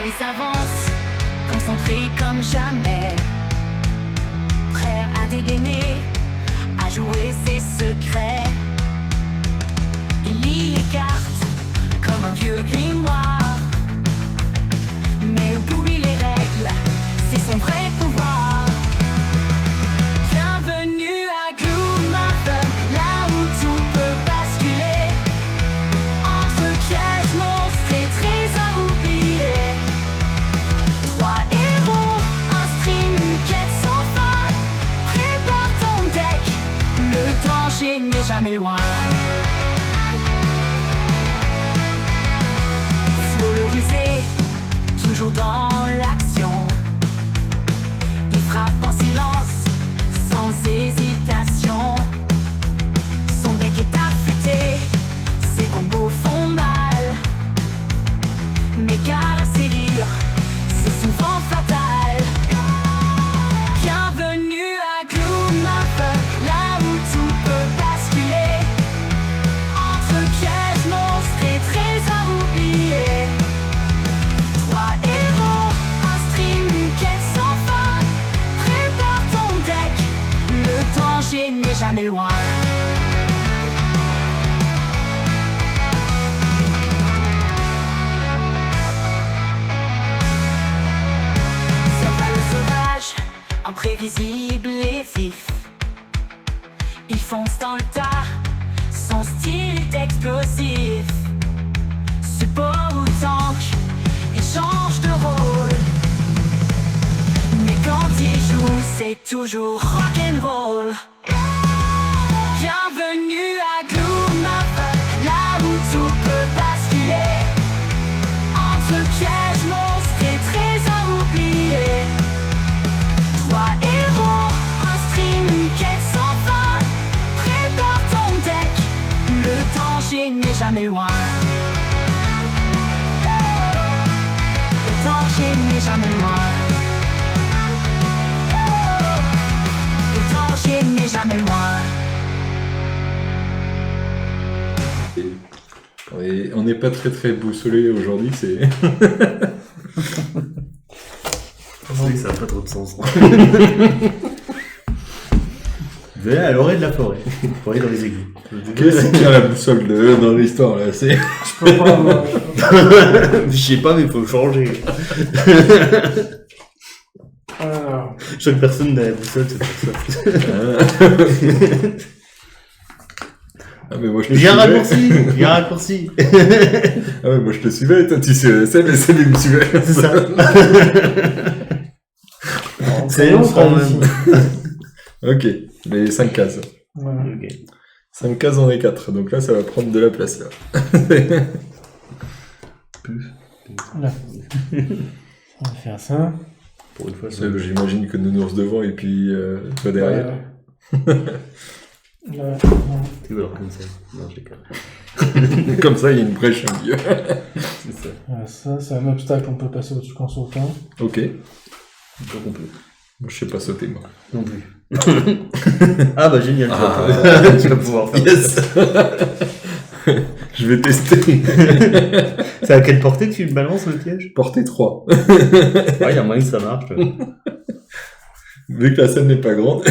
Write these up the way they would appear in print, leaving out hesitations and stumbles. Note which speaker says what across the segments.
Speaker 1: il s'avance, concentré comme jamais, prêt à dégainer, à jouer ses secrets. Il lit les cartes comme un vieux grimoire, mais oublie les règles, c'est son vrai pouvoir. Bienvenue à Gloomhaven, là où tout peut basculer, entre pièges, monstres et trésors oubliés. 3 héros, un stream, une quête sans fin. Prépare ton deck, le danger n'est jamais loin. Toujours dans l'action, il frappe en silence, sans hésitation. Son deck est affûté, ses combos font mal, mais car à ses livres, c'est souvent fatal. Bienvenue à Gloomhaven, là où tout peut basculer, entre pièges, monstres et trésors oubliés. 3 héros, un stream, une quête sans fin. Prépare ton deck, le danger n'est jamais loin. Survival sauvage, imprévisible et vif. Il fonce dans le tas, son style est explosif. Support ou tank, il change de rôle, mais quand il joue, c'est toujours rock'n'roll. Bienvenue à Gloomhaven, là où tout peut basculer, entre pièges, monstres et trésors oubliés. 3 héros, un stream, une quête sans fin. Prépare ton deck, le danger n'est jamais loin. Le danger n'est jamais loin. Le danger n'est jamais loin.
Speaker 2: On n'est pas très boussolé aujourd'hui, c'est...
Speaker 3: C'est vrai que ça n'a pas trop de sens. Venez à l'orée de la forêt, pour aller dans les égouts.
Speaker 2: Qu'est-ce qu'il y a la boussole dans l'histoire là, c'est...
Speaker 4: Je peux pas.
Speaker 3: Je sais pas, mais il faut le changer.
Speaker 4: Alors,
Speaker 3: Chaque personne n'a la boussole, c'est pour ça.
Speaker 2: Ah mais moi je te
Speaker 3: J'ai un
Speaker 2: suivais.
Speaker 3: raccourci, j'ai un raccourci.
Speaker 2: Ah ouais, moi je te suivais, et toi tu sais, c'est mais c'est lui qui me suivait.
Speaker 3: C'est ça. C'est
Speaker 4: long
Speaker 3: long quand même.
Speaker 2: Ok, les 5 cases.
Speaker 4: Voilà.
Speaker 3: Ok.
Speaker 2: 5 cases en est 4, donc là ça va prendre de la place là.
Speaker 4: Là. On va faire ça.
Speaker 3: Pour une fois, c'est...
Speaker 2: J'imagine que Nounours devant et puis toi derrière.
Speaker 4: Là, là.
Speaker 3: Tu vois, alors comme ça. Non, je déconne.
Speaker 2: Comme ça il y a une brèche au milieu.
Speaker 3: C'est ça.
Speaker 4: Voilà, ça, c'est un obstacle, on peut passer au-dessus qu'en sautant.
Speaker 2: Ok,
Speaker 3: Pas complet.
Speaker 2: moi je sais pas sauter moi.
Speaker 3: Non plus. Ah bah génial, tu vas
Speaker 2: Ah.
Speaker 3: pouvoir- tu vas pouvoir faire
Speaker 2: Yes. Je vais tester.
Speaker 3: C'est à quelle portée que tu le balances le piège?
Speaker 2: Portée 3.
Speaker 3: Ouais, il y a moyen que ça marche.
Speaker 2: Vu que la scène n'est pas grande,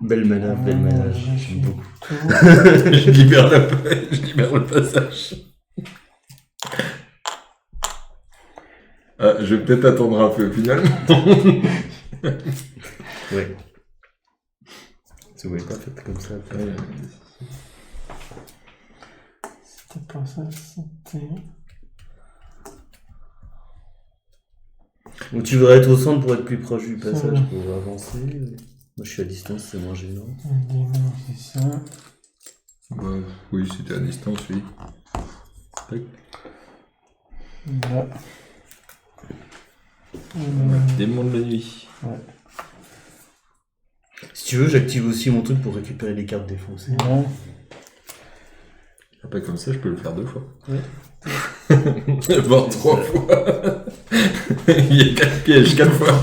Speaker 3: Belle manœuvre, j'aime beaucoup.
Speaker 2: je libère le passage. Ah, je vais peut-être attendre un peu finalement.
Speaker 3: Ouais. Tu voulais pas faire comme ça.
Speaker 4: C'était pas ça, c'était...
Speaker 3: Donc tu voudrais être au centre pour être plus proche du passage,
Speaker 4: Ça.
Speaker 3: pour avancer. Moi je suis à distance, c'est moins gênant.
Speaker 4: Un démon, c'est ça.
Speaker 2: Bah, oui, c'était à distance, oui. Tac.
Speaker 4: Là.
Speaker 2: Démon de la nuit.
Speaker 4: Ouais.
Speaker 3: Si tu veux, j'active aussi mon truc pour récupérer les cartes défaussées.
Speaker 4: Ouais.
Speaker 2: Pas comme ça, je peux le faire 2 fois.
Speaker 3: Ouais.
Speaker 2: Voire 3 fois. Il y a 4 pièges, 4 fois.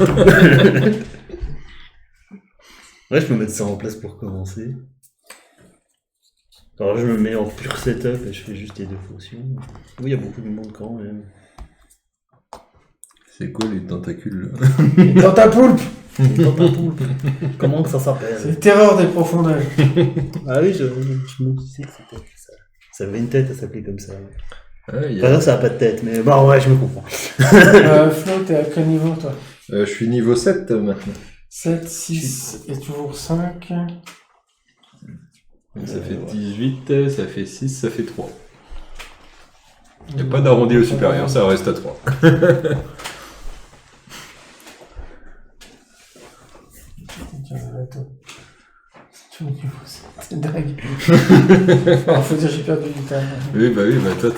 Speaker 3: Ouais, je peux mettre ça en place pour commencer. Alors là, je me mets en pur setup et je fais juste les 2 potions. Oui, il y a beaucoup de monde quand même.
Speaker 2: C'est quoi les tentacules là?
Speaker 4: Dans ta poulpe.
Speaker 3: Comment que ça s'appelle?
Speaker 4: C'est Terreur des profondeurs.
Speaker 3: Ah oui, je me disais que c'était ça. Ça avait une tête, ça s'appelait comme ça.
Speaker 2: Ah, y
Speaker 3: Enfin,
Speaker 2: a...
Speaker 3: là, ça a pas de tête, mais bon, ouais, je me comprends.
Speaker 4: Flo, t'es à quel niveau, toi?
Speaker 2: Je suis niveau 7 maintenant.
Speaker 4: 7, 6 et toujours 5.
Speaker 2: Ça fait 18, ça fait 6, ça fait 3. Il n'y a pas d'arrondi au supérieur, ça reste à 3.
Speaker 4: C'est dingue. Alors, faut dire, j'ai perdu du temps.
Speaker 2: Oui, bah toi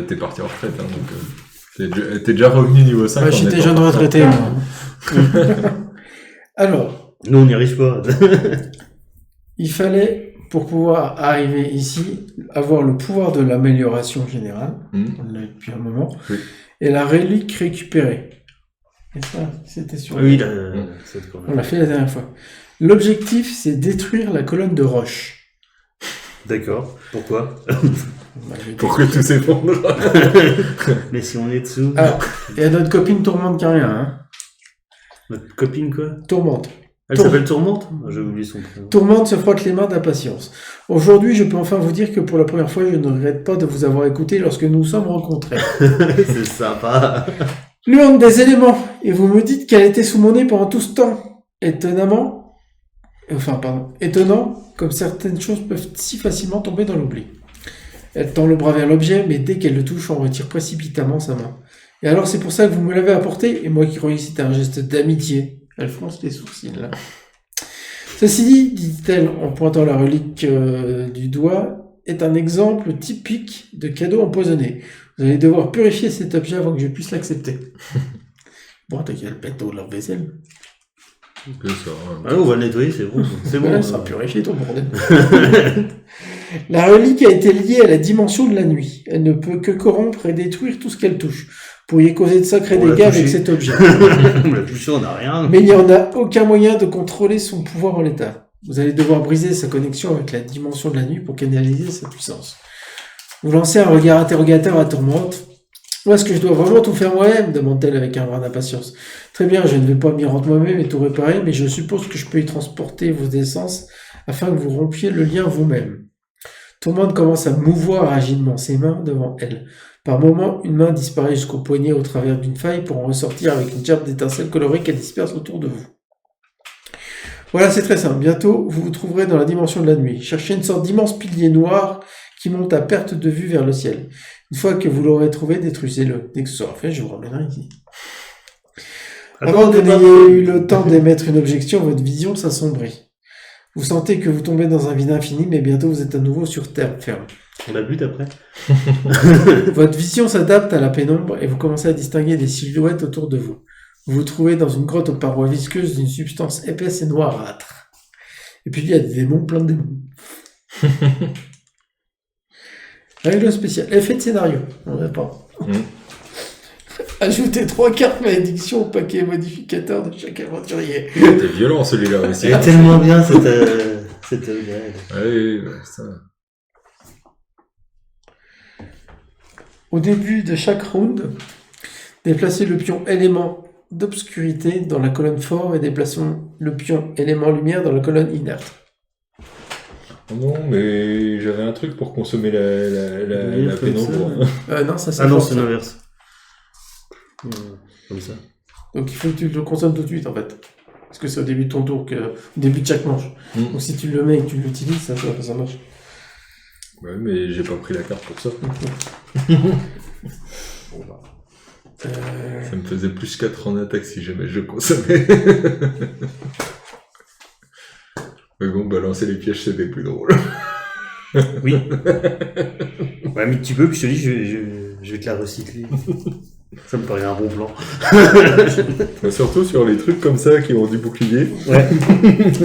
Speaker 2: t'es parti en retraite, hein, donc t'es déjà revenu niveau 5.
Speaker 4: Ouais, j'étais jeune retraité, moi. Alors,
Speaker 3: Nous, on n'y arrive pas.
Speaker 4: il fallait, pour pouvoir arriver ici, avoir le pouvoir de l'amélioration générale. On l'a depuis un moment.
Speaker 2: Oui.
Speaker 4: Et la relique récupérée. Et ça, c'était sur.
Speaker 3: Oui, là, c'est
Speaker 4: On l'a fait la dernière fois. L'objectif, c'est détruire la colonne de roche.
Speaker 3: D'accord. Pourquoi?
Speaker 2: Pour que tout s'effondre.
Speaker 3: Mais si on est dessous.
Speaker 4: Ah, et notre copine Tourmente qui a rien, hein.
Speaker 3: Notre copine, quoi?
Speaker 4: Tourmente.
Speaker 3: Elle s'appelle Tourmente? J'ai oublié son prénom.
Speaker 4: Tourmente se frotte les mains d'impatience. Aujourd'hui, je peux enfin vous dire que pour la première fois, je ne regrette pas de vous avoir écouté lorsque nous nous sommes rencontrés.
Speaker 3: C'est sympa.
Speaker 4: L'urne des éléments, et vous me dites qu'elle était sous mon nez pendant tout ce temps. Étonnant, comme certaines choses peuvent si facilement tomber dans l'oubli. Elle tend le bras vers l'objet, mais dès qu'elle le touche, on retire précipitamment sa main. Et alors c'est pour ça que vous me l'avez apporté, et moi qui croyais que c'était un geste d'amitié. Elle fronce les sourcils, là. Ceci dit, dit-elle en pointant la relique du doigt, est un exemple typique de cadeau empoisonné. Vous allez devoir purifier cet objet avant que je puisse l'accepter. Bon, t'as qu'à le mettre au lave-vaisselle.
Speaker 2: Que ça, hein.
Speaker 3: Ah, on va le nettoyer, c'est bon. C'est bon.
Speaker 4: Voilà, ça sera purifié ton bordel. La relique a été liée à la dimension de la nuit. Elle ne peut que corrompre et détruire tout ce qu'elle touche. Vous pourriez causer de sacrés
Speaker 3: On l'a
Speaker 4: dégâts
Speaker 3: touché.
Speaker 4: avec cet objet.
Speaker 3: On l'a touché, on n'a rien.
Speaker 4: Mais il n'y en a aucun moyen de contrôler son pouvoir en l'état. Vous allez devoir briser sa connexion avec la dimension de la nuit pour canaliser sa puissance. Vous lancez un regard interrogateur à Tourmente. Où est-ce que je dois vraiment tout faire moi-même demande-t-elle avec un brin d'impatience. Très bien, je ne vais pas m'y rendre moi-même et tout réparer, mais je suppose que je peux y transporter vos essences afin que vous rompiez le lien vous-même. Tourmente commence à mouvoir agilement ses mains devant elle. Par moments, une main disparaît jusqu'au poignet au travers d'une faille pour en ressortir avec une gerbe d'étincelles colorées qu'elle disperse autour de vous. Voilà, c'est très simple. Bientôt, vous vous trouverez dans la dimension de la nuit. Cherchez une sorte d'immense pilier noir qui monte à perte de vue vers le ciel. Une fois que vous l'aurez trouvé, détruisez-le. Dès que ce sera fait, je vous ramènerai ici. Avant que vous n'ayez eu le temps d'émettre une objection, votre vision s'assombrit. Vous sentez que vous tombez dans un vide infini, mais bientôt vous êtes à nouveau sur terre ferme.
Speaker 3: On la bute après.
Speaker 4: Votre vision s'adapte à la pénombre et vous commencez à distinguer des silhouettes autour de vous. Vous vous trouvez dans une grotte aux parois visqueuses d'une substance épaisse et noirâtre. Et puis il y a des démons, plein de démons. Règle spéciale. Effet de scénario. On n'a pas. Ajoutez 3 cartes malédiction au paquet modificateur de chaque aventurier.
Speaker 2: C'était violent celui-là aussi.
Speaker 3: C'est tellement bien cette grève.
Speaker 2: Oui, ça.
Speaker 4: Au début de chaque round, déplacez le pion élément d'obscurité dans la colonne fort et déplaçons le pion élément lumière dans la colonne inerte.
Speaker 2: Non, mais j'avais un truc pour consommer la pénombre.
Speaker 4: Non, ça c'est
Speaker 3: Ah non,
Speaker 4: fort,
Speaker 3: c'est
Speaker 4: ça.
Speaker 3: l'inverse. Comme ça.
Speaker 4: Donc il faut que tu le consommes tout de suite en fait. Parce que c'est au début de ton tour, au début de chaque manche. Donc si tu le mets et que tu l'utilises, ça marche.
Speaker 2: Ouais, mais j'ai pas pris la carte pour ça. Ça me faisait plus 4 en attaque si jamais je consommais. Mais bon, balancer les pièges, c'était plus drôle.
Speaker 3: Oui. Ouais, mais tu peux, puis je te dis, je vais te la recycler. Ça me paraît un bon plan.
Speaker 2: Surtout sur les trucs comme ça qui ont du bouclier.
Speaker 3: Ouais.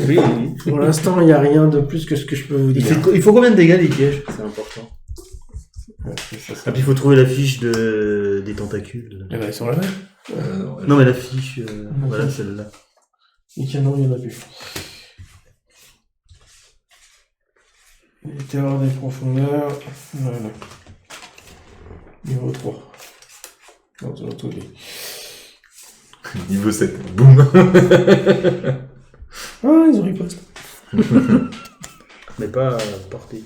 Speaker 3: Oui.
Speaker 4: Pour l'instant, il n'y a rien de plus que ce que je peux vous dire.
Speaker 3: Il faut combien de dégâts les pièges? C'est important.
Speaker 4: Ouais,
Speaker 3: Ah, puis il faut trouver la fiche des tentacules.
Speaker 4: Eh ben, ils sont là.
Speaker 3: Non, mais la fiche, voilà, celle-là.
Speaker 4: Les canons, il n'y en a plus. Les terreurs des profondeurs. Voilà. Niveau 3. Non, c'est l'autre côté.
Speaker 2: Niveau 7. Boum.
Speaker 4: Ah, ils ont riposte.
Speaker 3: Mais pas porté.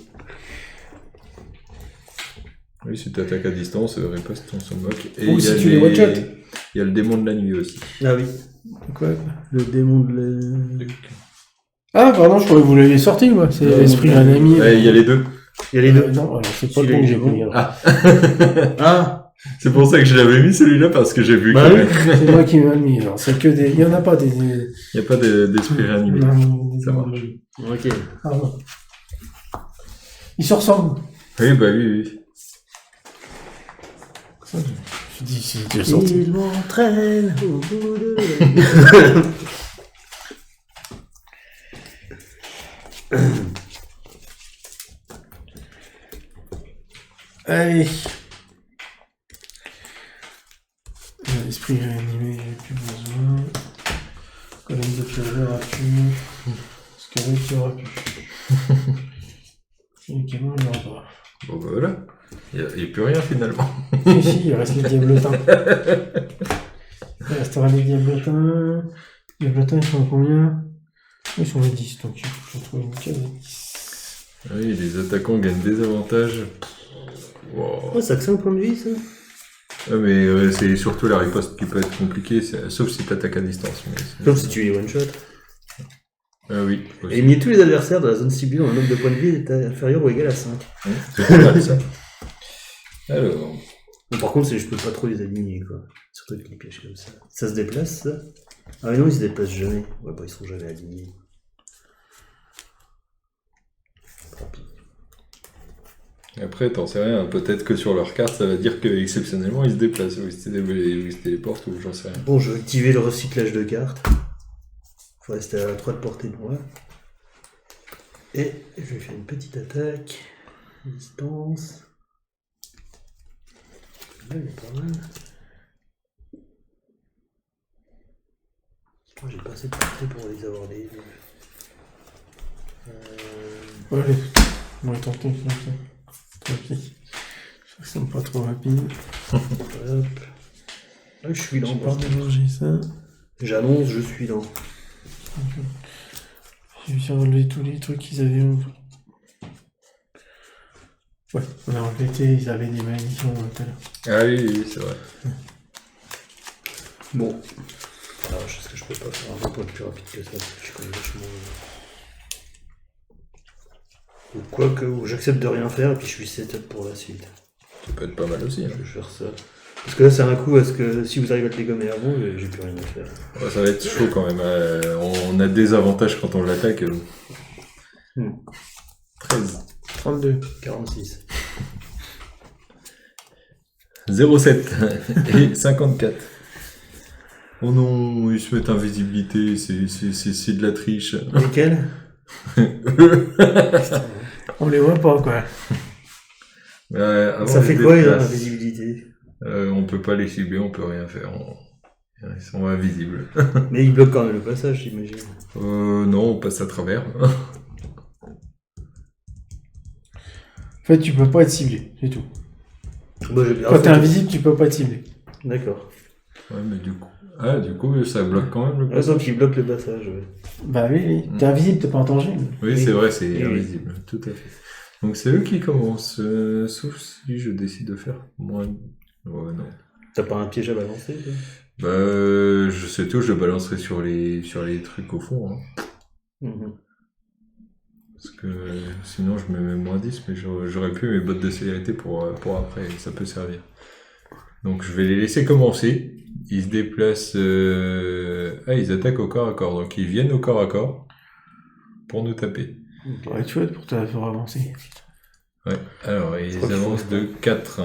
Speaker 2: Oui, si tu attaques à distance, riposte, on s'en moque. Et
Speaker 4: Ou
Speaker 2: il y a
Speaker 4: si tu les one-shot.
Speaker 2: Il y a le démon de la nuit aussi.
Speaker 3: Ah oui.
Speaker 4: Quoi?
Speaker 3: Le démon de
Speaker 4: Ah, pardon, je croyais que vous l'aviez sorti, moi. C'est
Speaker 3: Non,
Speaker 4: l'esprit
Speaker 3: non.
Speaker 4: d'un ami.
Speaker 2: Ouais, il y a les deux.
Speaker 3: Il y a les deux.
Speaker 4: Non, alors c'est pas le
Speaker 3: Celui-là,
Speaker 4: bon que
Speaker 3: il est
Speaker 4: j'ai
Speaker 3: bon.
Speaker 4: pris. alors.
Speaker 2: Ah,
Speaker 3: Ah.
Speaker 2: c'est pour ça que je l'avais mis celui-là, parce que j'ai vu
Speaker 3: Bah
Speaker 2: qu'il
Speaker 3: oui.
Speaker 4: C'est moi qui m'ai mis. Alors, c'est que des. Il y en a pas des.
Speaker 2: n'y a pas d'esprit réanimé.
Speaker 4: Non, des-
Speaker 2: Ça marche.
Speaker 3: Ok.
Speaker 4: Pardon. Ils se ressemblent.
Speaker 2: Oui, bah oui.
Speaker 4: Je dis, c'est déjà sorti.
Speaker 3: Il m'entraîne au bout de
Speaker 4: Allez. L'esprit réanimé, j'ai plus besoin. Colonne de pierre as-tu. Squelette, tu auras pu. Médicament, il n'y aura pas.
Speaker 2: Bon, bah voilà. Il n'y a plus rien finalement.
Speaker 4: Si, il reste les diablotins. Il restera les diablotins. Les diablotins, ils sont à combien? Ils sont à 10, donc il faut que je trouve une case à 10.
Speaker 2: Oui, les attaquants gagnent des avantages. Wow.
Speaker 3: Oh, ça que 5 points de vie, ça.
Speaker 2: Ah, mais c'est surtout la riposte qui peut être compliquée, sauf si tu attaques à distance. Mais
Speaker 3: Sauf si tu les one-shot.
Speaker 2: Ah oui. aussi.
Speaker 3: Éliminer tous les adversaires de la zone ciblée dont le nombre de points de vie est inférieur ou égal à 5.
Speaker 2: C'est pas mal ça. Alors,
Speaker 3: Bon, par contre, je peux pas trop les aligner, quoi. Surtout avec les pièges comme ça. Ça se déplace, ça? Ah mais non, ils se déplacent jamais. Ouais, bah ils sont jamais alignés. Tant pis.
Speaker 2: après, t'en sais rien. Peut-être que sur leur carte, ça va dire que exceptionnellement ils se déplacent, ou ils se téléportent, ou j'en sais rien.
Speaker 3: Bon, je vais activer le recyclage de cartes. Faut rester à 3 de portée de moi. Et je vais faire une petite attaque. Distance. Là, il est pas mal. Moi, j'ai pas assez de portée pour les avoir les deux.
Speaker 4: Allez, on va tenter comme ça. Tant pis. Ça semble pas trop rapide.
Speaker 3: Hop. Ah, je suis
Speaker 4: J'ai
Speaker 3: lent.
Speaker 4: pas
Speaker 3: moi.
Speaker 4: mélanger ça.
Speaker 3: J'annonce, je suis lent.
Speaker 4: J'ai bien enlevé tous les trucs qu'ils avaient. Ouais, on a répété, ils avaient des malédictions tout à l'heure.
Speaker 2: Ah oui, c'est vrai.
Speaker 3: Bon. Alors, je sais que je peux pas faire un point plus rapide que ça, parce que je connais vachement. Ou quoi que, ou j'accepte de rien faire et puis je suis setup pour la suite.
Speaker 2: Ça peut être pas mal aussi. Hein.
Speaker 3: Je vais faire ça. Parce que là, c'est un coup, parce que si vous arrivez à te les gommer avant, j'ai plus rien à faire.
Speaker 2: Ouais, ça va être chaud quand même. On a des avantages quand on l'attaque. 13.
Speaker 4: 32.
Speaker 3: 46.
Speaker 2: 07 et 54. Oh non, ils se mettent invisibilité, c'est de la triche.
Speaker 3: Lesquels?
Speaker 4: On les voit pas, quoi.
Speaker 2: Avant,
Speaker 3: Ça
Speaker 2: ils
Speaker 3: fait
Speaker 2: se
Speaker 3: quoi,
Speaker 2: déplacent.
Speaker 3: l'invisibilité?
Speaker 2: On peut pas les cibler, on peut rien faire. Ils sont invisibles.
Speaker 3: Mais ils bloquent quand même le passage, j'imagine.
Speaker 2: Non, on passe à travers.
Speaker 4: En fait, tu peux pas être ciblé, c'est tout.
Speaker 3: Bah, j'ai bien
Speaker 4: Quand
Speaker 3: fait.
Speaker 4: t'es invisible, tu peux pas être ciblé.
Speaker 3: D'accord.
Speaker 2: Ouais, mais du coup. Ah, du coup, ça bloque quand même le
Speaker 3: Ah,
Speaker 2: passage.
Speaker 3: donc ils bloquent le passage, ouais.
Speaker 4: Bah oui, oui. T'es invisible, t'es pas intangible.
Speaker 2: Oui,
Speaker 3: Oui.
Speaker 2: c'est vrai, c'est
Speaker 3: Oui.
Speaker 2: invisible, tout à fait. Donc c'est eux qui commencent, sauf si je décide de faire moins. Ouais, non.
Speaker 3: T'as pas un piège à balancer, toi?
Speaker 2: Bah, je sais tout, je le balancerai sur les trucs au fond. Hein.
Speaker 3: Mhm.
Speaker 2: Parce que sinon, je me mets moins 10, mais j'aurais pu mes bottes de célérité pour après, et ça peut servir. Donc je vais les laisser commencer. Ils se déplacent. Ils attaquent au corps à corps. Donc ils viennent au corps à corps pour nous taper.
Speaker 3: Ok.
Speaker 4: Ouais, tu vois, pour te faire avancer.
Speaker 2: Ouais, alors ils
Speaker 3: crois qu'il faut
Speaker 2: avancent
Speaker 3: faire.
Speaker 2: de 4.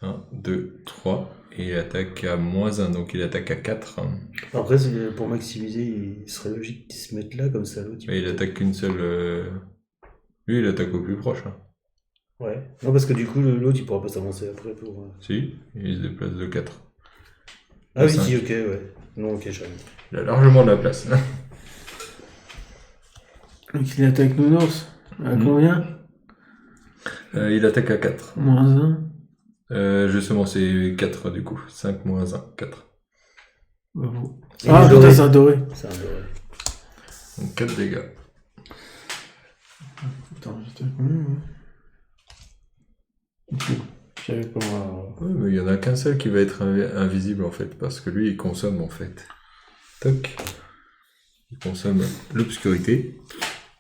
Speaker 2: 1, 2, 3. Et il attaque à -1, donc il attaque à 4.
Speaker 3: Après, pour maximiser, il serait logique qu'ils se mettent là, comme ça, l'autre.
Speaker 2: Et il attaque qu'une seule. Lui, il attaque au plus proche. Hein.
Speaker 3: Ouais. Non, parce que du coup, l'autre, il pourra pas s'avancer après pour.
Speaker 2: Si, il se déplace de 4.
Speaker 3: Ah oui,
Speaker 2: Cinq.
Speaker 3: si, ok, ouais. Non, ok, j'arrive.
Speaker 2: Il a largement de la place.
Speaker 4: Donc il attaque Nounours. À combien?
Speaker 2: Il attaque à 4.
Speaker 4: -1.
Speaker 2: Justement, c'est 4 du coup. 5 -1, 4.
Speaker 4: Bah, bon.
Speaker 3: Il
Speaker 4: Ah,
Speaker 3: est
Speaker 4: putain,
Speaker 3: doré.
Speaker 4: c'est un doré.
Speaker 3: C'est un doré.
Speaker 2: Donc 4 dégâts.
Speaker 4: Attends, j'étais combien, moi J'avais pas...
Speaker 2: Oui, mais il y en a qu'un seul qui va être invisible en fait, parce que lui il consomme en fait. Toc. Il consomme l'obscurité.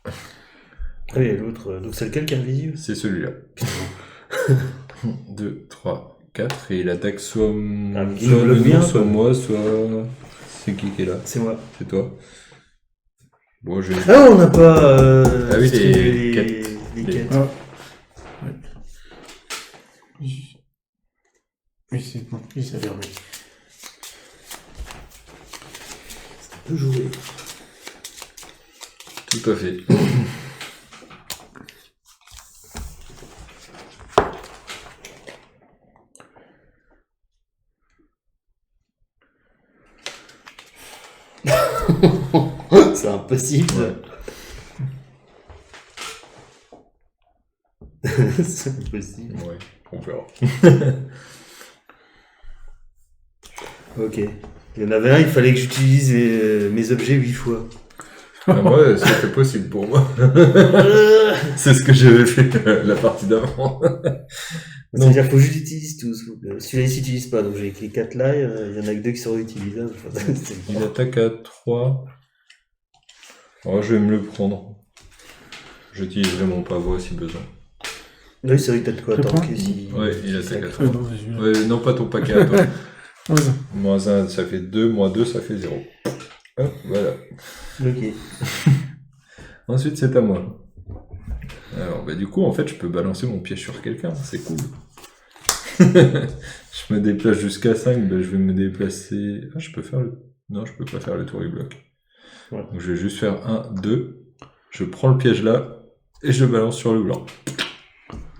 Speaker 3: Ah oui, et l'autre, donc c'est lequel qui est invisible?
Speaker 2: C'est celui-là. 2, 3, 4, et il attaque soit,
Speaker 3: qui
Speaker 2: soit
Speaker 3: nous bloque
Speaker 2: nous,
Speaker 3: bien,
Speaker 2: soit
Speaker 3: quoi.
Speaker 2: moi, soit. C'est qui est là?
Speaker 3: C'est moi.
Speaker 2: C'est toi. Bon, je vais.
Speaker 3: Ah, on n'a pas.
Speaker 2: Ah oui,
Speaker 3: distribué
Speaker 2: les
Speaker 3: les
Speaker 2: quêtes.
Speaker 3: les
Speaker 2: Les-
Speaker 3: quêtes.
Speaker 4: Ah. Ouais. Oui, c'est bon. Oui, ça vient, oui.
Speaker 3: On peut jouer.
Speaker 2: Tout à fait.
Speaker 3: C'est impossible. C'est impossible.
Speaker 2: Ouais, on verra.
Speaker 3: Ok. Il y en avait un, il fallait que j'utilise mes objets 8 fois.
Speaker 2: Ah, moi, c'était possible pour moi. C'est ce que j'avais fait la partie d'avant.
Speaker 3: C'est-à-dire qu'il faut que je l'utilise tous. Celui-là, il s'utilise pas, donc j'ai écrit 4 là, il y en a que 2 qui sont réutilisables.
Speaker 2: Il attaque à 3. Oh, je vais me le prendre. J'utiliserai mon pavois si besoin.
Speaker 3: Oui, c'est vrai que t'as de quoi
Speaker 4: Je prends.
Speaker 3: tanker si.
Speaker 2: Ouais, il attaque à
Speaker 4: Ah
Speaker 2: 3.
Speaker 4: non, c'est celui-là.
Speaker 2: Ouais, non, pas ton paquet à toi.
Speaker 4: Ouais, ça.
Speaker 2: Moins 1, ça fait 2. Moins 2, ça fait 0. Hop, voilà.
Speaker 3: Ok.
Speaker 2: Ensuite, c'est à moi. Alors, bah, du coup, en fait, je peux balancer mon piège sur quelqu'un. C'est cool. Je me déplace jusqu'à 5. Bah, je vais me déplacer... Ah, je peux faire le... Non, je peux pas faire le tour du bloc.
Speaker 3: Ouais.
Speaker 2: Donc, je vais juste faire 1, 2. Je prends le piège là. Et je le balance sur le blanc.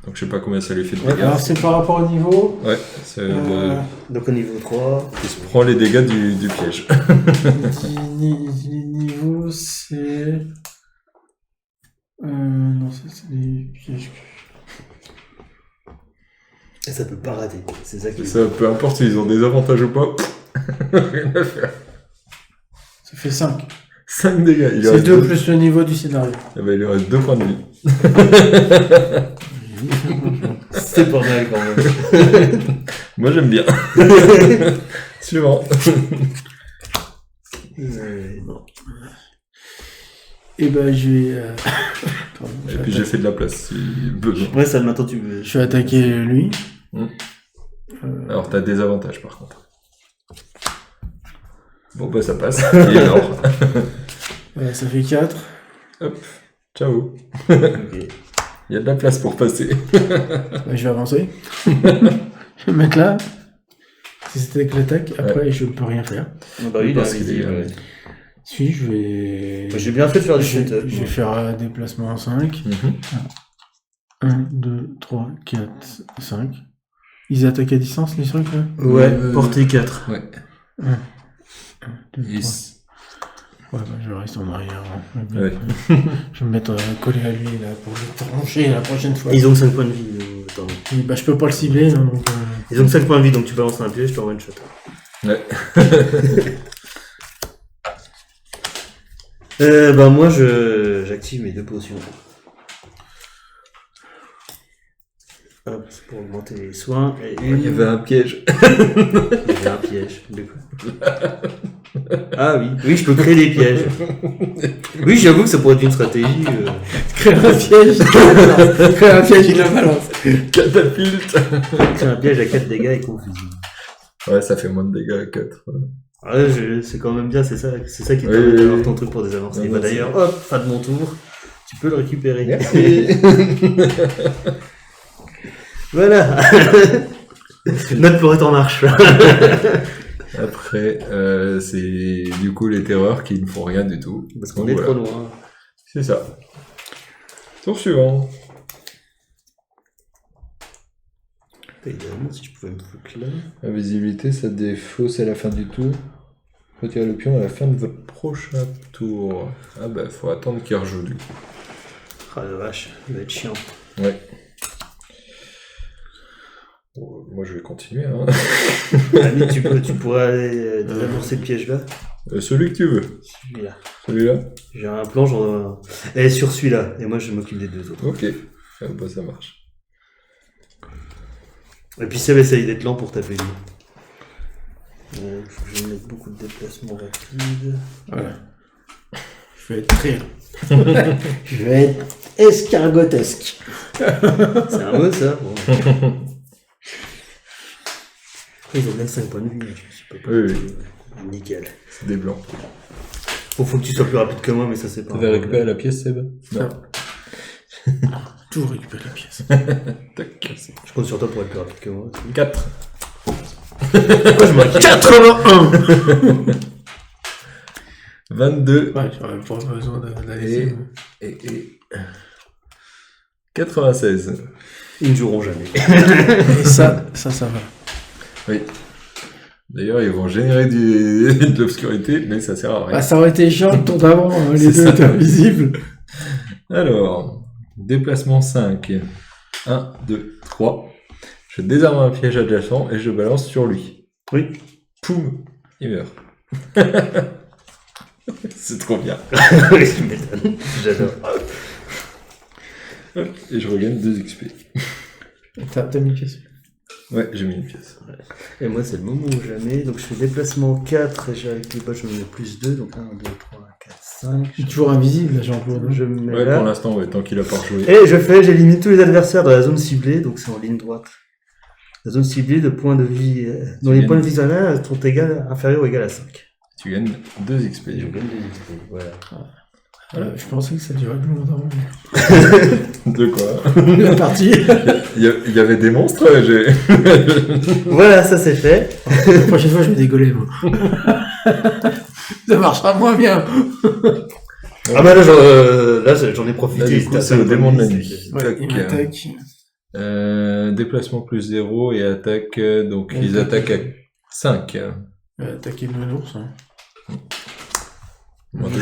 Speaker 2: Donc, je sais pas combien ça lui fait de
Speaker 3: Ouais,
Speaker 2: dégâts.
Speaker 4: Alors, c'est par rapport au niveau.
Speaker 2: Ouais, c'est...
Speaker 3: Donc au niveau 3.
Speaker 2: Il se prend les dégâts du piège.
Speaker 4: Les niveaux, c'est... non, ça, c'est des pièges.
Speaker 3: Et ça peut pas rater. C'est ça qui est.
Speaker 2: Ça, peu importe s'ils ont des avantages ou pas. Rien à faire.
Speaker 4: Ça fait 5.
Speaker 2: 5 dégâts. Il lui
Speaker 4: C'est
Speaker 2: reste
Speaker 4: 2 plus le niveau du scénario.
Speaker 2: Eh ben, il lui reste 2 points de vie.
Speaker 3: C'est pas mal quand même.
Speaker 2: Moi, j'aime bien. Suivant.
Speaker 3: Non.
Speaker 4: Et ben, je vais... pardon,
Speaker 2: Et
Speaker 4: je vais
Speaker 2: puis, j'ai fait de la place si besoin.
Speaker 3: Ouais, ça maintenant tu veux.
Speaker 4: Je vais attaquer lui.
Speaker 2: Alors, t'as des avantages, par contre. Bon, bah, ça passe. Il est mort.
Speaker 4: Voilà, ça fait 4.
Speaker 2: Hop. Ciao.
Speaker 3: Ok.
Speaker 2: Il y a de la place pour passer.
Speaker 4: Bah, je vais avancer. Je vais me mettre là. Si c'était avec l'attaque, après je ne peux rien faire.
Speaker 3: Ah bah oui, il est
Speaker 2: Parce qu'il est,
Speaker 3: invisible. Ouais.
Speaker 4: Si, je vais...
Speaker 3: Bah, j'ai bien fait de faire du
Speaker 4: je
Speaker 3: setup.
Speaker 4: vais faire un déplacement en 5.
Speaker 2: Mhm.
Speaker 4: 1, 2, 3, 4, 5. Ils attaquent à distance, les trucs, là
Speaker 3: Ouais, portée 4.
Speaker 2: Ouais.
Speaker 4: 1, 2, 3.
Speaker 2: Yes.
Speaker 4: Ouais, bah, je reste en arrière. Hein.
Speaker 2: Ouais.
Speaker 4: Je vais me mettre collé à lui, là, pour le trancher la prochaine fois.
Speaker 3: Ils ont 5 points de vie. Attends.
Speaker 4: Et, bah, je peux pas le cibler, hein, donc...
Speaker 3: Ils ont 5 points de vie, donc tu balances un piège, je te one shot.
Speaker 2: Ouais.
Speaker 3: Bah moi j'active mes 2 potions. Hop, c'est pour augmenter les soins. Et une...
Speaker 2: Il y avait un piège.
Speaker 3: Il y avait un piège. De quoi? Ah oui, oui, je peux créer des pièges. Oui, j'avoue que ça pourrait être une stratégie.
Speaker 4: Créer un piège. Créer un piège, il le balance.
Speaker 2: Catapulte.
Speaker 3: Créer un piège à 4 dégâts et confusion.
Speaker 2: Ouais, ça fait moins de dégâts à 4.
Speaker 3: Ouais, c'est quand même bien, c'est ça qui te
Speaker 2: Oui,
Speaker 3: permet
Speaker 2: oui,
Speaker 3: d'avoir
Speaker 2: oui.
Speaker 3: ton truc pour des avancées.
Speaker 2: Non,
Speaker 3: Bah
Speaker 2: non,
Speaker 3: d'ailleurs, hop, fin de mon tour, tu peux le récupérer.
Speaker 2: Merci.
Speaker 3: Voilà. Note pour être en marche.
Speaker 2: Après, c'est du coup les terreurs qui ne font rien du tout.
Speaker 3: Parce qu'on
Speaker 2: Donc,
Speaker 3: est
Speaker 2: voilà.
Speaker 3: trop loin.
Speaker 2: C'est ça. Tour suivant.
Speaker 3: Évidemment, si je pouvais me foutre là.
Speaker 2: La visibilité, ça défausse à la fin du tour. Retirez le pion à la fin de votre prochain tour. Ah bah, faut attendre qu'il rejoue du coup.
Speaker 3: Ah la vache, ça va être chiant.
Speaker 2: Ouais. Bon, Moi, je vais continuer. Hein.
Speaker 3: Ami, tu pourrais aller désamorcer le piège là.
Speaker 2: Celui que tu veux.
Speaker 3: Celui-là.
Speaker 2: Celui-là.
Speaker 3: J'ai un plan, et sur celui-là. Et moi, je m'occupe des deux autres.
Speaker 2: Ok. Ah, bah, ça marche.
Speaker 3: Et puis Seb essaye d'être lent pour taper lui. Il faut que je mette beaucoup de déplacements rapides.
Speaker 4: Voilà. Je vais être très lent. Je vais être escargotesque.
Speaker 3: C'est un mot ça. Bon. Ils ont 25 points de vie. Je sais pas.
Speaker 2: Oui.
Speaker 3: Nickel.
Speaker 2: C'est des blancs.
Speaker 3: Bon, faut que tu sois plus rapide que moi, mais ça c'est pas.
Speaker 2: Tu vas récupérer la pièce, Seb?
Speaker 4: Non. Toujours récupérer les pièces.
Speaker 2: Tac.
Speaker 3: Je compte sur toi pour être plus rapide que moi.
Speaker 2: 4.
Speaker 3: Pourquoi je m'inquiète
Speaker 4: 81.
Speaker 2: 22.
Speaker 4: Ouais, j'aurais pas besoin d'aller.
Speaker 2: Et 96.
Speaker 3: Ils ne joueront jamais.
Speaker 4: Et ça va.
Speaker 2: Oui. D'ailleurs, ils vont générer de l'obscurité, mais ça sert à rien.
Speaker 4: Bah, ça aurait été chiant le tour d'avant, hein, les
Speaker 2: C'est
Speaker 4: deux
Speaker 2: ça.
Speaker 4: étaient invisibles.
Speaker 2: Alors, déplacement 5. 1, 2, 3. Je désarme un piège adjacent et je balance sur lui.
Speaker 3: Oui.
Speaker 2: Poum, il meurt. C'est trop bien.
Speaker 3: Oui, tu m'étonnes. J'adore.
Speaker 2: Et je regagne 2 XP.
Speaker 4: T'as mis une pièce.
Speaker 2: Ouais, j'ai mis une pièce.
Speaker 3: Et moi, c'est le moment ou jamais. Donc, je fais déplacement 4 et j'ai avec les poches, je me mets plus 2. Donc, 1, 2, 3, 4, 5.
Speaker 4: Je suis toujours invisible, là, Jean-Claude.
Speaker 3: Je me mets
Speaker 2: Ouais,
Speaker 3: là.
Speaker 2: pour l'instant, ouais, tant qu'il a pas rejoué.
Speaker 3: Et j'élimine tous les adversaires dans la zone ciblée. Donc, c'est en ligne droite. La zone ciblée de points de vie, dont les
Speaker 2: gagnes.
Speaker 3: points de vie sont inférieurs ou égaux à 5.
Speaker 2: Tu gagnes 2 XP.
Speaker 3: Je gagne des XP. Voilà.
Speaker 4: Je pensais que ça durait plus longtemps.
Speaker 2: De quoi?
Speaker 4: La partie.
Speaker 2: Il y avait des monstres,
Speaker 3: Voilà, ça c'est fait.
Speaker 4: La prochaine fois, je vais dégoler, moi. Ça marchera moins bien.
Speaker 3: Ah bah là, j'en ai
Speaker 2: Là,
Speaker 3: profité.
Speaker 2: du coup, c'est le démon de la nuit.
Speaker 4: Ouais,
Speaker 2: Tac.
Speaker 4: il m'attaque.
Speaker 2: Déplacement plus 0 et attaque. Donc, ils attaquent à 5.
Speaker 4: Attaquer le nounours. Hein.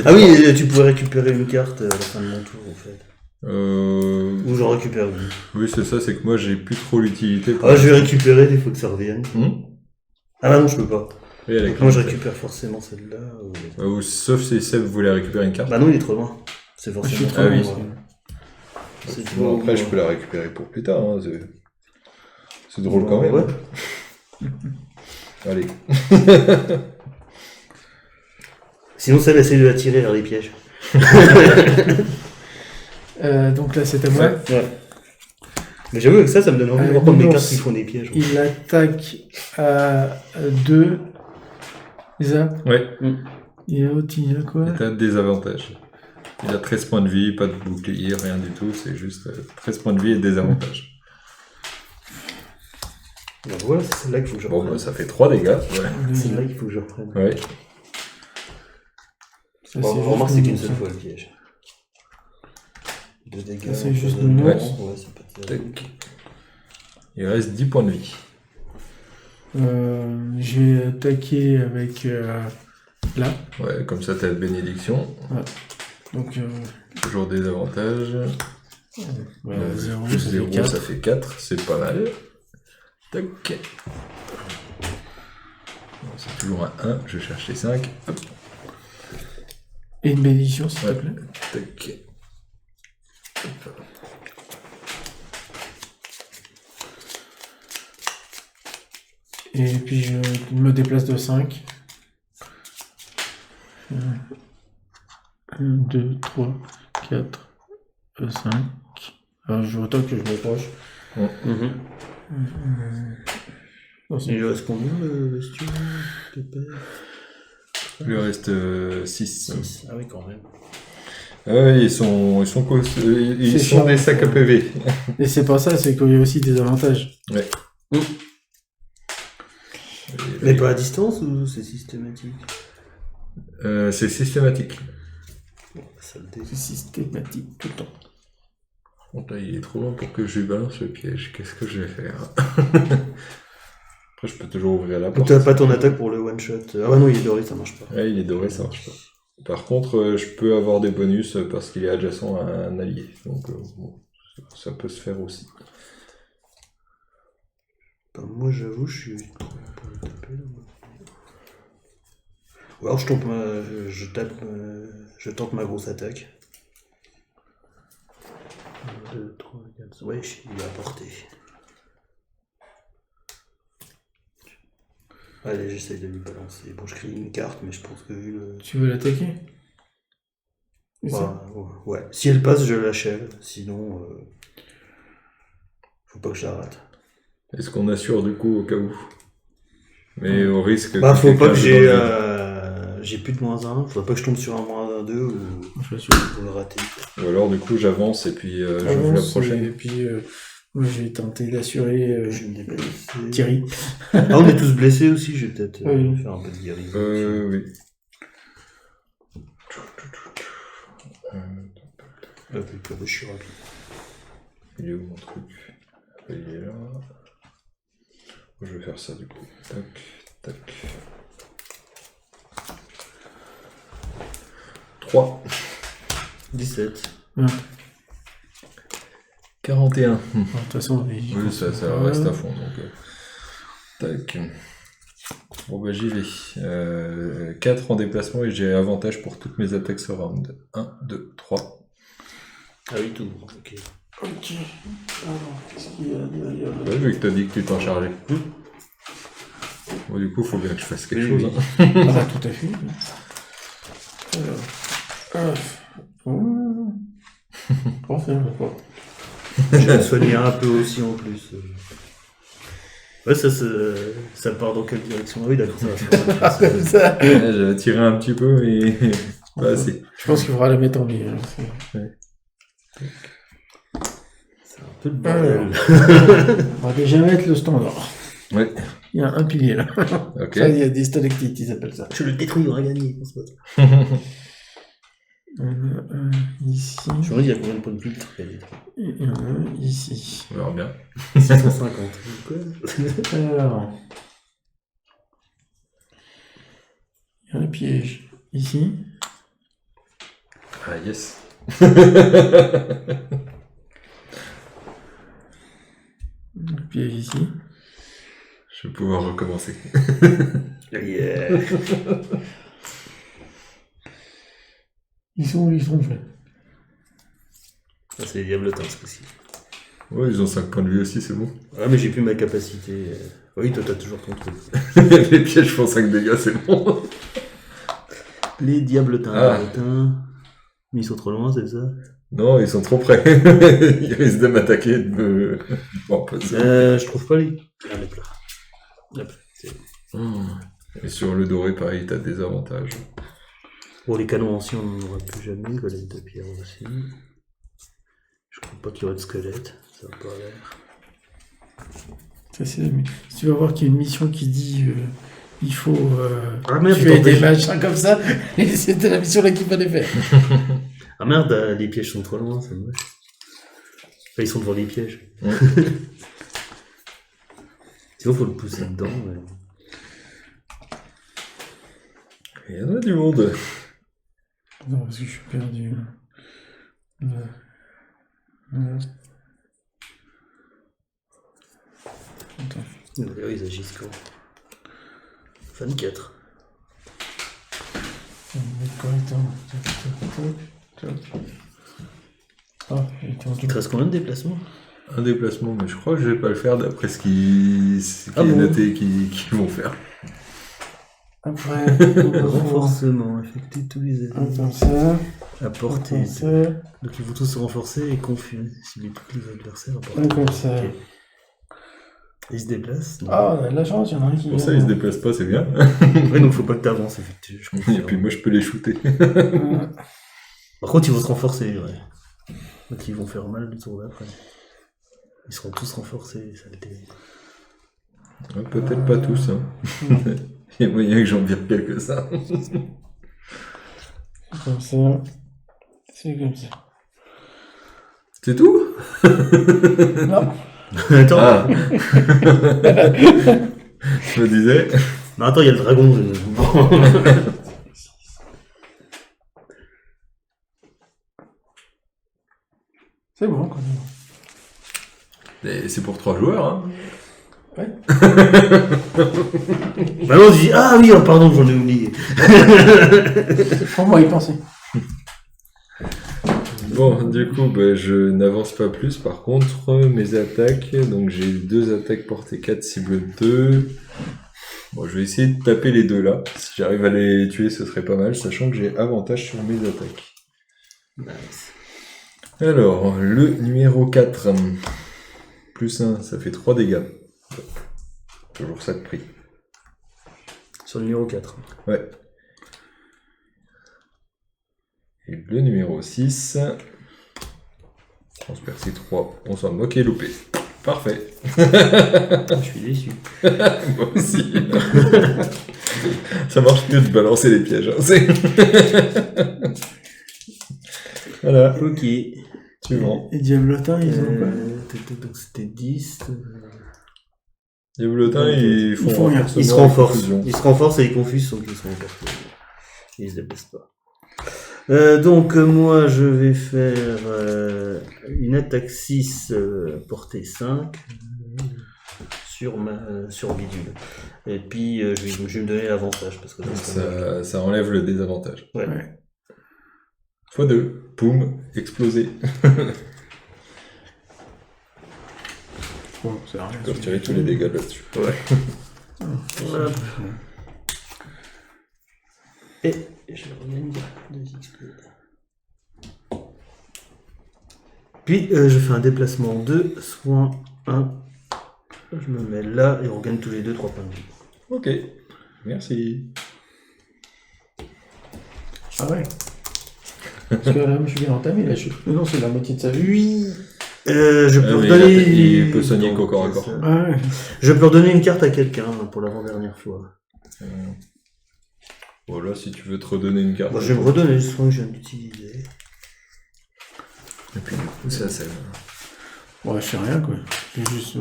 Speaker 3: Ah oui, et tu pourrais récupérer une carte à la fin de mon tour en fait. Ou j'en récupère une.
Speaker 2: Oui, c'est ça, c'est que moi j'ai plus trop l'utilité.
Speaker 3: Ah, je vais récupérer, il faut que ça revienne.
Speaker 2: Hmm.
Speaker 3: Ah bah non, je peux pas.
Speaker 2: Oui, elle est
Speaker 3: Donc moi je
Speaker 2: claire.
Speaker 3: récupère forcément celle-là.
Speaker 2: Ou sauf si Seb voulait récupérer une carte.
Speaker 3: Bah non, il est trop loin. C'est
Speaker 4: Je
Speaker 3: forcément
Speaker 4: suis trop
Speaker 2: Ah oui.
Speaker 4: loin.
Speaker 3: C'est
Speaker 2: Bon,
Speaker 3: trop
Speaker 2: après, je
Speaker 3: loin.
Speaker 2: peux la récupérer pour plus tard. Hein, c'est drôle quand même.
Speaker 3: Ouais.
Speaker 2: Allez.
Speaker 3: Sinon, ça essaye de la tirer vers les pièges.
Speaker 4: Donc là, c'est à moi.
Speaker 3: Ouais. Mais j'avoue que ça me donne envie de reprendre mes cartes qui font des pièges.
Speaker 4: Il attaque à 2. C'est ça?
Speaker 2: Ouais.
Speaker 4: Et l'autre, il a quoi?
Speaker 2: Et t'as des avantages. Il a 13 points de vie, pas de bouclier, rien du tout. C'est juste 13 points de vie et des avantages.
Speaker 3: Bah voilà, c'est celle-là qu'il faut que je
Speaker 2: Bon,
Speaker 3: reprenne.
Speaker 2: bah, ça fait 3 dégâts. Ouais.
Speaker 3: C'est celle-là qu'il faut que je reprenne.
Speaker 2: Ouais.
Speaker 4: Ça,
Speaker 3: Bon,
Speaker 4: c'est
Speaker 3: remarque, c'est
Speaker 4: juste
Speaker 3: qu'une
Speaker 4: nounours.
Speaker 3: seule fois le piège. 2 dégâts.
Speaker 4: Ça, c'est juste
Speaker 3: de
Speaker 4: nounours.
Speaker 3: Ouais, c'est pas terrible.
Speaker 2: Tac. Il reste 10 points de vie.
Speaker 4: Je vais attaquer avec là.
Speaker 2: Ouais, comme ça t'as la bénédiction.
Speaker 4: Donc,
Speaker 2: Toujours des avantages.
Speaker 4: 0,
Speaker 2: Plus
Speaker 4: ça
Speaker 2: 0,
Speaker 4: fait 4.
Speaker 2: ça fait 4. C'est pas mal. Tac. Bon, c'est toujours un 1. Je cherche les 5. Hop.
Speaker 4: Et une bénédiction, s'il
Speaker 2: Ouais.
Speaker 4: te plaît.
Speaker 2: Tac. Hop.
Speaker 4: Et puis, je me déplace de 5. 1, 2, 3, 4, 5. Alors, je retoque que je m'approche.
Speaker 3: Mhm.
Speaker 4: Non, c'est-
Speaker 3: Il lui reste combien le bestiau pépère
Speaker 2: Il lui reste 6.
Speaker 3: 6. Ah oui, quand même.
Speaker 2: Ah oui, ils sont
Speaker 4: C'est
Speaker 2: sont
Speaker 4: chiant.
Speaker 2: des sacs à PV.
Speaker 4: Et c'est pas ça, c'est qu'il y a aussi des avantages.
Speaker 3: Mais pas à distance ou c'est systématique?
Speaker 2: C'est systématique.
Speaker 3: Ça le dé.
Speaker 4: C'est systématique tout le temps.
Speaker 2: Bon, là, il est trop loin pour que je lui balance le piège. Qu'est-ce que je vais faire? Après, je peux toujours ouvrir la
Speaker 3: Donc
Speaker 2: porte.
Speaker 3: t'as pas ton attaque pour le one shot. Ah bah non, il est doré, ça marche pas.
Speaker 2: Ouais, il est doré, ça marche pas. Par contre, je peux avoir des bonus parce qu'il est adjacent à un allié. Donc, bon, ça peut se faire aussi.
Speaker 3: Pas moi. moi j'avoue, je suis trop pour le taper là. Ou alors je tente ma grosse attaque. 1, 2, 3, 4. Ouais, il va porter. Allez, j'essaye de lui balancer. Bon, je crie une carte, mais je pense que vu le.
Speaker 4: Tu veux l'attaquer? C'est ça.
Speaker 3: Ouais. Si elle passe, je l'achève. Sinon, faut pas que je la rate.
Speaker 2: Est-ce qu'on assure du coup au cas où? Mais au risque.
Speaker 3: Bah, faut pas que
Speaker 2: quelqu'un
Speaker 3: j'ai plus de -1. Faudrait pas que je tombe sur un -2 ou
Speaker 4: Je suis
Speaker 3: pour le rater.
Speaker 2: Ou alors du coup j'avance et puis je joue la prochaine.
Speaker 4: Et puis, moi, j'ai tenté d'assurer
Speaker 3: Je vais me déplacer.
Speaker 4: Thierry.
Speaker 3: Ah, on est tous blessés aussi, je vais peut-être
Speaker 4: Oui.
Speaker 3: faire un peu de guérison.
Speaker 2: Oui.
Speaker 3: Je suis rapide.
Speaker 2: Il est où mon truc? Il est là. Je vais faire ça du coup. Tac, tac. 3.
Speaker 3: 17.
Speaker 4: Ouais.
Speaker 2: 41.
Speaker 4: De toute façon,
Speaker 2: Oui, ça reste à fond. Donc, tac. Bon bah j'y vais. 4 en déplacement et j'ai avantage pour toutes mes attaques ce round. 1, 2, 3.
Speaker 3: Ah oui, tout. Ok.
Speaker 4: Ok. Alors, qu'est-ce qu'il y a derrière
Speaker 2: Ouais, vu que t'as dit que tu t'en chargeais. Bon, du coup, faut bien que je fasse quelque
Speaker 3: Oui,
Speaker 2: chose.
Speaker 3: oui.
Speaker 2: Hein.
Speaker 4: Ah, tout à fait. Alors. Parfait, d'accord.
Speaker 3: Je vais me soigner un peu aussi en plus. Ouais, ça part dans quelle direction? Ah oui, d'accord, ça va faire
Speaker 4: Comme ça.
Speaker 2: Ouais, j'avais tiré un petit peu, mais pas assez.
Speaker 4: Je pense qu'il faudra la mettre en ligne. Hein.
Speaker 3: C'est un peu le bordel.
Speaker 4: On va déjà mettre le standard.
Speaker 2: Ouais,
Speaker 4: Il y a un pilier là.
Speaker 2: ok.
Speaker 4: Ça, il y a des stalactites, ils appellent ça.
Speaker 3: Je le détruis, on va gagner. On se bat.
Speaker 4: Il y en a un ici.
Speaker 3: Je me dis, il y a combien de points de filtre qu'elle est
Speaker 4: Et il y en a un ici.
Speaker 2: On verra bien.
Speaker 3: 650. Quoi?
Speaker 4: Alors. Il y a un piège ici.
Speaker 2: Ah, yes.
Speaker 4: Un piège ici.
Speaker 2: Je vais pouvoir recommencer.
Speaker 3: Yeah.
Speaker 4: Ils sont où ils sont faits.
Speaker 3: Ça, c'est les diablotins, ce coup-ci.
Speaker 2: Ouais, ils ont 5 points de vie aussi, c'est bon.
Speaker 3: Ah, mais j'ai plus ma capacité. Oui, toi, t'as toujours ton truc.
Speaker 2: Les pièges font 5 dégâts, c'est bon.
Speaker 3: Les diablotins,
Speaker 2: Ah.
Speaker 3: diablotins. Mais ils sont trop loin, c'est ça?
Speaker 2: Non, ils sont trop près. Ils risquent de m'attaquer et de me... Bon, pas ça.
Speaker 3: Je trouve pas les... Ah, les plats. Hop, c'est-
Speaker 2: Et sur le doré, pareil, t'as des avantages.
Speaker 3: Bon, les canons anciens, on n'en aura plus jamais. Golem de pierre aussi. Je crois pas qu'il y aura de squelette. Ça va pas l'air.
Speaker 4: Ça, c'est si tu vas voir qu'il y a une mission qui dit il faut
Speaker 3: Ah merde,
Speaker 4: tuer
Speaker 3: attends,
Speaker 4: des
Speaker 3: j'ai-
Speaker 4: machins comme ça, et c'était la mission là qu'il fallait faire.
Speaker 3: Ah merde, les pièges sont trop loin, c'est moche. Enfin, ils sont devant les pièges.
Speaker 2: Ouais.
Speaker 3: Sinon, faut le pousser dedans. Mais...
Speaker 2: Il y en a du monde.
Speaker 4: Non, parce que je suis perdu. Attends.
Speaker 3: D'ailleurs, ils agissent quand 24.
Speaker 4: Ah, il
Speaker 3: Il te reste combien de déplacements?
Speaker 2: Un déplacement, mais je crois que je vais pas le faire d'après ce qui
Speaker 3: Ah
Speaker 2: est
Speaker 3: bon
Speaker 2: noté qu'ils vont faire.
Speaker 4: Après,
Speaker 3: Renforcement, affecter tous les
Speaker 4: un
Speaker 3: ennemis.
Speaker 4: comme ça,
Speaker 3: À portée.
Speaker 4: comme ça,
Speaker 3: Donc ils vont tous se renforcer et confus. Cibler tous les adversaires à portée.
Speaker 4: un comme ça.
Speaker 3: Ok. Ils se déplacent. non
Speaker 4: Ah, on a de la chance, il y en a un qui
Speaker 2: Pour ça, ils se déplacent pas, c'est bien.
Speaker 3: Ouais, donc faut pas que t'avances, effectivement. Je
Speaker 2: Et
Speaker 3: confirme.
Speaker 2: puis moi, je peux les shooter.
Speaker 3: Par contre, ils vont se renforcer, ouais. Donc ils vont faire mal le tour d'après. Ils seront tous renforcés, ça l'était.
Speaker 2: Ouais, peut-être pas tous. Hein. Il y a moyen que j'en vire quelques-uns.
Speaker 4: Comme ça. C'est comme ça.
Speaker 2: C'est tout?
Speaker 4: Non.
Speaker 3: Attends,
Speaker 2: Ah. Je me disais.
Speaker 3: non, attends, il y a le dragon.
Speaker 4: C'est bon, quand même.
Speaker 2: Et c'est pour 3 joueurs. Hein.
Speaker 3: Bah non, je dis, ah oui, oh, pardon, j'en ai oublié.
Speaker 4: Prends-moi y penser.
Speaker 2: Bon, du coup, bah, je n'avance pas plus. Par contre, mes attaques, donc j'ai 2 attaques portée 4, cible 2. Bon, je vais essayer de taper les deux là. Si j'arrive à les tuer, ce serait pas mal, sachant que j'ai avantage sur mes attaques.
Speaker 3: Nice.
Speaker 2: Alors, le numéro 4, plus 1, ça fait 3 dégâts. Toujours ça de prix.
Speaker 3: Sur le numéro 4.
Speaker 2: Ouais. Et le numéro 6, transpercé 3, on s'en moque et loupé. Parfait.
Speaker 3: Je suis déçu.
Speaker 2: Moi aussi. Ça marche mieux de balancer les pièges. Hein. Voilà.
Speaker 3: Ok.
Speaker 2: Suivant.
Speaker 4: Et Diablotin, ils ont quoi
Speaker 3: Donc c'était 10.
Speaker 2: Diablotin, ils
Speaker 4: Ils font
Speaker 2: font
Speaker 4: rien.
Speaker 2: renforcement
Speaker 3: Ils se
Speaker 2: et
Speaker 3: renforcent.
Speaker 2: confusion.
Speaker 3: Ils se renforcent et ils confusent, donc ils se renforcent. Ils se déplacent pas. Donc moi je vais faire une attaque 6 portée 5 sur Bidule. Et puis je vais me donner l'avantage parce que
Speaker 2: Ça enlève le désavantage.
Speaker 3: Ouais.
Speaker 2: x2, poum, explosé.
Speaker 4: Bon, c'est rien.
Speaker 2: Tu peux retirer tous les dégâts là-dessus.
Speaker 3: Ouais. Hop. Et je regagne 2 XP. Puis je fais un déplacement 2, soin 1. Je me mets là et on gagne tous les deux 3 points de vie.
Speaker 2: Ok, merci.
Speaker 4: Ah ouais. Parce que là, je viens entamer, là, non, c'est la moitié de sa vie. Oui.
Speaker 3: Je peux
Speaker 2: Mais
Speaker 3: redonner.
Speaker 2: il peut soigner qu'au corps à corps.
Speaker 4: Ah ouais.
Speaker 3: Je peux redonner une carte à quelqu'un pour l'avant-dernière fois.
Speaker 2: Voilà, si tu veux te redonner une carte.
Speaker 3: Bon, je vais me redonner le soin que je viens d'utiliser.
Speaker 2: Et puis du coup, ça c'est...
Speaker 4: Ouais, je sais rien, quoi. J'ai juste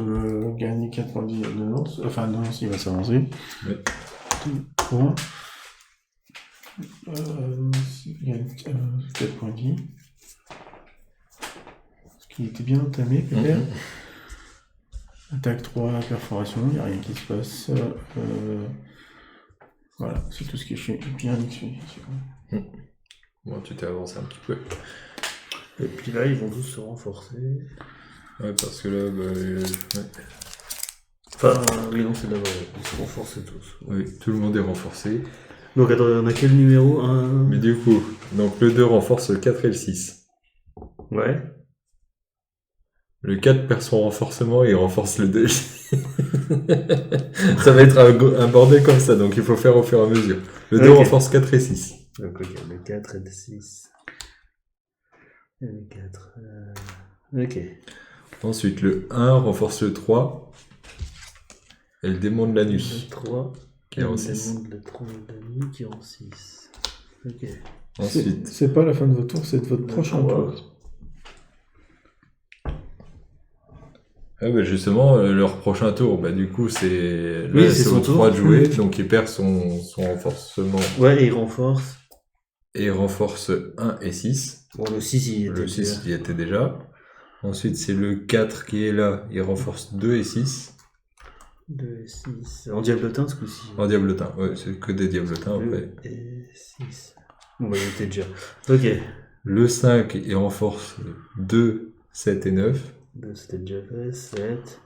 Speaker 4: gagné 4 points de vie de Nance. Enfin, Nance, il va s'avancer.
Speaker 2: Ouais.
Speaker 4: 3. Il gagne 4 points de vie. Parce qu'il était bien entamé, peut-être. Attaque 3, perforation, il n'y a rien qui se passe. Voilà, c'est tout ce qui est bien XP.
Speaker 2: Bon, tu t'es avancé un petit peu.
Speaker 3: Et puis là, ils vont tous se renforcer.
Speaker 2: Ouais, parce que là, bah, ouais.
Speaker 3: Enfin, oui, non, c'est d'abord. Ils se renforcent tous.
Speaker 2: Oui, tout le monde est renforcé.
Speaker 3: Donc, attends, on a quel numéro
Speaker 2: Mais du coup, donc le 2 renforce le 4 et le 6.
Speaker 3: Ouais.
Speaker 2: Le 4 perd son renforcement et il renforce le 2. Ça va être un bordel comme ça, donc il faut faire au fur et à mesure. Le 2
Speaker 3: Ok.
Speaker 2: renforce 4 et 6.
Speaker 3: Donc, ok, le 4 et le 6. Et le 4. Ok.
Speaker 2: Ensuite, le 1 renforce le 3 et le démon de l'anus,
Speaker 3: Le 3.
Speaker 2: qui est en 6.
Speaker 3: Le 3 de la nuit qui est en 6. Ok.
Speaker 2: Ensuite,
Speaker 4: C'est pas la fin de votre tour, c'est de votre prochain tour.
Speaker 2: ah bah justement, leur prochain tour, bah du coup, c'est là,
Speaker 3: Oui, c'est
Speaker 2: c'est
Speaker 3: son
Speaker 2: au
Speaker 3: tour.
Speaker 2: 3 de jouer, donc il perd son renforcement
Speaker 3: Ouais, et il renforce.
Speaker 2: et il renforce 1 et 6.
Speaker 3: Bon, le 6, il était
Speaker 2: Le 6, il y était déjà. Ensuite, c'est le 4 qui est là, il renforce 2 et 6.
Speaker 3: 2 et 6. En diablotin, ce coup-ci.
Speaker 2: En diablotin, ouais, c'est que des diablotins après.
Speaker 3: 2 et 6. Bon, bah, il était déjà. Ok.
Speaker 2: Le 5, il renforce 2, 7 et 9.
Speaker 3: 2, c'était déjà fait. 7.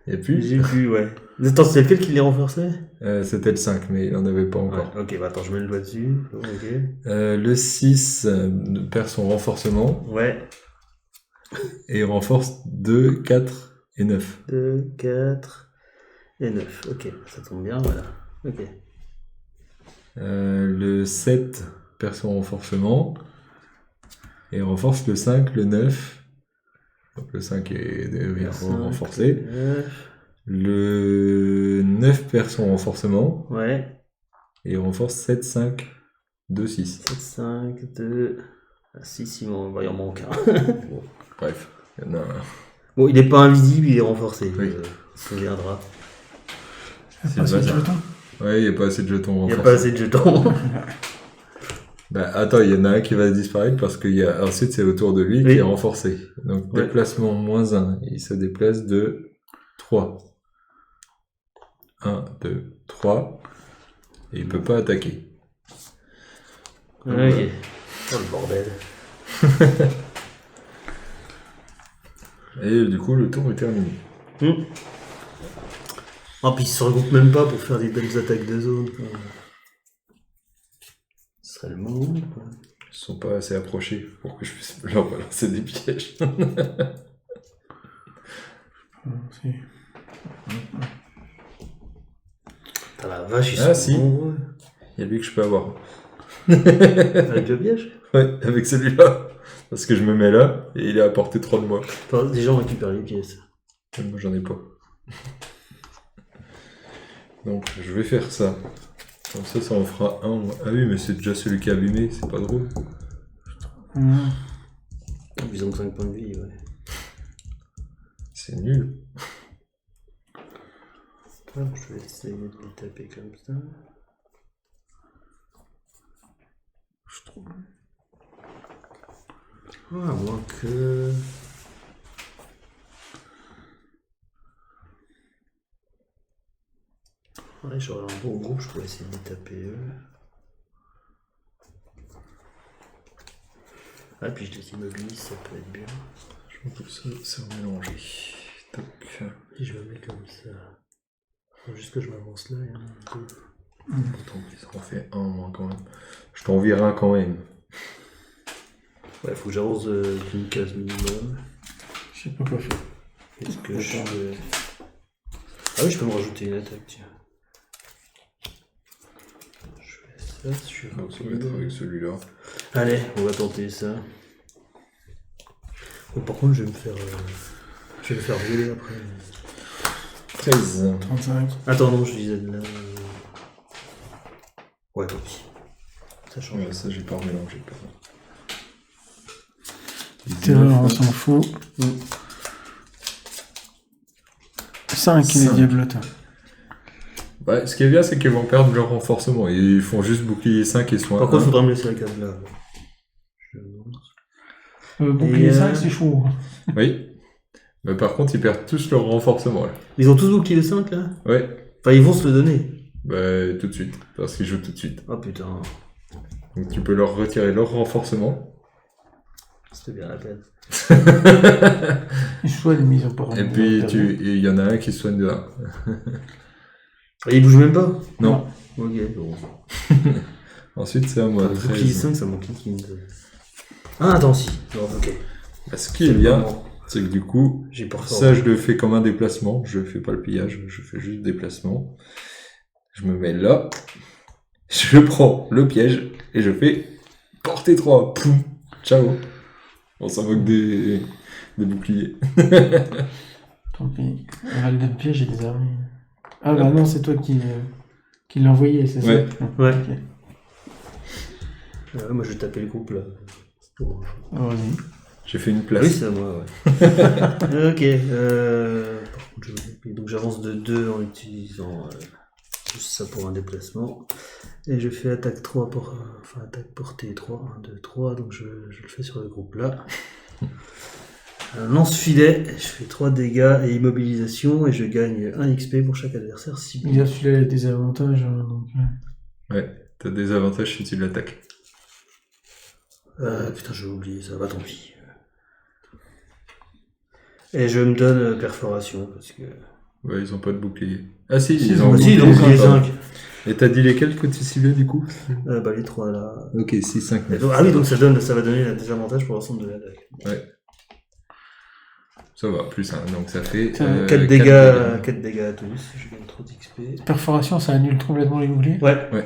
Speaker 2: Et puis,
Speaker 3: J'ai plus, ouais. Attends, c'est lequel qui les renforçait?
Speaker 2: c'était le 5, mais il n'en avait pas encore.
Speaker 3: Ouais, ok, bah attends, je mets le doigt dessus. Bon, ok.
Speaker 2: Le 6 perd son renforcement
Speaker 3: Ouais.
Speaker 2: et il renforce 2, 4 et 9.
Speaker 3: 2, 4 et 9. Ok, ça tombe bien, voilà. Ok.
Speaker 2: Le 7 perd son renforcement et renforce le 5, le 9. Donc le 5 est
Speaker 3: 5,
Speaker 2: renforcé.
Speaker 3: 9.
Speaker 2: Le 9 perd son renforcement
Speaker 3: Ouais.
Speaker 2: et il renforce 7, 5, 2, 6.
Speaker 3: 7, 5, 2. 6, il en manque un. Bon.
Speaker 2: Bref, il y en a un.
Speaker 3: Bon, il n'est pas invisible, il est renforcé.
Speaker 2: Oui.
Speaker 3: Il se souviendra.
Speaker 2: C'est
Speaker 4: Ah,
Speaker 2: le
Speaker 4: c'est le
Speaker 2: bazar.
Speaker 4: jeton.
Speaker 2: Ouais, il n'y a pas assez de jetons
Speaker 3: Il n'y
Speaker 2: renforcés.
Speaker 3: a pas assez de jetons.
Speaker 2: Bah, attends, il y en a un qui va disparaître parce qu'il y a ensuite c'est autour de lui
Speaker 3: Oui.
Speaker 2: qui est renforcé. Donc
Speaker 3: Ouais.
Speaker 2: déplacement -1, il se déplace de 3. 1, 2, 3. Et il peut pas attaquer.
Speaker 3: Ok.
Speaker 2: Ouais.
Speaker 3: Oh le bordel.
Speaker 2: Et du coup le tour est terminé.
Speaker 3: Ah, puis ils se regroupent même pas pour faire des belles attaques de zone. Quoi. Ce serait le moment. Quoi.
Speaker 2: Ils sont pas assez approchés pour que je puisse leur balancer des pièges.
Speaker 4: C'est-
Speaker 3: Putain, la vache, ils
Speaker 2: Ah,
Speaker 3: sont
Speaker 2: si.
Speaker 3: nombreux.
Speaker 2: Il y a lui que je peux avoir.
Speaker 3: Avec le piège.
Speaker 2: Ouais, avec celui-là. Parce que je me mets là et il est à portée 3 de moi.
Speaker 3: Enfin, des gens récupèrent les pièces.
Speaker 2: Et moi j'en ai pas. Donc je vais faire ça. Comme ça en fera un. Ah oui, mais c'est déjà celui qui a abîmé, c'est pas drôle.
Speaker 4: Mmh.
Speaker 3: Ils ont que 5 points de vie, ouais.
Speaker 2: C'est nul.
Speaker 3: Alors, je vais essayer de les taper comme ça.
Speaker 4: Je trouve.
Speaker 3: Ah, à moins que... Ouais, j'aurais un bon groupe, je pourrais essayer de les taper eux. Ah, puis je les immobilise, ça peut être bien.
Speaker 2: Je pense que ça, c'est mélangé. Tac.
Speaker 3: Et je me mets comme ça. Faut juste que je m'avance là.
Speaker 2: Tant pis, ça en fait un en moins quand même. Je t'en vire un quand même.
Speaker 3: Ouais, faut que j'avance d'une case minimum.
Speaker 4: Je sais pas quoi faire.
Speaker 3: Est-ce que je... Ah oui, je peux me rajouter une attaque, tiens. Je fais ça, je suis
Speaker 2: Donc ça va être avec celui-là.
Speaker 3: Allez, on va tenter ça. Bon, par contre, je vais me faire violer après.
Speaker 2: 13.
Speaker 4: 35.
Speaker 3: Attends, non, je disais de là. Ouais, tant pis. Ça change.
Speaker 2: Ouais, ça j'ai pas mélangé. Pardon.
Speaker 4: Terreur, on s'en fout. 5, les
Speaker 2: 5.
Speaker 4: diablotins.
Speaker 2: Bah, ce qui est bien, c'est qu'ils vont perdre leur renforcement. Ils font juste bouclier 5 et soin.
Speaker 3: Par contre, il
Speaker 2: 1.
Speaker 3: faudra me laisser la case là. Je lance.
Speaker 4: Bouclier
Speaker 3: Et,
Speaker 4: 5, c'est chaud.
Speaker 2: Oui. Mais par contre, ils perdent tous leur renforcement là.
Speaker 3: Ils ont tous bouclier 5 là.
Speaker 2: Ouais.
Speaker 3: Enfin, ils vont se le donner.
Speaker 2: Bah, tout de suite. Parce qu'ils jouent tout de suite.
Speaker 3: Oh putain,
Speaker 2: Donc tu peux leur retirer leur renforcement.
Speaker 3: c'était bien la peine.
Speaker 4: Ils soignent, mais ils ont pas
Speaker 2: Et
Speaker 4: vraiment
Speaker 2: puis
Speaker 4: d'intérêt.
Speaker 2: il y en a un qui soigne de 1.
Speaker 3: Et ils bougent même pas.
Speaker 2: Non.
Speaker 3: Ok, bon.
Speaker 2: Ensuite, c'est à moi.
Speaker 3: Enfin, le bouclier
Speaker 2: 13.
Speaker 3: 5, ça manque une. Ah, attends, si. Non, ok.
Speaker 2: Bah, ce qui est bien, c'est que du coup,
Speaker 3: J'ai pas
Speaker 2: ça je le fais comme un déplacement. Je fais pas le pillage, je fais juste déplacement. Je me mets là. Je prends le piège et je fais portée 3. Poum. Ciao. On s'en moque des boucliers.
Speaker 4: Tant pis. Val de piège, j'ai des armées. Ah bah non, c'est toi qui l'as envoyé, c'est
Speaker 2: Ouais.
Speaker 4: ça?
Speaker 3: Ouais.
Speaker 4: Ok.
Speaker 3: Moi, je vais taper le groupe là. Oh.
Speaker 4: Oh, vas-y.
Speaker 2: J'ai fait une
Speaker 3: Ah
Speaker 2: place.
Speaker 3: oui, c'est à moi, ouais. Ok. Par contre, donc j'avance de 2 en utilisant juste ça pour un déplacement. Et je fais attaque 3 pour. Enfin, attaque portée 3. 1, 2, 3. Donc je le fais sur le groupe là. Un lance-filet. Je fais 3 dégâts et immobilisation. Et je gagne 1 XP pour chaque adversaire ciblé.
Speaker 4: Il a celui-là, il a des avantages. Donc,
Speaker 2: Ouais, t'as des avantages si tu l'attaques.
Speaker 3: Putain, j'ai oublié ça. Bah tant pis. Et je me donne perforation parce que.
Speaker 2: Ouais, ils ont pas de bouclier. Ah si,
Speaker 4: Si,
Speaker 2: ils ont
Speaker 3: Ah,
Speaker 2: un
Speaker 3: si,
Speaker 2: bouclier.
Speaker 3: donc les
Speaker 2: pardon.
Speaker 3: 5.
Speaker 2: Et t'as dit lesquels que tu ciblais du coup?
Speaker 3: Bah les 3 là.
Speaker 2: Ok, 6, 5,
Speaker 3: Et
Speaker 2: 9.
Speaker 3: donc- ah oui, donc ça va donner des avantages pour l'ensemble de l'attaque.
Speaker 2: Ça va, plus 1. Donc ça fait
Speaker 3: 4
Speaker 2: 4
Speaker 3: dégâts à tous, je gagne trop d'XP.
Speaker 4: perforation, ça annule complètement les boucliers.
Speaker 3: Ouais.
Speaker 2: Ouais.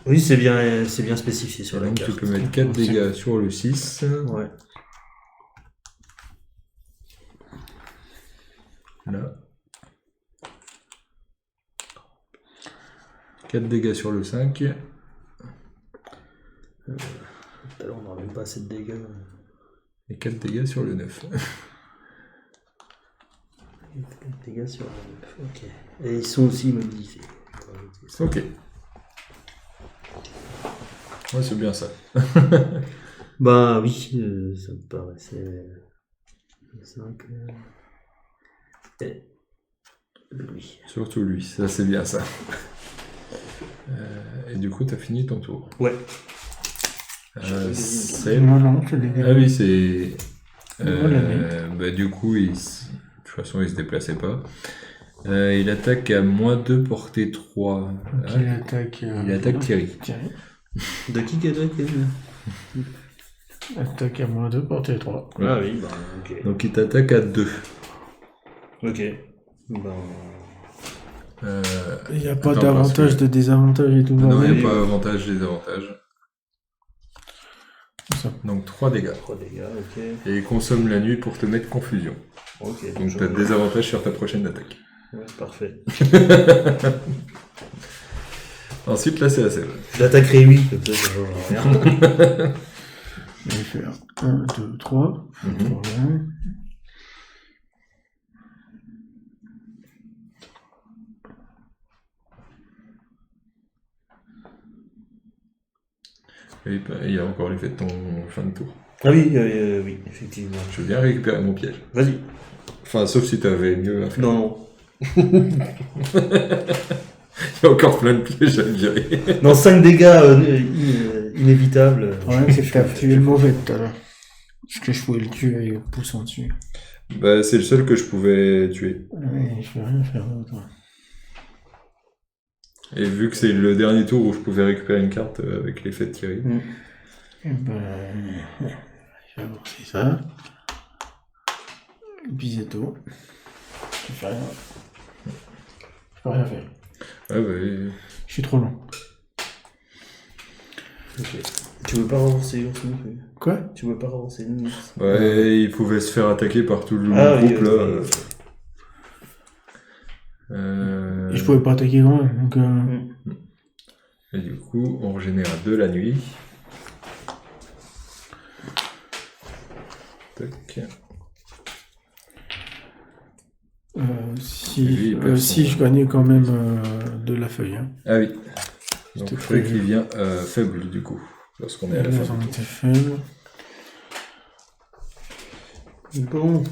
Speaker 3: Oui, c'est bien spécifié sur la
Speaker 2: Donc tu
Speaker 3: carte.
Speaker 2: peux mettre 4 dégâts sur le 6.
Speaker 3: Ouais.
Speaker 2: Là. 4 dégâts sur le 5.
Speaker 3: Tout à l'heure, on n'aura même pas assez de dégâts.
Speaker 2: Et 4 dégâts sur le 9.
Speaker 3: 4 dégâts sur la 9. Ok. Et ils sont aussi immobilisés.
Speaker 2: Ok. Ouais, c'est bien ça.
Speaker 3: Bah oui, ça me paraissait... 5... Et... Oui.
Speaker 2: Surtout lui, ça c'est bien ça. Et du coup, t'as fini ton tour.
Speaker 3: Ouais.
Speaker 2: C'est...
Speaker 4: Non, je l'ai
Speaker 2: Ah oui, c'est...
Speaker 4: Voilà,
Speaker 2: du coup, de toute façon, il se déplaçait pas. Il attaque à -2, portée 3.
Speaker 4: Il attaque.
Speaker 2: Il attaque Thierry.
Speaker 3: De qui attaque
Speaker 4: Attaque à -2, portée 3.
Speaker 3: Ah oui, bah ok.
Speaker 2: Donc il t'attaque à 2.
Speaker 3: Ok. Ben...
Speaker 4: Il n'y a pas
Speaker 2: Attends,
Speaker 4: d'avantage,
Speaker 2: parce que-
Speaker 4: de désavantage et tout.
Speaker 2: Non, il
Speaker 4: bordel.
Speaker 2: n'y a pas avantage, désavantage.
Speaker 4: Ça.
Speaker 2: Donc 3 dégâts.
Speaker 3: 3 dégâts, ok.
Speaker 2: Et il consomme la nuit pour te mettre confusion.
Speaker 3: Ok.
Speaker 2: Donc tu as des avantages sur ta prochaine attaque.
Speaker 3: Ouais, parfait.
Speaker 2: Ensuite, là, c'est assez.
Speaker 3: Je l'attaquerai oui, comme ça change rien.
Speaker 4: Je vais faire 1, 2, 3.
Speaker 2: Mhm. Et bah, il y a encore l'effet de ton fin de tour.
Speaker 3: Ah oui, oui, effectivement.
Speaker 2: Je veux bien récupérer mon piège.
Speaker 3: Vas-y.
Speaker 2: Enfin, sauf si t'avais mieux à faire.
Speaker 3: Non, non.
Speaker 2: Il y a encore plein de pièges à virer.
Speaker 3: Non, 5 dégâts inévitables.
Speaker 4: Le problème, c'est que t'as tué le mauvais tout à l'heure. Parce que je pouvais le tuer en poussant dessus.
Speaker 2: Bah, c'est le seul que je pouvais tuer.
Speaker 4: Ouais, je peux rien faire d'autre.
Speaker 2: Et vu que c'est le dernier tour où je pouvais récupérer une carte avec l'effet de Thierry.
Speaker 4: Et ben. Je vais avancer ça. Et puis c'est tout. Je fais rien. Je peux rien faire.
Speaker 2: Ouais, bah,
Speaker 4: Je suis trop lent.
Speaker 3: Ok. Tu veux pas relancer l'ours non plus?
Speaker 4: Quoi?
Speaker 3: Tu veux pas relancer l'ours?
Speaker 2: ouais, il pouvait se faire attaquer par tout le
Speaker 3: oui,
Speaker 2: groupe là.
Speaker 4: Et je pouvais pas attaquer grand même. Donc,
Speaker 2: Et du coup, on régénère à 2 la nuit. Tac. Lui, il perd
Speaker 4: si
Speaker 2: son-
Speaker 4: je gagnais quand même de la feuille. Hein.
Speaker 2: Ah oui. Donc
Speaker 4: C'était
Speaker 2: feuille
Speaker 4: prévu.
Speaker 2: qui vient faible du coup. Lorsqu'on est à la
Speaker 4: Là,
Speaker 2: fin.
Speaker 4: j'en étais faible.
Speaker 3: Bon.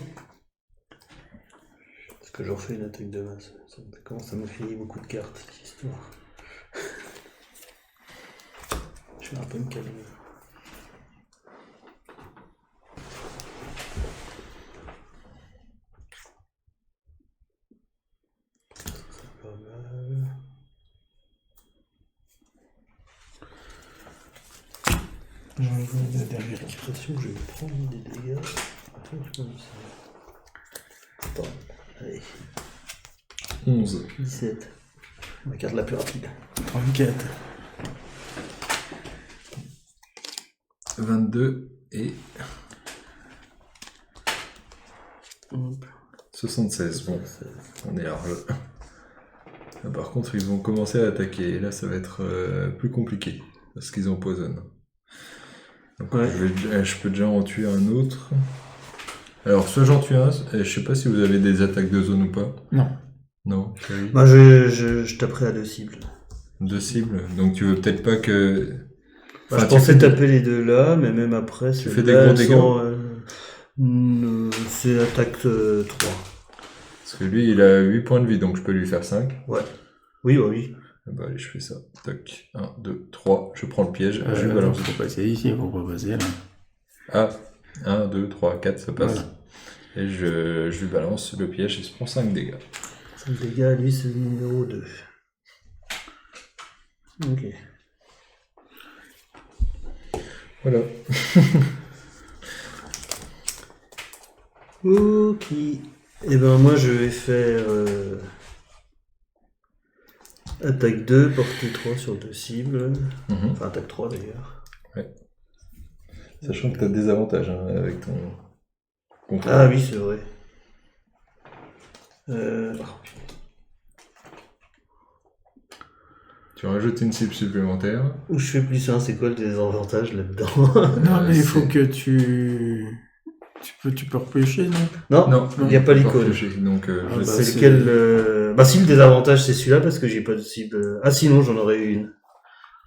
Speaker 3: Est-ce que je refais une attaque de masse? Ça commence à me crier beaucoup de cartes, cette histoire. Je vais un peu me calmer. C'est pas mal.
Speaker 4: J'en ai de derrière.
Speaker 3: J'ai l'impression que je vais prendre des dégâts. Comme ça. Attends, allez,
Speaker 2: 11.
Speaker 3: 17. Ma carte la plus rapide.
Speaker 4: 34.
Speaker 2: 22 et
Speaker 3: Hop.
Speaker 2: 76. Bon, on est large. Ah, par contre, ils vont commencer à attaquer. Et là, ça va être plus compliqué. Parce qu'ils empoisonnent. Donc,
Speaker 3: Ouais.
Speaker 2: je peux déjà en tuer un autre. Alors, soit j'en tue un, je sais pas si vous avez des attaques de zone ou pas.
Speaker 4: Non.
Speaker 2: Non, Thierry.
Speaker 3: Moi, je taperai à 2 cibles.
Speaker 2: 2 cibles. Donc, tu veux peut-être pas que.
Speaker 3: Bah,
Speaker 2: Enfin,
Speaker 3: je
Speaker 2: tu
Speaker 3: pensais
Speaker 2: fais-
Speaker 3: taper les deux là, mais même après,
Speaker 2: Tu
Speaker 3: celles-là,
Speaker 2: fais des gros
Speaker 3: elles
Speaker 2: dégâts
Speaker 3: sont, c'est attaque 3.
Speaker 2: Parce que lui, il a 8 points de vie, donc je peux lui faire 5.
Speaker 3: Ouais. Oui, bah oui.
Speaker 2: Ah bah, allez, je fais ça. Tac. 1, 2, 3. Je prends le piège. je lui balance.
Speaker 4: Faut passer ici, faut pas passer là.
Speaker 2: Ah, 1, 2, 3, 4, ça passe.
Speaker 4: Voilà.
Speaker 2: Et je lui balance le piège, il se prend 5 dégâts.
Speaker 3: 5 dégâts, lui, c'est le numéro 2. Ok.
Speaker 2: Voilà.
Speaker 3: Ok. Et ben moi, je vais faire attaque 2, portée 3 sur 2 cibles.
Speaker 2: Mhm.
Speaker 3: Enfin, attaque 3 d'ailleurs.
Speaker 2: Sachant que tu as des avantages avec ton contrôle.
Speaker 3: Ah oui, c'est vrai.
Speaker 2: Tu rajoutes une cible supplémentaire.
Speaker 3: Où je fais plus 1, c'est quoi le désavantage là-dedans?
Speaker 4: Non, mais il faut
Speaker 2: c'est-
Speaker 4: que tu. Tu peux repêcher, non?
Speaker 3: Non,
Speaker 2: Non,
Speaker 3: il n'y a pas
Speaker 2: faut
Speaker 3: l'icône.
Speaker 2: réfléchir, donc,
Speaker 4: Ah
Speaker 2: je
Speaker 4: bah,
Speaker 2: sais.
Speaker 3: C'est lequel Bah si, le désavantage c'est celui-là parce que j'ai pas de cible. Ah sinon j'en aurais eu une.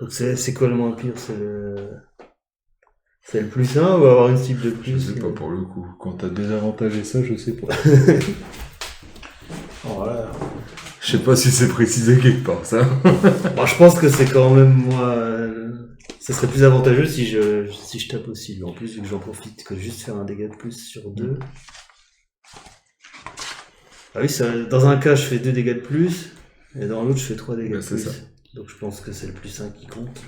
Speaker 3: Donc c'est quoi le moins pire? C'est le plus 1 ou avoir une cible de plus?
Speaker 2: Je sais pas pour le coup. Quand t'as désavantagé ça, je sais pas.
Speaker 3: Voilà.
Speaker 2: Je sais pas si c'est précisé quelque part, ça.
Speaker 3: Bon, je pense que c'est quand même moi. Ça serait plus avantageux si je tape aussi. En plus, vu que j'en profite, que juste faire un dégât de plus sur 2. Ah oui, dans un cas, je fais 2 dégâts de plus, et dans l'autre, je fais 3 dégâts de
Speaker 2: c'est
Speaker 3: plus.
Speaker 2: ça.
Speaker 3: Donc je pense que c'est le plus 1 qui compte.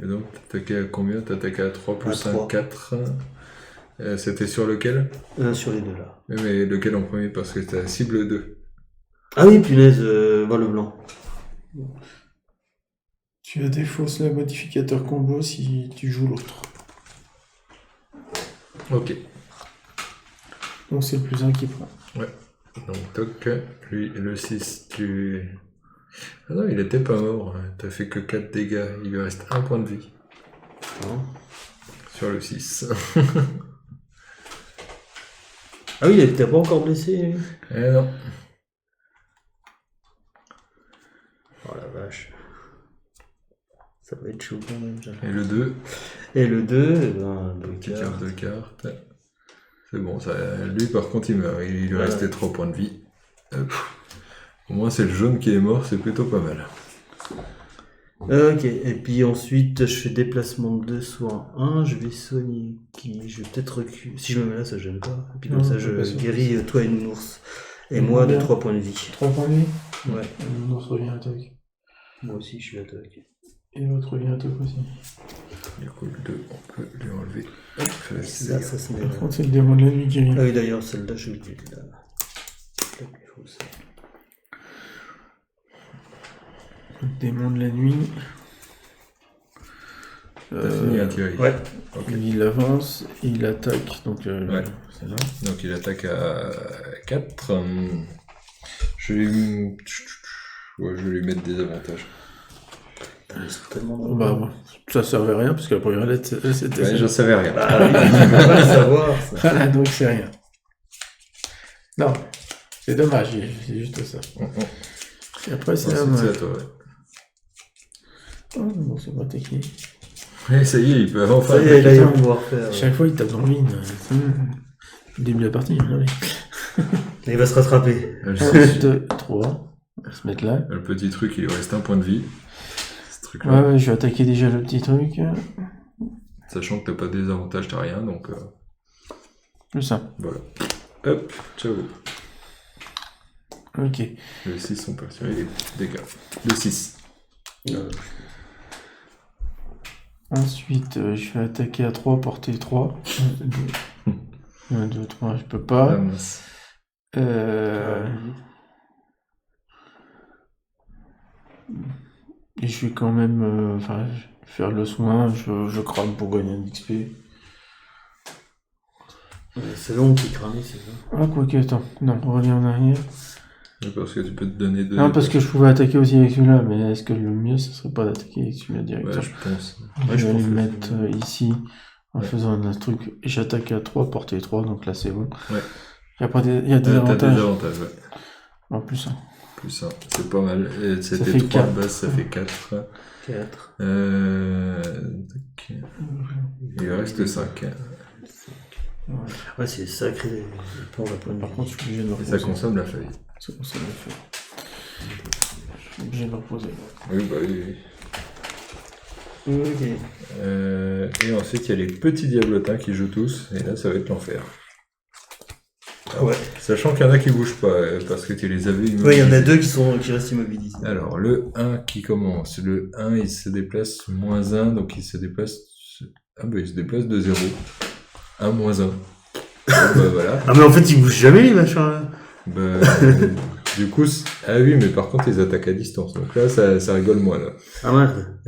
Speaker 2: Et donc, t'attaquais à combien? T'attaquais à 3 plus
Speaker 3: À
Speaker 2: 1,
Speaker 3: 3.
Speaker 2: 4. C'était sur lequel?
Speaker 3: Sur les deux là.
Speaker 2: Mais lequel en premier? Parce que t'as cible 2.
Speaker 3: Ah oui, punaise, le blanc.
Speaker 4: Tu as défausse le modificateur combo si tu joues l'autre.
Speaker 2: Ok.
Speaker 4: Donc c'est le plus 1 qui prend.
Speaker 2: Donc, toc. Lui, le 6, tu... Ah non, il était pas mort. T'as fait que 4 dégâts. Il lui reste 1 point de vie.
Speaker 3: Hein.
Speaker 2: Sur le 6.
Speaker 3: Ah oui, il était pas encore blessé, lui.
Speaker 2: Eh non.
Speaker 3: Oh la vache. Ça va être chaud quand même.
Speaker 2: Et le 2,
Speaker 3: Et le 2, ben,
Speaker 2: petite carte de carte. C'est bon, ça, lui par contre il meurt. Il lui
Speaker 3: Voilà.
Speaker 2: restait 3 points de vie. Hop. Au moins c'est le jaune qui est mort, c'est plutôt pas mal.
Speaker 3: Ok, et puis ensuite je fais déplacement de 2 soit 1, je vais soigner qui, je vais peut-être reculer. Si je me mets là, ça gêne pas. Et puis comme
Speaker 4: Non,
Speaker 3: ça,
Speaker 4: c'est
Speaker 3: je
Speaker 4: pas sûr.
Speaker 3: guéris toi et Nounours. Et moi de
Speaker 4: Bien.
Speaker 3: 3 points de vie.
Speaker 4: 3 points de vie.
Speaker 3: Ouais.
Speaker 4: L'autre revient à toi.
Speaker 3: Moi aussi, je suis attaqué.
Speaker 4: Et l'autre revient à toi aussi.
Speaker 2: Du coup le 2, on peut lui enlever. Hop,
Speaker 3: Là, ça se met là.
Speaker 4: Par contre, c'est le démon de la nuit qui vient.
Speaker 3: Ah oui, d'ailleurs, celle-là, je l'ai là. Tac, il faut ça.
Speaker 4: Le démon de la nuit.
Speaker 2: T'as fini à tirer.
Speaker 3: Ouais.
Speaker 2: Ok.
Speaker 4: Il avance, il attaque, donc
Speaker 2: Ouais.
Speaker 4: c'est là.
Speaker 2: Donc il attaque à 4. Je vais lui... Ouais, je vais lui mettre des avantages.
Speaker 3: Ils sont tellement
Speaker 4: Bon, bah, bon, ça servait à rien parce que la première lettre c'était
Speaker 2: Ouais,
Speaker 4: ça.
Speaker 2: je savais rien.
Speaker 3: Ah oui, tu peux pas le savoir, ça.
Speaker 4: Voilà, donc c'est rien. Non, c'est dommage, c'est juste ça. Et après c'est la
Speaker 2: Ensuite, c'est
Speaker 4: main.
Speaker 2: à toi, ouais.
Speaker 4: Oh non, c'est pas technique.
Speaker 2: Ouais, ça y est, il peut enfin...
Speaker 3: Ça y est, là, il va pouvoir faire.
Speaker 4: Chaque fois il tape dans le mine. Le début de la partie, hein, oui.
Speaker 3: Il va se rattraper.
Speaker 2: Le
Speaker 4: 1,
Speaker 2: six,
Speaker 4: 2, 3. On va se mettre là.
Speaker 2: le petit truc, il lui reste 1 point de vie. Ce
Speaker 4: Ouais,
Speaker 2: truc-là.
Speaker 4: ouais, je vais attaquer déjà le petit truc.
Speaker 2: Sachant que t'as pas de désavantage, t'as rien, donc
Speaker 4: Plus ça.
Speaker 2: voilà. Hop, ciao.
Speaker 4: Ok.
Speaker 2: Le 6, on peut tirer les dégâts. Le 6.
Speaker 4: Ensuite, je vais attaquer à 3, portée 3. 1, 2, 3, je peux pas.
Speaker 2: mince.
Speaker 4: Et je vais quand même faire le soin, je crame pour gagner un XP.
Speaker 3: C'est long qui cramait, c'est ça.
Speaker 4: Ah, quoique, attends, non, on revient en arrière.
Speaker 2: Parce que tu peux te donner 2.
Speaker 4: Non, parce que je pouvais attaquer aussi avec celui-là, mais est-ce que le mieux, ce serait pas d'attaquer avec celui-là
Speaker 2: Ouais,
Speaker 4: directement?
Speaker 2: je pense.
Speaker 4: Je
Speaker 2: Ouais, je
Speaker 4: vais
Speaker 2: pense
Speaker 4: le
Speaker 2: que
Speaker 4: mettre
Speaker 2: c'est-
Speaker 4: ici, en
Speaker 2: Ouais.
Speaker 4: faisant un truc, et j'attaque à 3, portée 3, donc là c'est bon.
Speaker 2: Ouais.
Speaker 4: Et après, il y a des
Speaker 2: T'as
Speaker 4: avantages.
Speaker 2: des avantages, ouais.
Speaker 4: En plus, hein.
Speaker 2: Plus ça, c'est pas mal. Et
Speaker 4: Ça
Speaker 2: c'était
Speaker 4: fait
Speaker 2: 3 de
Speaker 4: quatre.
Speaker 2: base, ça fait 4.
Speaker 3: 4.
Speaker 2: Il lui reste 5.
Speaker 3: Ouais, c'est sacré, le plan de la pointe de
Speaker 4: Par
Speaker 3: vie.
Speaker 4: contre, je suis obligé de me
Speaker 2: Et
Speaker 4: reposer.
Speaker 2: ça consomme la feuille.
Speaker 4: Ça consomme le feu. Je suis obligé de me reposer.
Speaker 2: Oui, bah oui.
Speaker 3: Ok.
Speaker 2: Et ensuite, il y a les petits diablotins qui jouent tous. Et là, ça va être l'enfer.
Speaker 3: Ah ouais.
Speaker 2: Sachant qu'il y en a qui bougent pas, parce que tu les avais immobilisés.
Speaker 3: Ouais, il y en a 2 qui restent immobilisés.
Speaker 2: Alors, le 1 qui commence. Le 1, il se déplace -1, donc il se déplace... Ah bah, il se déplace de 0. 1 -1. Bon, bah voilà.
Speaker 3: Ah mais en fait, il bouge jamais, les machins là.
Speaker 2: Bah, du coup... Ah oui, mais par contre, ils attaquent à distance. Donc là, ça rigole moins, là.
Speaker 3: Ah merde.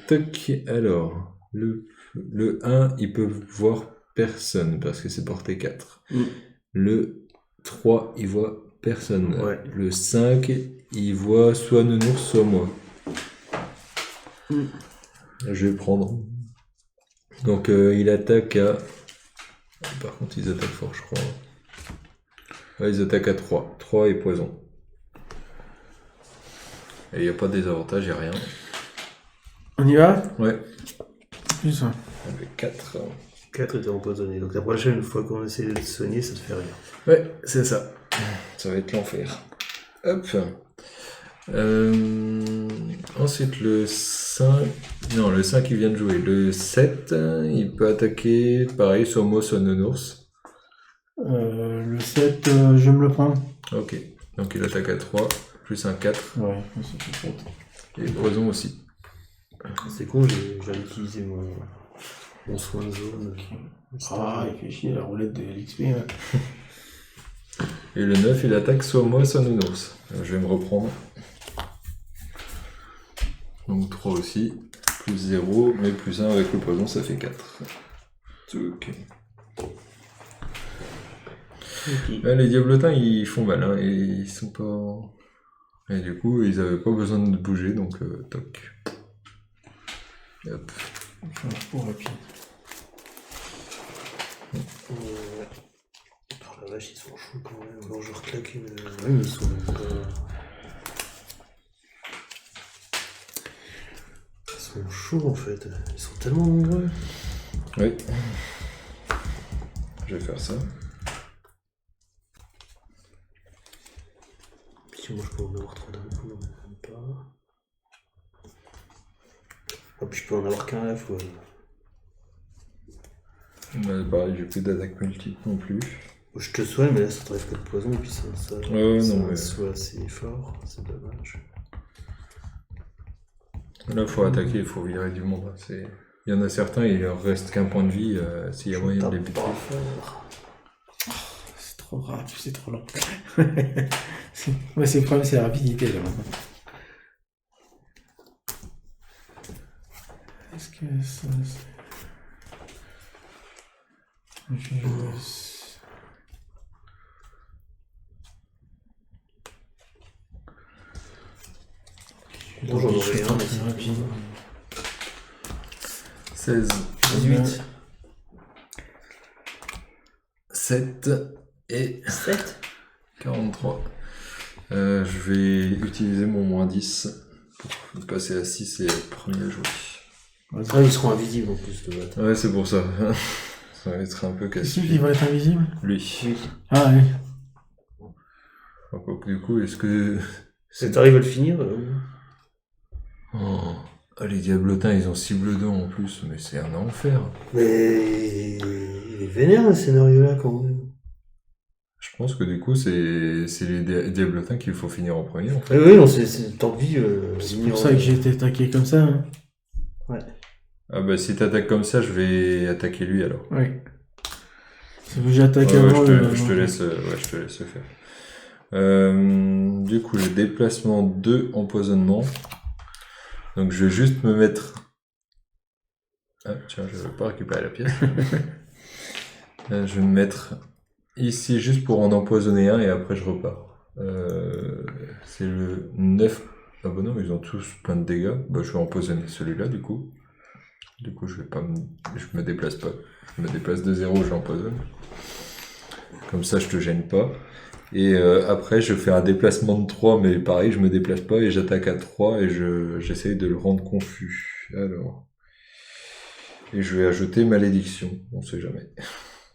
Speaker 2: Toc, alors... Le 1, il peut voir personne, parce que c'est porté 4.
Speaker 3: Mm.
Speaker 2: Le 3, il voit personne.
Speaker 3: Ouais.
Speaker 2: Le 5, il voit soit Nounours, soit moi.
Speaker 3: Mm.
Speaker 2: Je vais prendre. Donc il attaque à... Par contre, ils attaquent fort, je crois. Ouais, ils attaquent à 3. 3 et poison. Et il n'y a pas de désavantage, il n'y a rien.
Speaker 4: On y va?
Speaker 2: Ouais.
Speaker 4: Plus ça.
Speaker 2: Avec 4.
Speaker 3: 4 étaient empoisonnés. Donc la prochaine fois qu'on essaie de te soigner, ça te fait rien.
Speaker 2: Ouais, c'est ça. Ça va être l'enfer. Hop. Ensuite, le 5. Non, le 5 il vient de jouer. Le 7, il peut attaquer, pareil, soit moi, soit nounours.
Speaker 4: Le 7, je vais me le prendre.
Speaker 2: Ok. Donc il attaque à 3, plus un 4.
Speaker 4: Ouais, c'est tout fait.
Speaker 2: Et poison aussi.
Speaker 3: C'est con, j'allais utiliser mon soin de zone.
Speaker 4: Ah, il fait chier la roulette de l'XP. Hein.
Speaker 2: Et le 9, il attaque soit moi, soit nounours. Je vais me reprendre. Donc 3 aussi. Plus 0, mais plus 1 avec le poison, ça fait 4. Ok. Là, les diablotins, ils font mal, hein, et ils sont pas... Et du coup, ils avaient pas besoin de bouger, donc toc. Hop.
Speaker 4: Pour rapide.
Speaker 3: Oh la vache, ils sont chauds quand même. Alors je reclaque une... Ouais, mais ils sont... Ils sont chauds en fait. Ils sont tellement nombreux.
Speaker 2: Oui. Je vais faire ça.
Speaker 3: Puis moi je peux en avoir 3 d'un coup, non, même pas. Ah, puis je peux en avoir qu'un à la fois.
Speaker 2: Pareil, j'ai plus d'attaque multiple non plus.
Speaker 3: Je te soigne, mais là ça t'enlève que de poison et puis ça
Speaker 2: non, mais...
Speaker 3: soit assez fort, c'est dommage.
Speaker 2: Là, il faut attaquer, il faut virer du monde. Il y en a certains, il leur reste qu'un point de vie s'il y a moyen de les buter.
Speaker 4: C'est trop rapide, c'est trop lent. Ouais, c'est le problème, c'est la rapidité là maintenant. Est-ce que ça.
Speaker 3: Bon, j'en aurais un, mais c'est
Speaker 4: rapide.
Speaker 2: 16,
Speaker 3: 18.
Speaker 2: 7 et
Speaker 3: 7.
Speaker 2: 43. Je vais utiliser mon moins 10 pour passer à 6 et être premier à jouer.
Speaker 3: Ah, ils seront invisibles en plus de battre.
Speaker 2: Ouais, c'est pour ça. Ça va être un peu
Speaker 4: C'est
Speaker 2: cassé.
Speaker 4: qui qui va être invisible?
Speaker 2: Lui.
Speaker 4: Ah oui.
Speaker 2: Donc, du coup, est-ce que...
Speaker 3: T'arrives à le finir
Speaker 2: Oh. Ah, les diablotins, ils ont cible d'eau en plus, mais c'est un enfer.
Speaker 3: Mais il est vénère le scénario là quand même.
Speaker 2: Je pense que du coup, c'est les diablotins qu'il faut finir en premier, en fait.
Speaker 3: Oui, non, c'est tant pis.
Speaker 4: C'est pour ça que j'ai été attaqué comme ça. Hein.
Speaker 3: Ouais.
Speaker 2: Ah bah, si t'attaques comme ça, je vais attaquer lui, alors.
Speaker 4: Oui. C'est que j'attaque
Speaker 2: Ouais,
Speaker 4: avant.
Speaker 2: je te laisse le faire. Du coup, le déplacement 2 empoisonnement. Donc, je vais juste me mettre... Ah, tiens, je ne vais pas récupérer la pièce. Je vais me mettre ici juste pour en empoisonner un et après je repars. C'est le 9. Ah bah non, ils ont tous plein de dégâts. Bah, je vais empoisonner celui-là, du coup. Du coup, je me déplace pas. Je me déplace de 0, je l'empoisonne. Comme ça, je te gêne pas. Et après, je fais un déplacement de 3, mais pareil, je me déplace pas et j'attaque à 3 et j'essaye de le rendre confus. Alors. Et je vais ajouter malédiction, on sait jamais.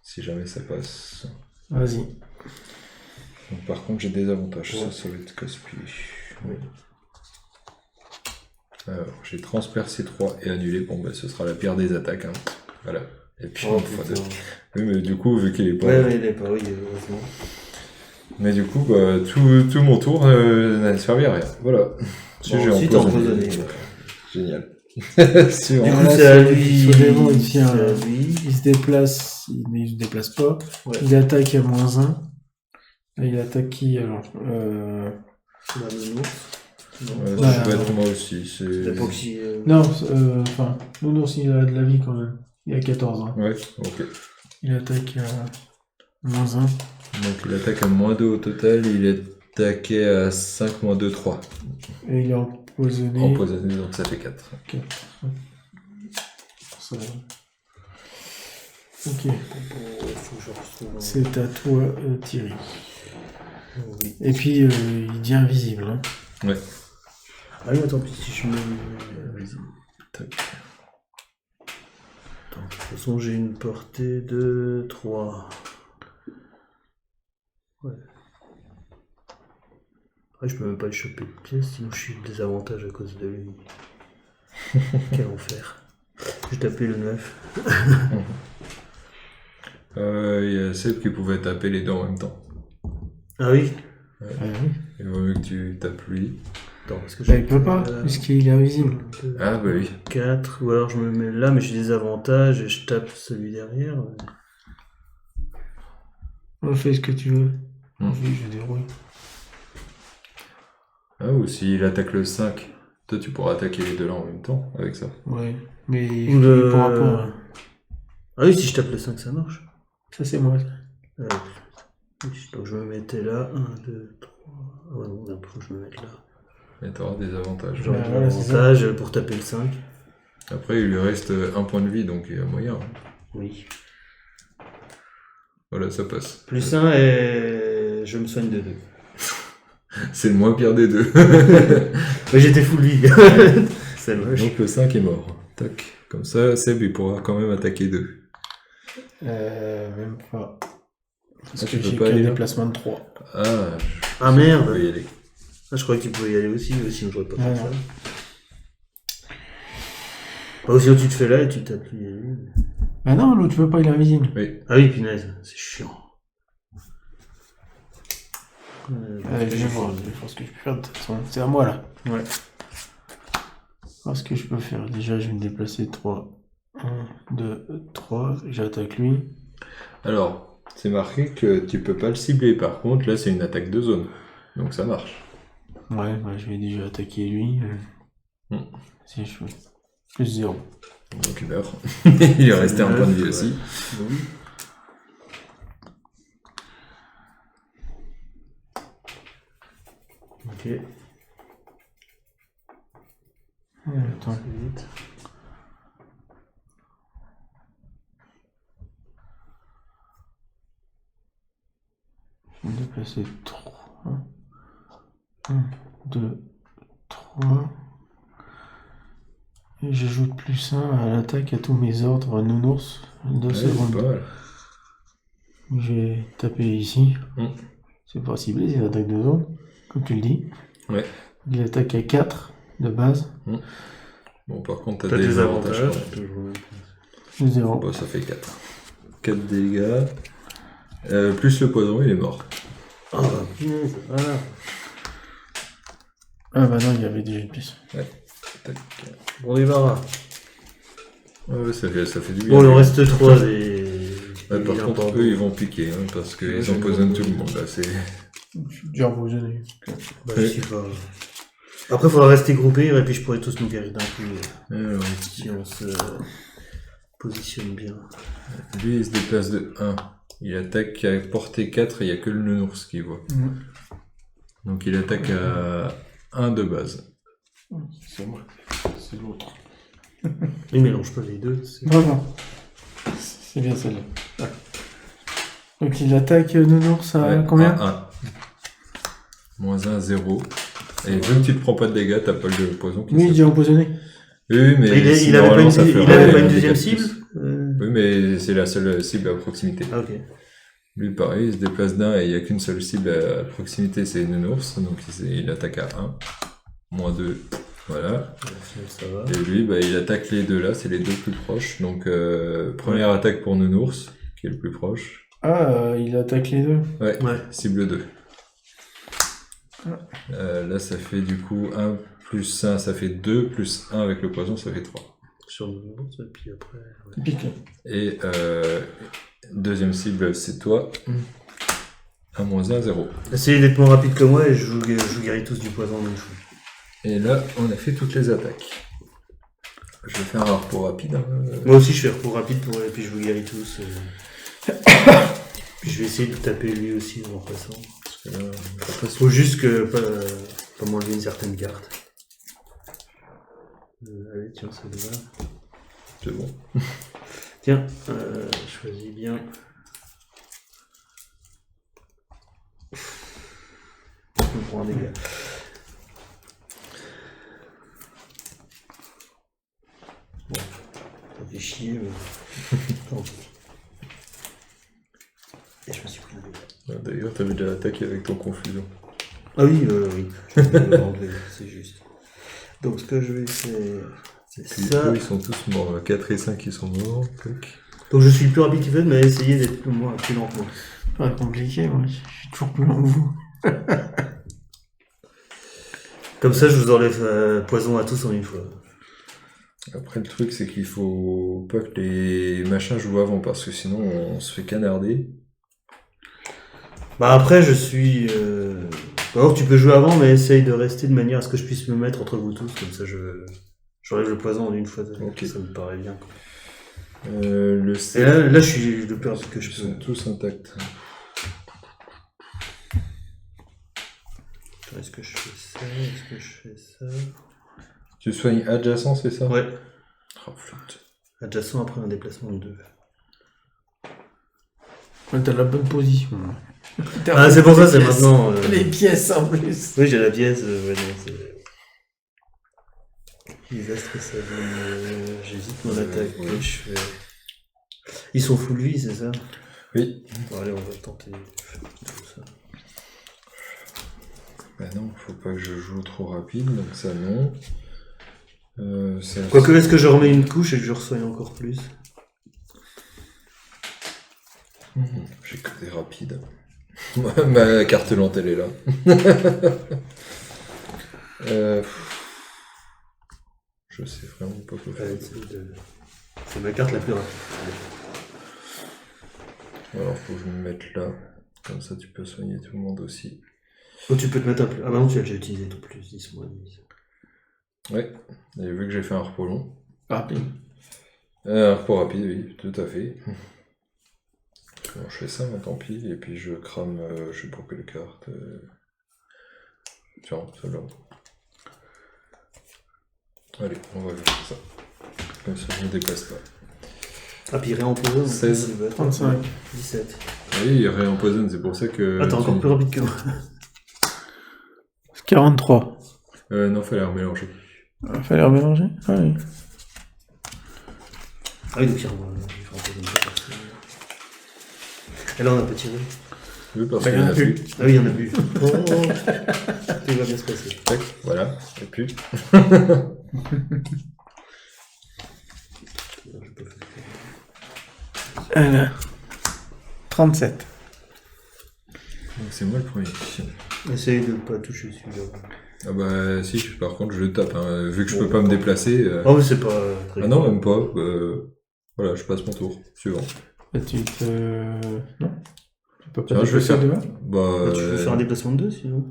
Speaker 2: Si jamais ça passe.
Speaker 4: Vas-y.
Speaker 2: Donc, par contre, j'ai des avantages. Ça va être casse-pied. Oui. Alors, j'ai transpercé 3 et annulé. Bon, bah, ce sera la pire des attaques. Hein. Voilà. Et puis,
Speaker 3: Oh,
Speaker 2: oui, mais du coup, vu qu'il est pas.
Speaker 3: Ouais, il est pas, oui, heureusement.
Speaker 2: Mais du coup, bah, tout mon tour n'a servi à rien. Voilà. Si
Speaker 3: Bon,
Speaker 2: j'ai
Speaker 3: ensuite,
Speaker 2: empoisonné.
Speaker 3: empoisonné.
Speaker 2: Génial.
Speaker 3: Du coup,
Speaker 4: Voilà,
Speaker 3: c'est à lui.
Speaker 4: Soudainement, il tient.
Speaker 3: C'est à lui.
Speaker 4: Il se déplace. Il se déplace pas.
Speaker 3: Ouais.
Speaker 4: Il attaque à -1. Et il attaque qui alors
Speaker 3: C'est la nounours. Non.
Speaker 2: Ça peut être moi aussi. C'est
Speaker 3: L'époxy.
Speaker 4: Non, enfin, Nounours, il a de la vie quand même. Il a 14 ans.
Speaker 2: Ouais, ok.
Speaker 4: Il attaque à -1.
Speaker 2: Donc il attaque à -2 au total. Il est attaqué à 5, -2, 3.
Speaker 4: Et il est empoisonné.
Speaker 2: Empoisonné, donc ça fait 4.
Speaker 4: Ça va. Ok.
Speaker 3: Faut que je retrouve.
Speaker 4: C'est à toi, Thierry.
Speaker 3: Oui.
Speaker 4: Et puis, il devient invisible. Hein.
Speaker 2: Ouais.
Speaker 3: Ah oui, attends, puis si je me...
Speaker 2: Vas-y. Tac.
Speaker 3: Attends, de toute façon, j'ai une portée de 3. Ouais. Ah, je peux même pas le choper de pièce, sinon je suis désavantage à cause de lui. Quel enfer. Je tapais le 9.
Speaker 2: Il y a Seb qui pouvait taper les deux en même temps.
Speaker 3: Ah oui.
Speaker 4: Oui.
Speaker 2: Il vaut mieux que tu tapes lui.
Speaker 3: Attends, parce que
Speaker 4: Bah, il peut pas, puisqu'il est invisible.
Speaker 2: Ah bah oui.
Speaker 3: 4, ou alors je me mets là, mais j'ai des avantages et je tape celui derrière.
Speaker 4: On fait ce que tu veux.
Speaker 2: Hmm.
Speaker 4: Oui, je déroule.
Speaker 2: Ah, ou s'il attaque le 5, toi tu pourras attaquer les deux là en même temps avec ça.
Speaker 4: Ouais, mais
Speaker 3: Ou le...
Speaker 4: il pourra pas. Hein.
Speaker 3: Ah oui, si je tape le 5, ça marche.
Speaker 4: Ça, c'est moi.
Speaker 3: Oui, donc je me mettais là, 1, 2, 3. Ah ouais, non, merde, faut que je me mette là.
Speaker 2: Et t'auras des avantages.
Speaker 3: J'aurais
Speaker 4: Ouais,
Speaker 3: des
Speaker 4: voilà, c'est
Speaker 3: avantages pour taper le 5.
Speaker 2: Après, il lui reste un point de vie, donc il y a moyen. Hein.
Speaker 3: Oui.
Speaker 2: Voilà, ça passe.
Speaker 3: Plus 1 et je me soigne de 2.
Speaker 2: C'est le moins pire des deux.
Speaker 3: Mais j'étais full vie. C'est moche.
Speaker 2: Donc le 5 est mort. Tac. Comme ça, Seb il pourra quand même attaquer 2.
Speaker 4: Même pas. Parce
Speaker 2: Ah,
Speaker 4: que
Speaker 2: tu peux
Speaker 4: j'ai
Speaker 2: pas
Speaker 4: qu'un
Speaker 2: aller là
Speaker 4: déplacement de 3.
Speaker 2: Ah,
Speaker 3: Ah
Speaker 2: je
Speaker 3: merde.
Speaker 2: peux y aller.
Speaker 3: Ah, je croyais que tu pouvais y aller aussi, mais sinon j'aurais pas
Speaker 4: Ah,
Speaker 3: fait ça.
Speaker 4: non.
Speaker 3: Bah, sinon tu te fais là et tu tapes lui et lui.
Speaker 4: Ah non, l'autre, tu veux pas, il est invisible.
Speaker 2: Oui.
Speaker 3: Ah oui, punaise, c'est chiant.
Speaker 4: Je vais voir ce que je peux faire de toute façon. C'est à moi là.
Speaker 3: Ouais.
Speaker 4: Alors, ce que je peux faire, déjà, je vais me déplacer 3. 1, 2, 3. J'attaque lui.
Speaker 2: Alors, c'est marqué que tu peux pas le cibler. Par contre, là, c'est une attaque de zone. Donc ça marche.
Speaker 4: Ouais, bah, je vais déjà attaquer lui. Si je fais plus 0.
Speaker 2: Donc il meurt. Il est resté un point de vie
Speaker 3: Ouais.
Speaker 2: aussi.
Speaker 3: Oui. Ok.
Speaker 4: Attends.
Speaker 3: C'est vite.
Speaker 4: Je vais me déplacer 3. 1, 2, 3. Et j'ajoute plus 1 à l'attaque à tous mes ordres nounours. 2
Speaker 2: Ouais,
Speaker 4: secondes.
Speaker 2: pas mal.
Speaker 4: Je vais taper ici. C'est pas ciblé, c'est l'attaque de zone, comme tu le dis.
Speaker 2: Ouais.
Speaker 4: Il attaque à 4 de base.
Speaker 2: Bon, par contre,
Speaker 3: T'as
Speaker 2: t'as
Speaker 3: des
Speaker 2: avantages.
Speaker 3: avantages.
Speaker 4: Plus 0.
Speaker 2: Bon, ça fait 4. 4 dégâts. Plus le poison, il est mort.
Speaker 3: Ah bah punaise, voilà.
Speaker 4: Ah bah non, il y avait déjà une pièce.
Speaker 2: Tac.
Speaker 3: Bon débarras.
Speaker 2: Ouais, ça fait du bien.
Speaker 3: Bon, il en reste 3 et...
Speaker 2: Ouais, par contre, eux, ils vont piquer, hein, parce qu'ils empoisonnent tout le monde. Là, c'est...
Speaker 4: Je suis déjà empoisonné.
Speaker 3: Bah, je sais pas. Après, il faudra rester groupé et puis je pourrais tous nous guérir d'un coup.
Speaker 2: Alors,
Speaker 3: Si on se positionne bien.
Speaker 2: lui, il se déplace de 1. Il attaque à portée 4 et il n'y a que le nounours qui voit. Donc il attaque à 1 de base.
Speaker 4: C'est moi. C'est l'autre.
Speaker 3: Il mélange pas les deux.
Speaker 4: Non, non. C'est bien celle-là. Donc il attaque nounours à
Speaker 2: Ouais,
Speaker 4: combien
Speaker 2: 1. Moins 1, 0. Et vu que tu te prends pas de dégâts, t'as pas le poison qui
Speaker 4: Oui,
Speaker 2: saute.
Speaker 4: j'ai empoisonné.
Speaker 2: Oui, mais
Speaker 3: Il
Speaker 2: si
Speaker 3: avait pas
Speaker 2: normalement,
Speaker 3: une,
Speaker 2: ça
Speaker 3: il
Speaker 2: ferait
Speaker 3: avait pas une
Speaker 2: un
Speaker 3: deuxième
Speaker 2: dégât de
Speaker 3: cible
Speaker 2: plus. Oui, mais c'est la seule cible à proximité.
Speaker 3: Ah, ok.
Speaker 2: Lui, pareil, il se déplace d'un et il n'y a qu'une seule cible à proximité, c'est nounours. Donc il attaque à 1. Moins 2. Voilà.
Speaker 3: Ça va.
Speaker 2: Et lui, bah, il attaque les deux là, c'est les deux plus proches. Donc première attaque pour nounours, qui est le plus proche.
Speaker 4: Ah, il attaque les deux.
Speaker 2: Ouais,
Speaker 3: Ouais.
Speaker 2: cible 2. Là, ça fait du coup 1 plus 1, ça fait 2, plus 1 avec le poison, ça fait 3.
Speaker 3: Sur le monde, et puis après... ouais.
Speaker 4: Il pique.
Speaker 2: Et deuxième cible, c'est toi. 1 moins 1, 0.
Speaker 3: Essayez d'être moins rapide que moi et je vous guéris tous du poison d'une fois.
Speaker 2: Et là, on a fait toutes les attaques. Je vais faire un repos rapide. Hein.
Speaker 3: Moi aussi, je fais repos rapide et puis je vous guéris tous. Puis je vais essayer de taper lui aussi en passant.
Speaker 2: Parce que là,
Speaker 3: Faut juste que pas m'enlever une certaine carte. Allez, tiens, celle-là.
Speaker 2: c'est bon.
Speaker 3: Tiens, choisis bien. Je me prends un dégât. chier, mais tant pis. Et je me suis pris un dégât.
Speaker 2: D'ailleurs, t'avais déjà attaqué avec ton confusion.
Speaker 3: Ah oui, oui. Je vais le enlever, c'est juste. Donc ce que je vais faire, c'est
Speaker 2: Puis
Speaker 3: ça.
Speaker 2: eux, ils sont tous morts. 4 et 5, ils sont morts. Tac.
Speaker 3: Donc je suis le plus rapide qui fait, mais essayez d'être plus lent que moi.
Speaker 4: Pas compliqué, moi. Je suis toujours plus lent que vous.
Speaker 3: Comme ça, je vous enlève poison à tous en une fois.
Speaker 2: Après, le truc, c'est qu'il faut pas que les machins jouent avant, parce que sinon, on se fait canarder.
Speaker 3: Bah après, je suis... Alors tu peux jouer avant, mais essaye de rester de manière à ce que je puisse me mettre entre vous tous, comme ça j'enlève le poison en une fois.
Speaker 2: Ok.
Speaker 3: Ça me paraît bien. Quoi.
Speaker 2: Le
Speaker 3: Et là, je suis le plus rapide que
Speaker 2: ils
Speaker 3: je
Speaker 2: sont
Speaker 3: peux.
Speaker 2: tous intacts.
Speaker 3: Attends, est-ce que je fais ça? Est-ce que je fais ça?
Speaker 2: Tu soignes adjacent, c'est ça?
Speaker 3: Ouais.
Speaker 2: Oh, flûte.
Speaker 3: Adjacent après un déplacement de 2.
Speaker 4: Ouais, t'as la bonne position.
Speaker 3: Ah, c'est pour ça, c'est
Speaker 4: Les pièces.
Speaker 3: maintenant...
Speaker 4: Les pièces en plus.
Speaker 3: Oui, j'ai la pièce, ouais, non, c'est... Désastre, ça donne... J'hésite mon attaque,
Speaker 2: ouais.
Speaker 3: que je fais... Ils sont full vie, c'est ça?
Speaker 2: Oui.
Speaker 3: Bon, allez, on va tenter tout ça.
Speaker 2: Bah non, faut pas que je joue trop rapide, donc ça non. Ça,
Speaker 3: Quoique, est-ce que je remets une couche et que je resoigne encore plus?
Speaker 2: J'ai que des rapides. Ma carte lente, elle est là. Je sais vraiment pas quoi faire.
Speaker 3: C'est ma carte la plus rapide.
Speaker 2: Alors, faut que je me mette là. Comme ça, tu peux soigner tout le monde aussi.
Speaker 3: Oh, tu peux te mettre un plus... Ah bah non, tu as déjà utilisé ton plus 10 moins 10.
Speaker 2: Ouais. Et vu que j'ai fait un repos long.
Speaker 4: Rapide.
Speaker 2: Un repos rapide, oui, tout à fait. Bon, je fais ça, mais tant pis. Et puis je crame, je sais pas quelle carte. Tiens, celle-là. Allez, on va faire ça. Comme ça, je me déplace pas.
Speaker 3: Ah, puis réempoisonne.
Speaker 2: 16.
Speaker 4: 35.
Speaker 3: 17.
Speaker 2: Oui, il réempoisonne, c'est pour ça que...
Speaker 3: Ah, t'es encore plus rapide que moi.
Speaker 4: 43.
Speaker 2: Non, fallait remélanger.
Speaker 4: Fallait remélanger? Ah oui.
Speaker 3: Ah oui, donc il réempoisonne. Et là, on a pas tiré.
Speaker 2: Oui, parce
Speaker 4: Bah,
Speaker 2: qu'il
Speaker 4: y en
Speaker 2: y en
Speaker 4: a
Speaker 2: a
Speaker 4: plus.
Speaker 2: plus.
Speaker 3: Ah oui, il y en a plus. Oh, tout va bien se passer.
Speaker 2: Tac, voilà, et puis...
Speaker 4: Alors, 37.
Speaker 2: Donc c'est moi le premier.
Speaker 3: Essaye de pas toucher celui-là.
Speaker 2: Ah bah si, par contre je le tape, hein. Vu que je peux pas me déplacer...
Speaker 3: Oh, mais c'est pas très
Speaker 2: Ah non, même pas. Voilà, je passe mon tour. Suivant.
Speaker 4: Là, tu te... Non. Tu peux pas
Speaker 2: Tiens, je vais
Speaker 4: déplacer
Speaker 2: faire...
Speaker 4: de 1.
Speaker 2: Bah,
Speaker 3: Tu peux faire un déplacement de 2 sinon.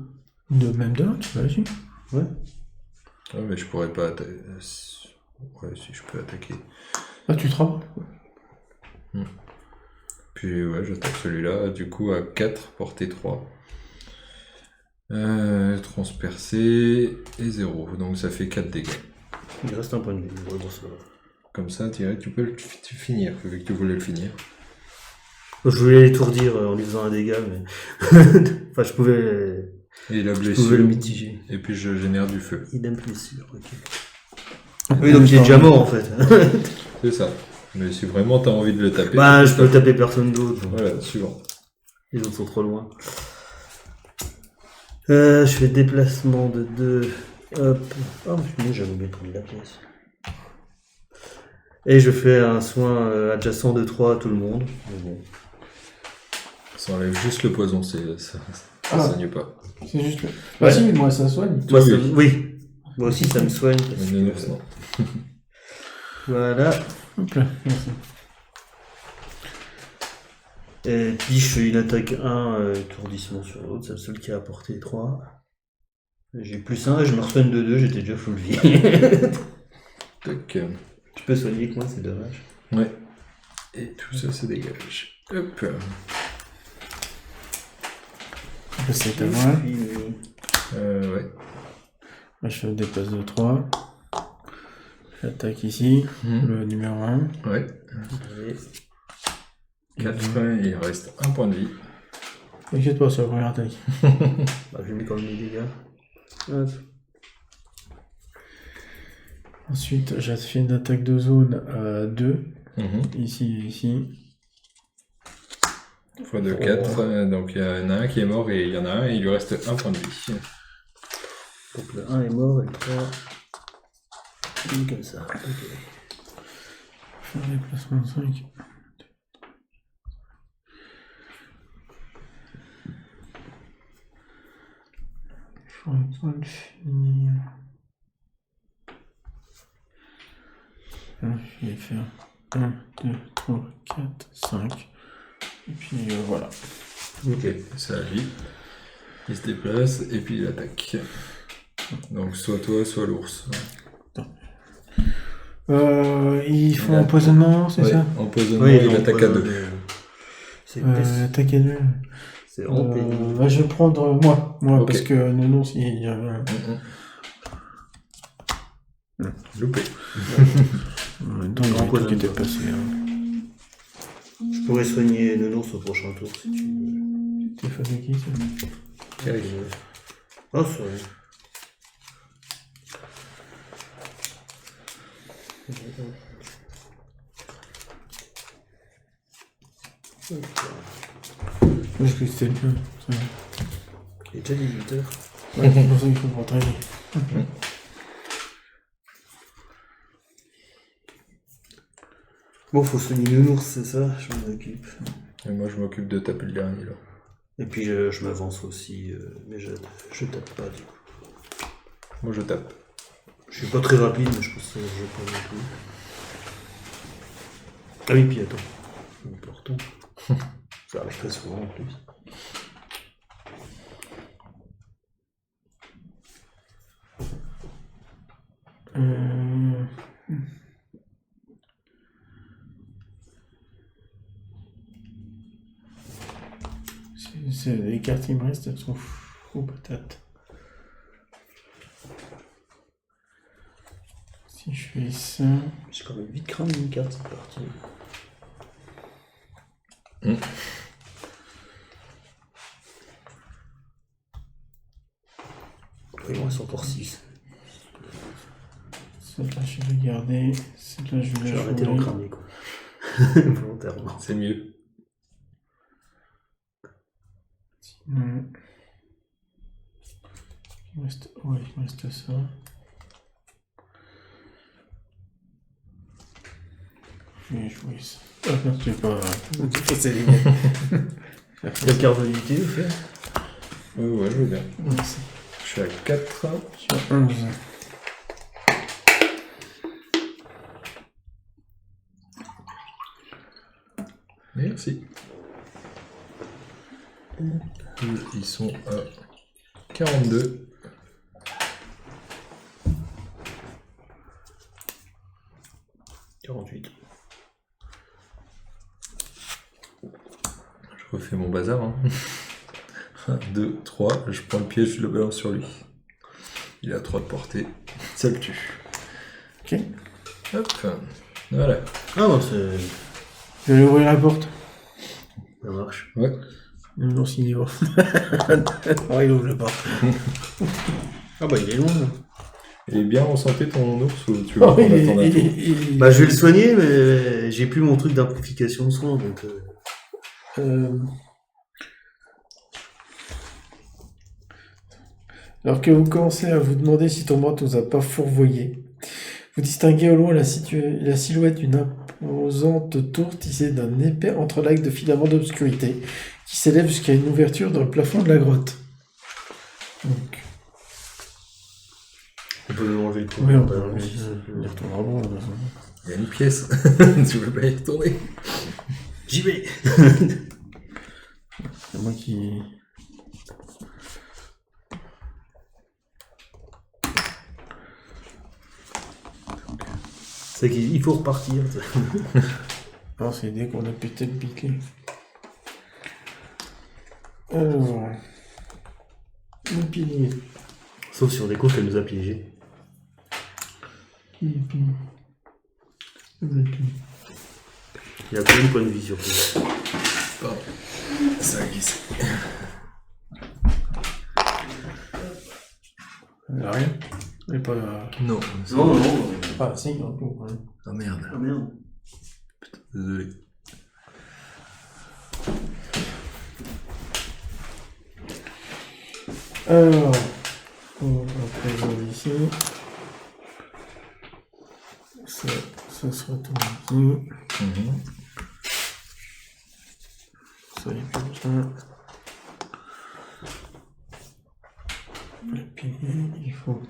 Speaker 4: Même de 1, tu peux agir.
Speaker 3: Ouais.
Speaker 2: Ah, mais je pourrais pas attaquer... Ouais, si, je peux attaquer.
Speaker 4: Ah, tu te rends.
Speaker 2: Puis ouais, j'attaque celui-là, du coup à 4, portée 3. Transpercé et 0, donc ça fait 4 dégâts.
Speaker 3: Il reste un point de vie.
Speaker 2: Comme ça, tu peux le finir, vu que tu voulais le finir.
Speaker 3: Je voulais l'étourdir en lui faisant un dégât, mais... enfin, je pouvais
Speaker 2: Et la
Speaker 3: le
Speaker 2: blessure,
Speaker 3: mitiger.
Speaker 2: et puis je génère du feu.
Speaker 3: Idem blessure, ok. Oui, donc il est déjà mort en fait.
Speaker 2: C'est ça. Mais si vraiment t'as envie de le taper...
Speaker 3: Bah, je peux taper personne d'autre.
Speaker 2: Voilà, suivant.
Speaker 3: Les autres sont trop loin. Je fais déplacement de 2. Hop. Oh, j'avais oublié de prendre la pièce. Et je fais un soin adjacent de 3 à tout le monde. Mais bon.
Speaker 2: Ça enlève juste le poison, ça
Speaker 4: Ah.
Speaker 2: soigne pas.
Speaker 4: C'est juste le... Bah si, moi ça soigne.
Speaker 3: Moi,
Speaker 2: Oui,
Speaker 3: ça-
Speaker 2: oui.
Speaker 3: oui. Moi aussi, ça me soigne. parce
Speaker 2: Mais
Speaker 3: que-
Speaker 2: non.
Speaker 3: Voilà.
Speaker 4: Hop là, merci.
Speaker 3: Et puis je fais une attaque 1, étourdissement sur l'autre, c'est le seul qui a apporté 3. J'ai plus 1 et je me resoigne de 2, j'étais déjà full vie.
Speaker 2: Tac.
Speaker 3: Tu peux soigner que moi, c'est dommage.
Speaker 2: Ouais. Et tout ça se dégage. Hop.
Speaker 4: C'est à moi.
Speaker 2: Ouais.
Speaker 4: Là, je dépasse de 3. J'attaque ici, le numéro 1.
Speaker 2: Ouais.
Speaker 3: Allez.
Speaker 2: 4, il reste un point de vie.
Speaker 4: T'inquiète pas, c'est la première attaque.
Speaker 3: Bah, je mets quand même les dégâts. Hop.
Speaker 4: Ensuite, j'ai fait une attaque de zone à 2. Ici et ici.
Speaker 2: Fois 2, 4. Donc il y en a un qui est mort et il y en a un et il lui reste un point de vie.
Speaker 3: Donc le 1 est mort et le 3. Il est comme ça. Ok.
Speaker 4: Faire déplacement 5. J'aurais pas le finir. Je vais faire 1, 2, 3, 4, 5. Et puis voilà.
Speaker 2: Ok, ça agit. Il se déplace et puis il attaque. Donc soit toi, soit l'ours.
Speaker 4: Ils font empoisonnement, c'est ça?
Speaker 2: Empoisonnement, il attaque à 2.
Speaker 3: C'est
Speaker 4: Attaque à 2.
Speaker 3: c'est vraiment pénible.
Speaker 4: Bah, je vais prendre moi
Speaker 2: Ok.
Speaker 4: parce que Nounours, il y a...
Speaker 2: Loupé.
Speaker 4: Dans le truc qui était passé.
Speaker 3: Je pourrais soigner Nounours au prochain tour si tu veux.
Speaker 4: T'es face à qui, ça?
Speaker 2: Eric.
Speaker 3: Ah, ça va.
Speaker 4: Parce que c'était bien. Ça.
Speaker 3: Il est déjà 18h.
Speaker 4: Ouais, c'est pour ça qu'il faut m'entraîner.
Speaker 3: Bon, faut soigner Nounours, c'est ça? Je m'en occupe.
Speaker 2: Et moi je m'occupe de taper le dernier là.
Speaker 3: Et puis je m'avance aussi, mais je tape pas du coup.
Speaker 2: Moi je tape.
Speaker 3: Je suis pas très rapide, mais je pense que je pas non plus. Ah oui, puis attends. C'est important. Ça arrive très souvent en plus.
Speaker 4: Les cartes qui me restent, elles sont fous patates. Si je fais ça...
Speaker 3: J'ai quand même vite cramé une carte cette partie. Il m'en reste encore 6.
Speaker 4: Celle-là, je vais garder. Celle-là, je vais
Speaker 3: Je
Speaker 4: la
Speaker 3: vais arrêter d'en
Speaker 4: jouer.
Speaker 3: cramer quoi. Volontairement.
Speaker 2: C'est mieux.
Speaker 4: Sinon... Il me reste... Ouais, il me reste ça. Je vais jouer ça. Ah non, je vais pas...
Speaker 3: C'est les Quelle carte d'unité vous faites?
Speaker 2: Ouais, je veux bien.
Speaker 4: Merci.
Speaker 2: Je suis à 4.
Speaker 4: Sur 11.
Speaker 2: Merci. Ils sont à 42.
Speaker 3: $48.
Speaker 2: Je refais mon bazar. 1, 2, 3. Je prends le piège, je le balance sur lui. Il a 3 de portée. Ça le tue.
Speaker 4: Ok.
Speaker 2: Hop. Voilà.
Speaker 3: Ah bon, c'est...
Speaker 4: Je vais ouvrir la porte.
Speaker 3: Ça marche.
Speaker 2: Ouais.
Speaker 4: Non, s'il y va. Oh, il ouvre la porte.
Speaker 3: Ah bah il est loin là.
Speaker 2: Il est bien ressenté ton ours ou tu veux
Speaker 4: Oh,
Speaker 2: qu'on attende un tour
Speaker 3: Bah je vais le soigner, mais j'ai plus mon truc d'amplification de soins, donc...
Speaker 4: Alors que vous commencez à vous demander si Tourmente vous a pas fourvoyé, vous distinguez au loin la silhouette d'une imposante tour tissée d'un épais entrelac de filaments d'obscurité qui s'élève jusqu'à une ouverture dans le plafond de la grotte. Donc,
Speaker 3: On peut même enlever le coup.
Speaker 4: oui, on peut y retournera bon.
Speaker 2: Il y a une pièce. Tu veux pas y retourner?
Speaker 3: J'y vais.
Speaker 4: C'est moi qui...
Speaker 3: C'est qu'il faut repartir.
Speaker 4: Non, c'est dès qu'on a pété le piqué. Alors... Le pilier.
Speaker 3: Sauf si on découvre qu'elle nous a piégés.
Speaker 4: Qui est pilier? Le pilier.
Speaker 3: Il y a combien de points de vie sur tout?
Speaker 2: Pardon. Ça a glissé.
Speaker 4: Rien. Et pas...
Speaker 2: Non.
Speaker 3: Non.
Speaker 4: Ah, si, un peu. Ouais.
Speaker 2: Ah merde.
Speaker 3: Ah merde.
Speaker 2: Désolé.
Speaker 4: Alors, on va présenter ici. Ça se retourne ici.
Speaker 2: Mhm.
Speaker 4: Ça y est comme ça. Et puis, il faut...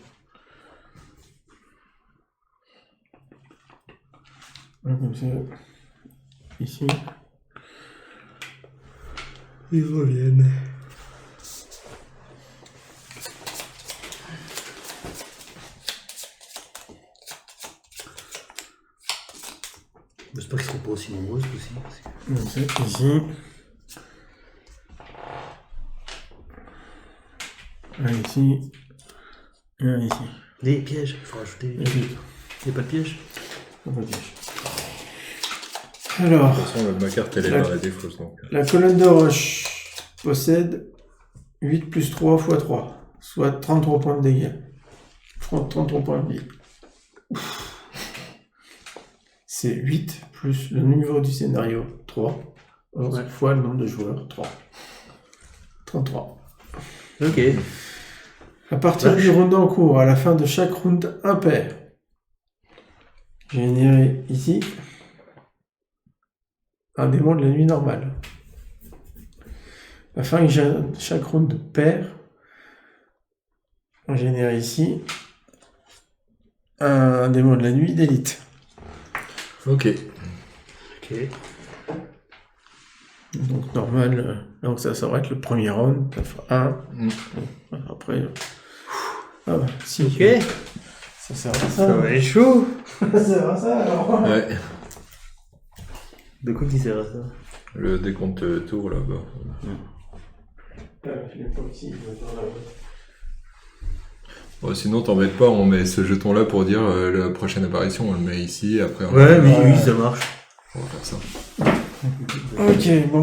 Speaker 4: Voilà, comme ça. Ici.
Speaker 3: Ils reviennent. J'espère qu'ils seront pas aussi nombreux aussi.
Speaker 4: Comme ça, ici. Un ici. Et un ici.
Speaker 3: Des pièges, il faut rajouter.
Speaker 4: Et puis,
Speaker 3: Il n'y a pas de piège.
Speaker 4: on va dire. Alors,
Speaker 2: De toute façon, ma carte, elle est dans la défausse. Donc.
Speaker 4: la colonne de roche possède 8 plus 3 fois 3, soit 33 points de dégâts. 33 points de vie. C'est 8 plus le numéro du scénario, 3, 11
Speaker 3: Ouais.
Speaker 4: fois le nombre de joueurs, 3. 33.
Speaker 3: Ok.
Speaker 4: À partir du round en cours, à la fin de chaque round impair, générer ici un démon de la nuit normale. À la fin de chaque round pair, on génère ici un démon de la nuit d'élite.
Speaker 2: Ok.
Speaker 3: Ok.
Speaker 4: Donc normal, donc ça va être le premier round, ça fera 1.
Speaker 2: Mm.
Speaker 4: Après, ah bah, si,
Speaker 3: Ok.
Speaker 4: ça sert à ça.
Speaker 3: Ça va être chaud.
Speaker 4: Ça sert à ça alors.
Speaker 2: Ouais.
Speaker 3: De quoi qui sert à ça?
Speaker 2: Le décompte tour là-bas.
Speaker 4: Je l'ai pas ici, je vais dans la boîte.
Speaker 2: Bon, sinon, t'embête pas, on met ce jeton-là pour dire la prochaine apparition, on le met ici, après on
Speaker 3: Ouais,
Speaker 4: Ouais.
Speaker 3: oui, ça marche.
Speaker 2: on va faire ça.
Speaker 4: Ok, bon.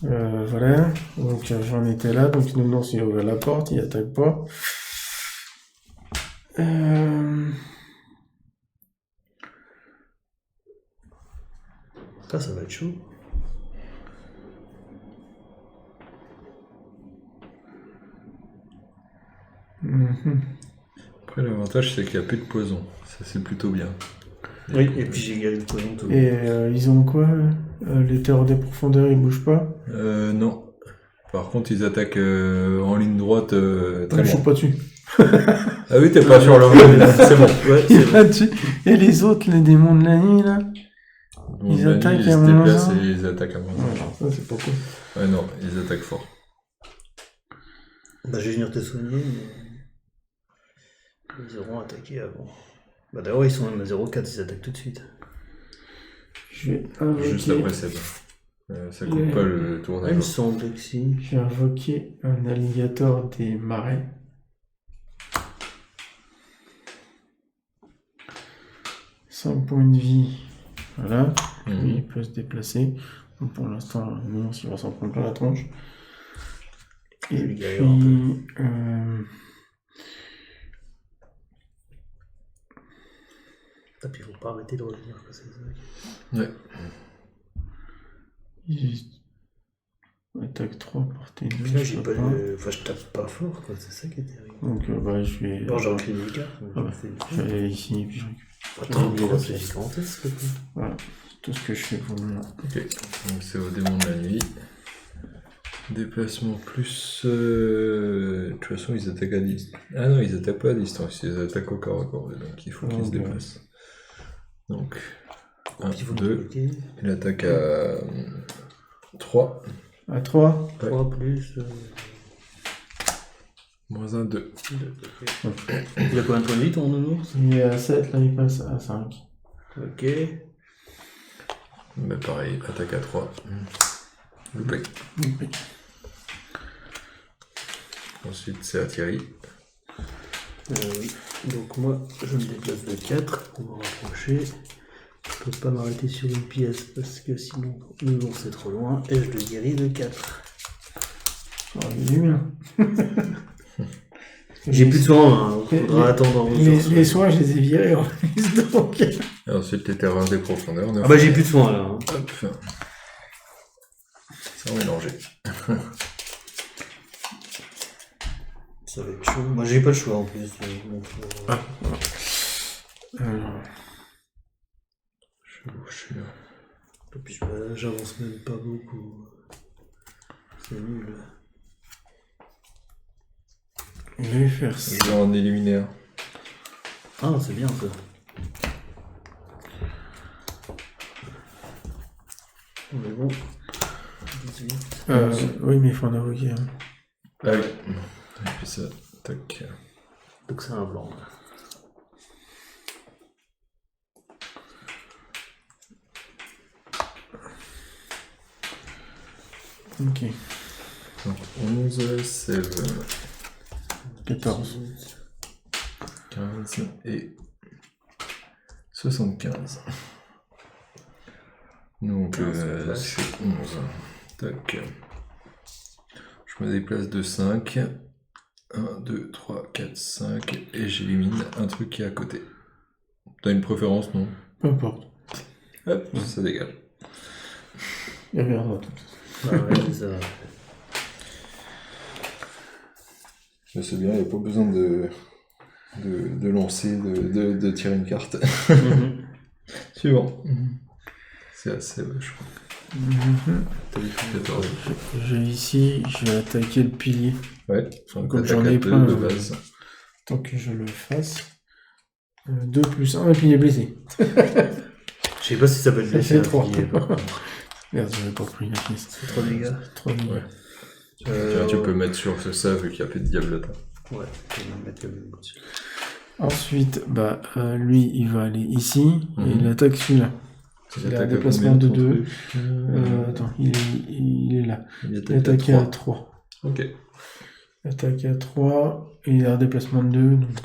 Speaker 4: Voilà, donc j'en étais là, donc Nounours il a ouvert la porte, il attaque pas.
Speaker 3: Ça va être chaud.
Speaker 4: Mhm.
Speaker 2: Après, l'avantage, c'est qu'il n'y a plus de poison. Ça, c'est plutôt bien.
Speaker 3: Oui, et puis j'ai gagné le poison tout.
Speaker 4: Et ils ont quoi les terreurs des profondeurs, ils bougent pas.
Speaker 2: Non. Par contre, ils attaquent en ligne droite très
Speaker 4: Je suis
Speaker 2: loin.
Speaker 4: pas dessus.
Speaker 2: Ah oui, t'es pas sur le volume, c'est bon.
Speaker 3: Ouais,
Speaker 4: Il
Speaker 3: c'est
Speaker 4: est pas dessus. Et les autres, les démons de la nuit là.
Speaker 2: Donc,
Speaker 4: Ils
Speaker 2: Manu,
Speaker 4: attaquent
Speaker 2: ils
Speaker 4: à
Speaker 2: se
Speaker 4: moins
Speaker 2: déplacent
Speaker 4: un.
Speaker 2: et ils attaquent à moins
Speaker 4: Ouais, alors ça c'est pas cool.
Speaker 2: un. Ouais, non, ils attaquent fort.
Speaker 3: Bah, je vais venir te soigner, mais. Ils auront attaqué avant. Bah, d'ailleurs, ils sont même à 0,4, ils attaquent tout de suite.
Speaker 4: Je vais invoquer.
Speaker 2: Juste après Seb. Ça coupe pas le tour
Speaker 3: Ah, il me
Speaker 2: d'agent.
Speaker 3: semble que si.
Speaker 4: Je vais invoquer un alligator des marais. Cinq points de vie. Voilà.
Speaker 2: Mhm.
Speaker 4: Lui, il peut se déplacer. Donc, pour l'instant, non, il va s'en prendre plein la tronche.
Speaker 3: Je
Speaker 4: Et
Speaker 3: lui
Speaker 4: puis,
Speaker 3: galère un Ah, puis il faut pas arrêter de revenir, quoi, c'est ça.
Speaker 2: Ouais.
Speaker 4: il attaque 3, portée 2.
Speaker 3: Puis là, j'ai pas le. Enfin, je tape pas fort, quoi, c'est ça qui est terrible.
Speaker 4: Donc, bah, je vais.
Speaker 3: Alors, j'ai repris une carte, donc
Speaker 4: Ah bah,
Speaker 3: je
Speaker 4: je vais aller ici et puis je récupère.
Speaker 3: Attends,
Speaker 4: je vais
Speaker 3: c'est
Speaker 4: la
Speaker 3: gigantesque, quoi.
Speaker 4: Voilà. Tout ce que je fais pour le moment.
Speaker 2: Ok. Donc c'est au démon de la nuit. Déplacement plus. De toute façon, ils attaquent à distance. Ah non, ils attaquent pas à distance, ils attaquent au corps à corps. Donc il faut qu'ils se
Speaker 4: Ok.
Speaker 2: déplacent. Donc,
Speaker 3: Un
Speaker 2: 1,
Speaker 3: petit peu
Speaker 2: 2.
Speaker 3: bloqué.
Speaker 2: Il attaque à 3.
Speaker 4: À 3.
Speaker 3: 3 plus.
Speaker 2: Moins 1, 2.
Speaker 3: Il a combien de points de vie, ton nounours?
Speaker 4: Il est à 7, là il passe à 5.
Speaker 3: Ok.
Speaker 2: Bah pareil, attaque à 3. Loupé. Ensuite, c'est à Thierry.
Speaker 3: Oui. Donc, moi, je me déplace de 4 pour me rapprocher. Je peux pas m'arrêter sur une pièce parce que sinon, nounours c'est trop loin. Et je le guéris de 4.
Speaker 4: Oh, il est bien.
Speaker 3: J'ai plus de soins, hein,
Speaker 4: les-
Speaker 3: faudra attendre en
Speaker 4: Les soins, je les ai virés en plus, donc...
Speaker 2: Et ensuite, les terreurs des profondeurs.
Speaker 3: Ah bah j'ai plus de soins là. Hein.
Speaker 2: Hop. Sans mélanger.
Speaker 3: Ça va être chaud. Moi j'ai pas le choix en plus. Donc,
Speaker 2: Chevaucheur.
Speaker 3: Et puis j'avance même pas beaucoup. C'est nul.
Speaker 4: Je vais faire ça.
Speaker 2: Je vais en éliminer un.
Speaker 3: Ah c'est bien ça. On est bon. 18.
Speaker 4: Oui, mais il faut en invoquer. Hein.
Speaker 2: Ah oui. Et puis ça, tac.
Speaker 3: Donc c'est un blanc. Là.
Speaker 4: Ok.
Speaker 2: Donc 11, save
Speaker 4: 14.
Speaker 2: 15 et 75. Donc c'est 11. Tac. Je me déplace de 5. 1, 2, 3, 4, 5. Et j'élimine un truc qui est à côté. T'as une préférence, non?
Speaker 4: Peu importe.
Speaker 2: Hop, ça dégage.
Speaker 4: Il y avait un autre.
Speaker 3: Ah ouais, c'est ça.
Speaker 2: Je sais bien, il n'y a pas besoin de lancer, de tirer une carte. Suivant. C'est assez je crois. T'as dit 14.
Speaker 4: J'ai ici, je vais attaquer le pilier.
Speaker 2: Ouais,
Speaker 4: Comme j'en ai plein,
Speaker 2: de base.
Speaker 4: Tant que je le fasse. 2 plus 1, et puis il est blessé.
Speaker 3: Je sais pas si ça peut être
Speaker 4: Ça
Speaker 3: blessé.
Speaker 4: fait 3.
Speaker 3: Par
Speaker 4: Merde, j'avais pas pris la pièce.
Speaker 3: C'est 3 dégâts.
Speaker 4: 3 dégâts.
Speaker 2: Ouais. Tiens, tu peux mettre sur ça vu qu'il n'y a plus de diablotin.
Speaker 3: Ouais, je vais me mettre le même dessus.
Speaker 4: Ensuite, lui, il va aller ici, et il attaque celui-là. Il a un
Speaker 2: attaque à
Speaker 4: déplacement
Speaker 2: combien,
Speaker 4: de
Speaker 2: ton
Speaker 4: 2.
Speaker 2: truc
Speaker 4: Attends, il est là.
Speaker 2: Il
Speaker 4: Il attaque à
Speaker 2: 3.
Speaker 4: 3.
Speaker 2: Ok.
Speaker 4: Il attaque à 3, et il a un déplacement de 2, donc...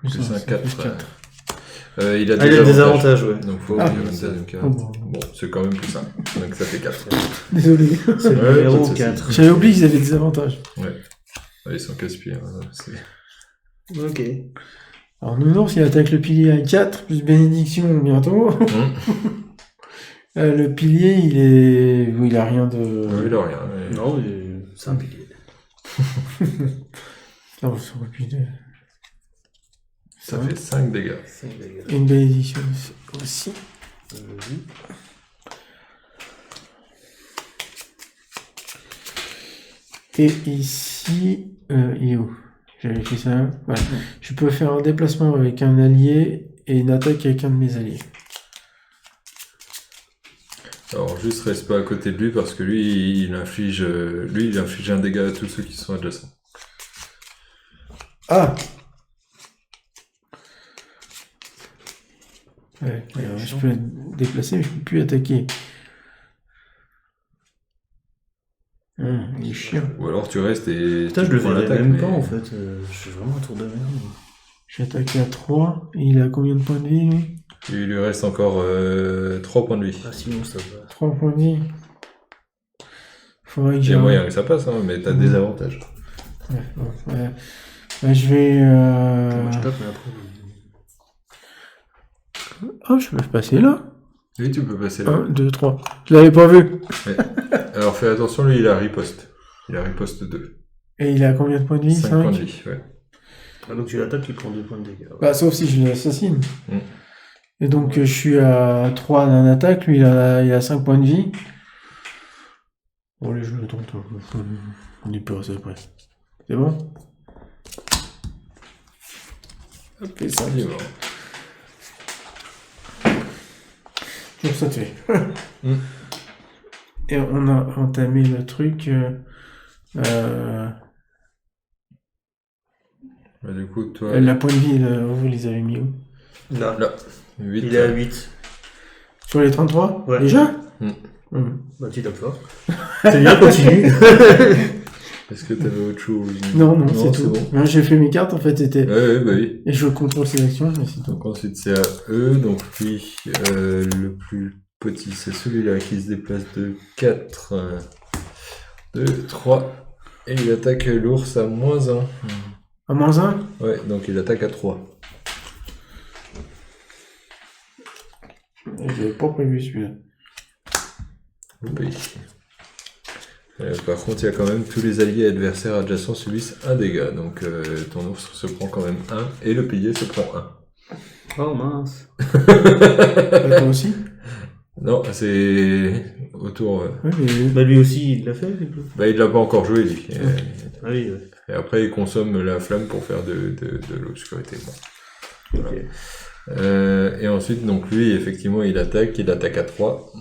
Speaker 2: Plus
Speaker 4: ça,
Speaker 2: un
Speaker 4: ça
Speaker 2: 4.
Speaker 4: fait 4.
Speaker 2: Il a
Speaker 3: Ah, il a des avantages, ouais.
Speaker 2: Donc faut
Speaker 4: Ah.
Speaker 2: ouvrir une deuxième case.
Speaker 4: Oh, bon.
Speaker 2: Bon, c'est quand même plus simple. Donc ça fait 4.
Speaker 4: Désolé.
Speaker 3: C'est le
Speaker 2: Ouais, pas de
Speaker 3: numéro
Speaker 2: souci.
Speaker 3: 4.
Speaker 4: J'avais oublié qu'ils avaient des avantages.
Speaker 2: Ouais. Ils sont casse-pieds.
Speaker 3: Ok.
Speaker 4: Alors, Nounours, il attaque le pilier à 4, plus bénédiction bientôt. Le pilier, il a rien de...
Speaker 2: Il a rien. Mais...
Speaker 3: Non, c'est un pilier.
Speaker 4: Non, ça aurait pu...
Speaker 2: Ça fait 5 dégâts.
Speaker 3: 5 dégâts.
Speaker 4: Et une bénédiction aussi.
Speaker 3: Vas-y.
Speaker 4: Et ici, il est où? J'avais fait ça. Voilà. Je peux faire un déplacement avec un allié et une attaque avec un de mes alliés.
Speaker 2: Alors juste reste pas à côté de lui parce que lui il inflige un dégât à tous ceux qui sont adjacents.
Speaker 4: Ah! Ouais, je peux être déplacé, mais je peux plus attaquer. Il est chiant.
Speaker 2: Ou alors tu restes et
Speaker 3: Putain,
Speaker 2: tu
Speaker 3: je le
Speaker 2: prends
Speaker 3: verrais
Speaker 2: l'attaque,
Speaker 3: même
Speaker 2: mais-
Speaker 3: pas en fait. Je suis vraiment un tour de merde.
Speaker 4: Je vais attaquer à 3. Et il a combien de points de vie, lui?
Speaker 2: Il lui reste encore 3 points de vie.
Speaker 3: Ah, sinon ça va.
Speaker 4: 3 points de vie. Faudrait que
Speaker 2: Il y
Speaker 4: j'ai
Speaker 2: a moyen que ça passe, hein, mais t'as des avantages.
Speaker 4: Ouais, bon, ouais. Bah, je vais...
Speaker 3: Moi, je tape, mais après.
Speaker 4: Oh, je peux passer là.
Speaker 2: Oui, tu peux passer là.
Speaker 4: 1, 2, 3. Je l'avais pas vu.
Speaker 2: Alors fais attention, lui il a riposte. Il a riposte 2.
Speaker 4: Et il a combien de points de vie?
Speaker 2: 5 points de vie, ouais.
Speaker 3: Ah, donc tu l'attaques, il prend 2 points de dégâts. Ouais.
Speaker 4: Bah, sauf si je l'assassine.
Speaker 2: Mm.
Speaker 4: Et donc, je suis à 3 d'un attaque. Lui, il a 5 points de vie. Bon, allez, je le tente. On y peut rester après. C'est bon?
Speaker 2: Hop, et ça, il est mort.
Speaker 4: Toujours ça de fait.
Speaker 2: Mm.
Speaker 4: Et on a entamé le truc.
Speaker 2: Bah, du coup, toi...
Speaker 4: La point de vie, vous les avez mis où?
Speaker 3: Là,
Speaker 2: Là, 8.
Speaker 3: il est à 8.
Speaker 4: Sur les 33?
Speaker 3: Ouais.
Speaker 4: Déjà?
Speaker 2: Mm.
Speaker 3: Bah, tu tapes fort. C'est bien, continue.
Speaker 2: Est-ce que t'avais autre chose?
Speaker 4: Non, c'est tout.
Speaker 2: bon.
Speaker 4: Moi, j'ai fait mes cartes, en fait, c'était...
Speaker 2: Ouais, bah oui.
Speaker 4: Et je contrôle ses actions, mais c'est tout.
Speaker 2: Donc ensuite c'est à eux, donc lui, le plus petit c'est celui-là qui se déplace de 4, 2, 3, et il attaque l'ours à -1.
Speaker 4: À -1.
Speaker 2: Ouais, donc il attaque à 3.
Speaker 4: J'avais pas prévu celui-là.
Speaker 2: Oui. Par contre, il y a quand même tous les alliés adversaires adjacents subissent un dégât. Donc ton ours se prend quand même 1 et le pilier se prend 1.
Speaker 3: Oh mince.
Speaker 4: Toi aussi?
Speaker 2: Non, c'est autour.
Speaker 4: Ouais, mais...
Speaker 3: Bah lui aussi, il l'a fait, du coup.
Speaker 2: Bah, il l'a pas encore joué, lui.
Speaker 3: Ah oui, ouais.
Speaker 2: Et après, il consomme la flamme pour faire de l'obscurité. Bon.
Speaker 3: Ok.
Speaker 2: Et ensuite, donc lui, effectivement, il attaque à 3.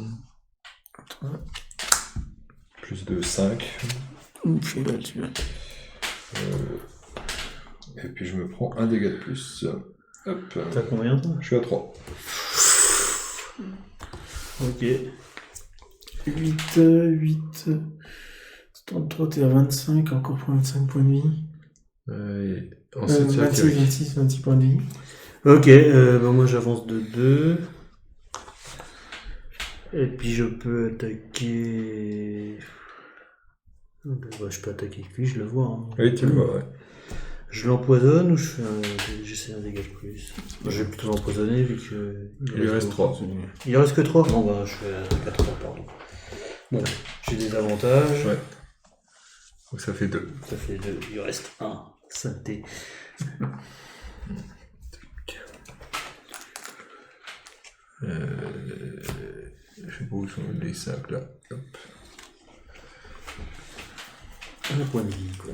Speaker 2: Plus de 5.
Speaker 4: Ouf, il est là, celui-là.
Speaker 2: Et puis je me prends un dégât de plus. Hop.
Speaker 3: T'as combien, toi?
Speaker 2: Je suis à 3.
Speaker 3: Ok.
Speaker 4: 8... 33, t'es à 25, encore pour 25 points de vie.
Speaker 2: Et ensuite, c'est
Speaker 4: 26, 26 points de vie.
Speaker 3: Ok, bah moi j'avance de 2. Et puis je peux attaquer... Bah, je peux attaquer avec lui, je le vois. Hein.
Speaker 2: Oui, tu le vois, ouais.
Speaker 3: Je l'empoisonne ou j'essaie un dégât de plus? Bah, je vais plutôt l'empoisonner vu que...
Speaker 2: Il lui reste 3.
Speaker 3: Il reste que 3? Non, bah je fais un 4 pardon. Bon, j'ai des avantages.
Speaker 2: Ouais. Donc ça fait 2.
Speaker 3: Ça fait 2, il reste 1. Saleté.
Speaker 2: Je sais pas où sont les 5 là. Hop.
Speaker 3: Un point de vie, quoi.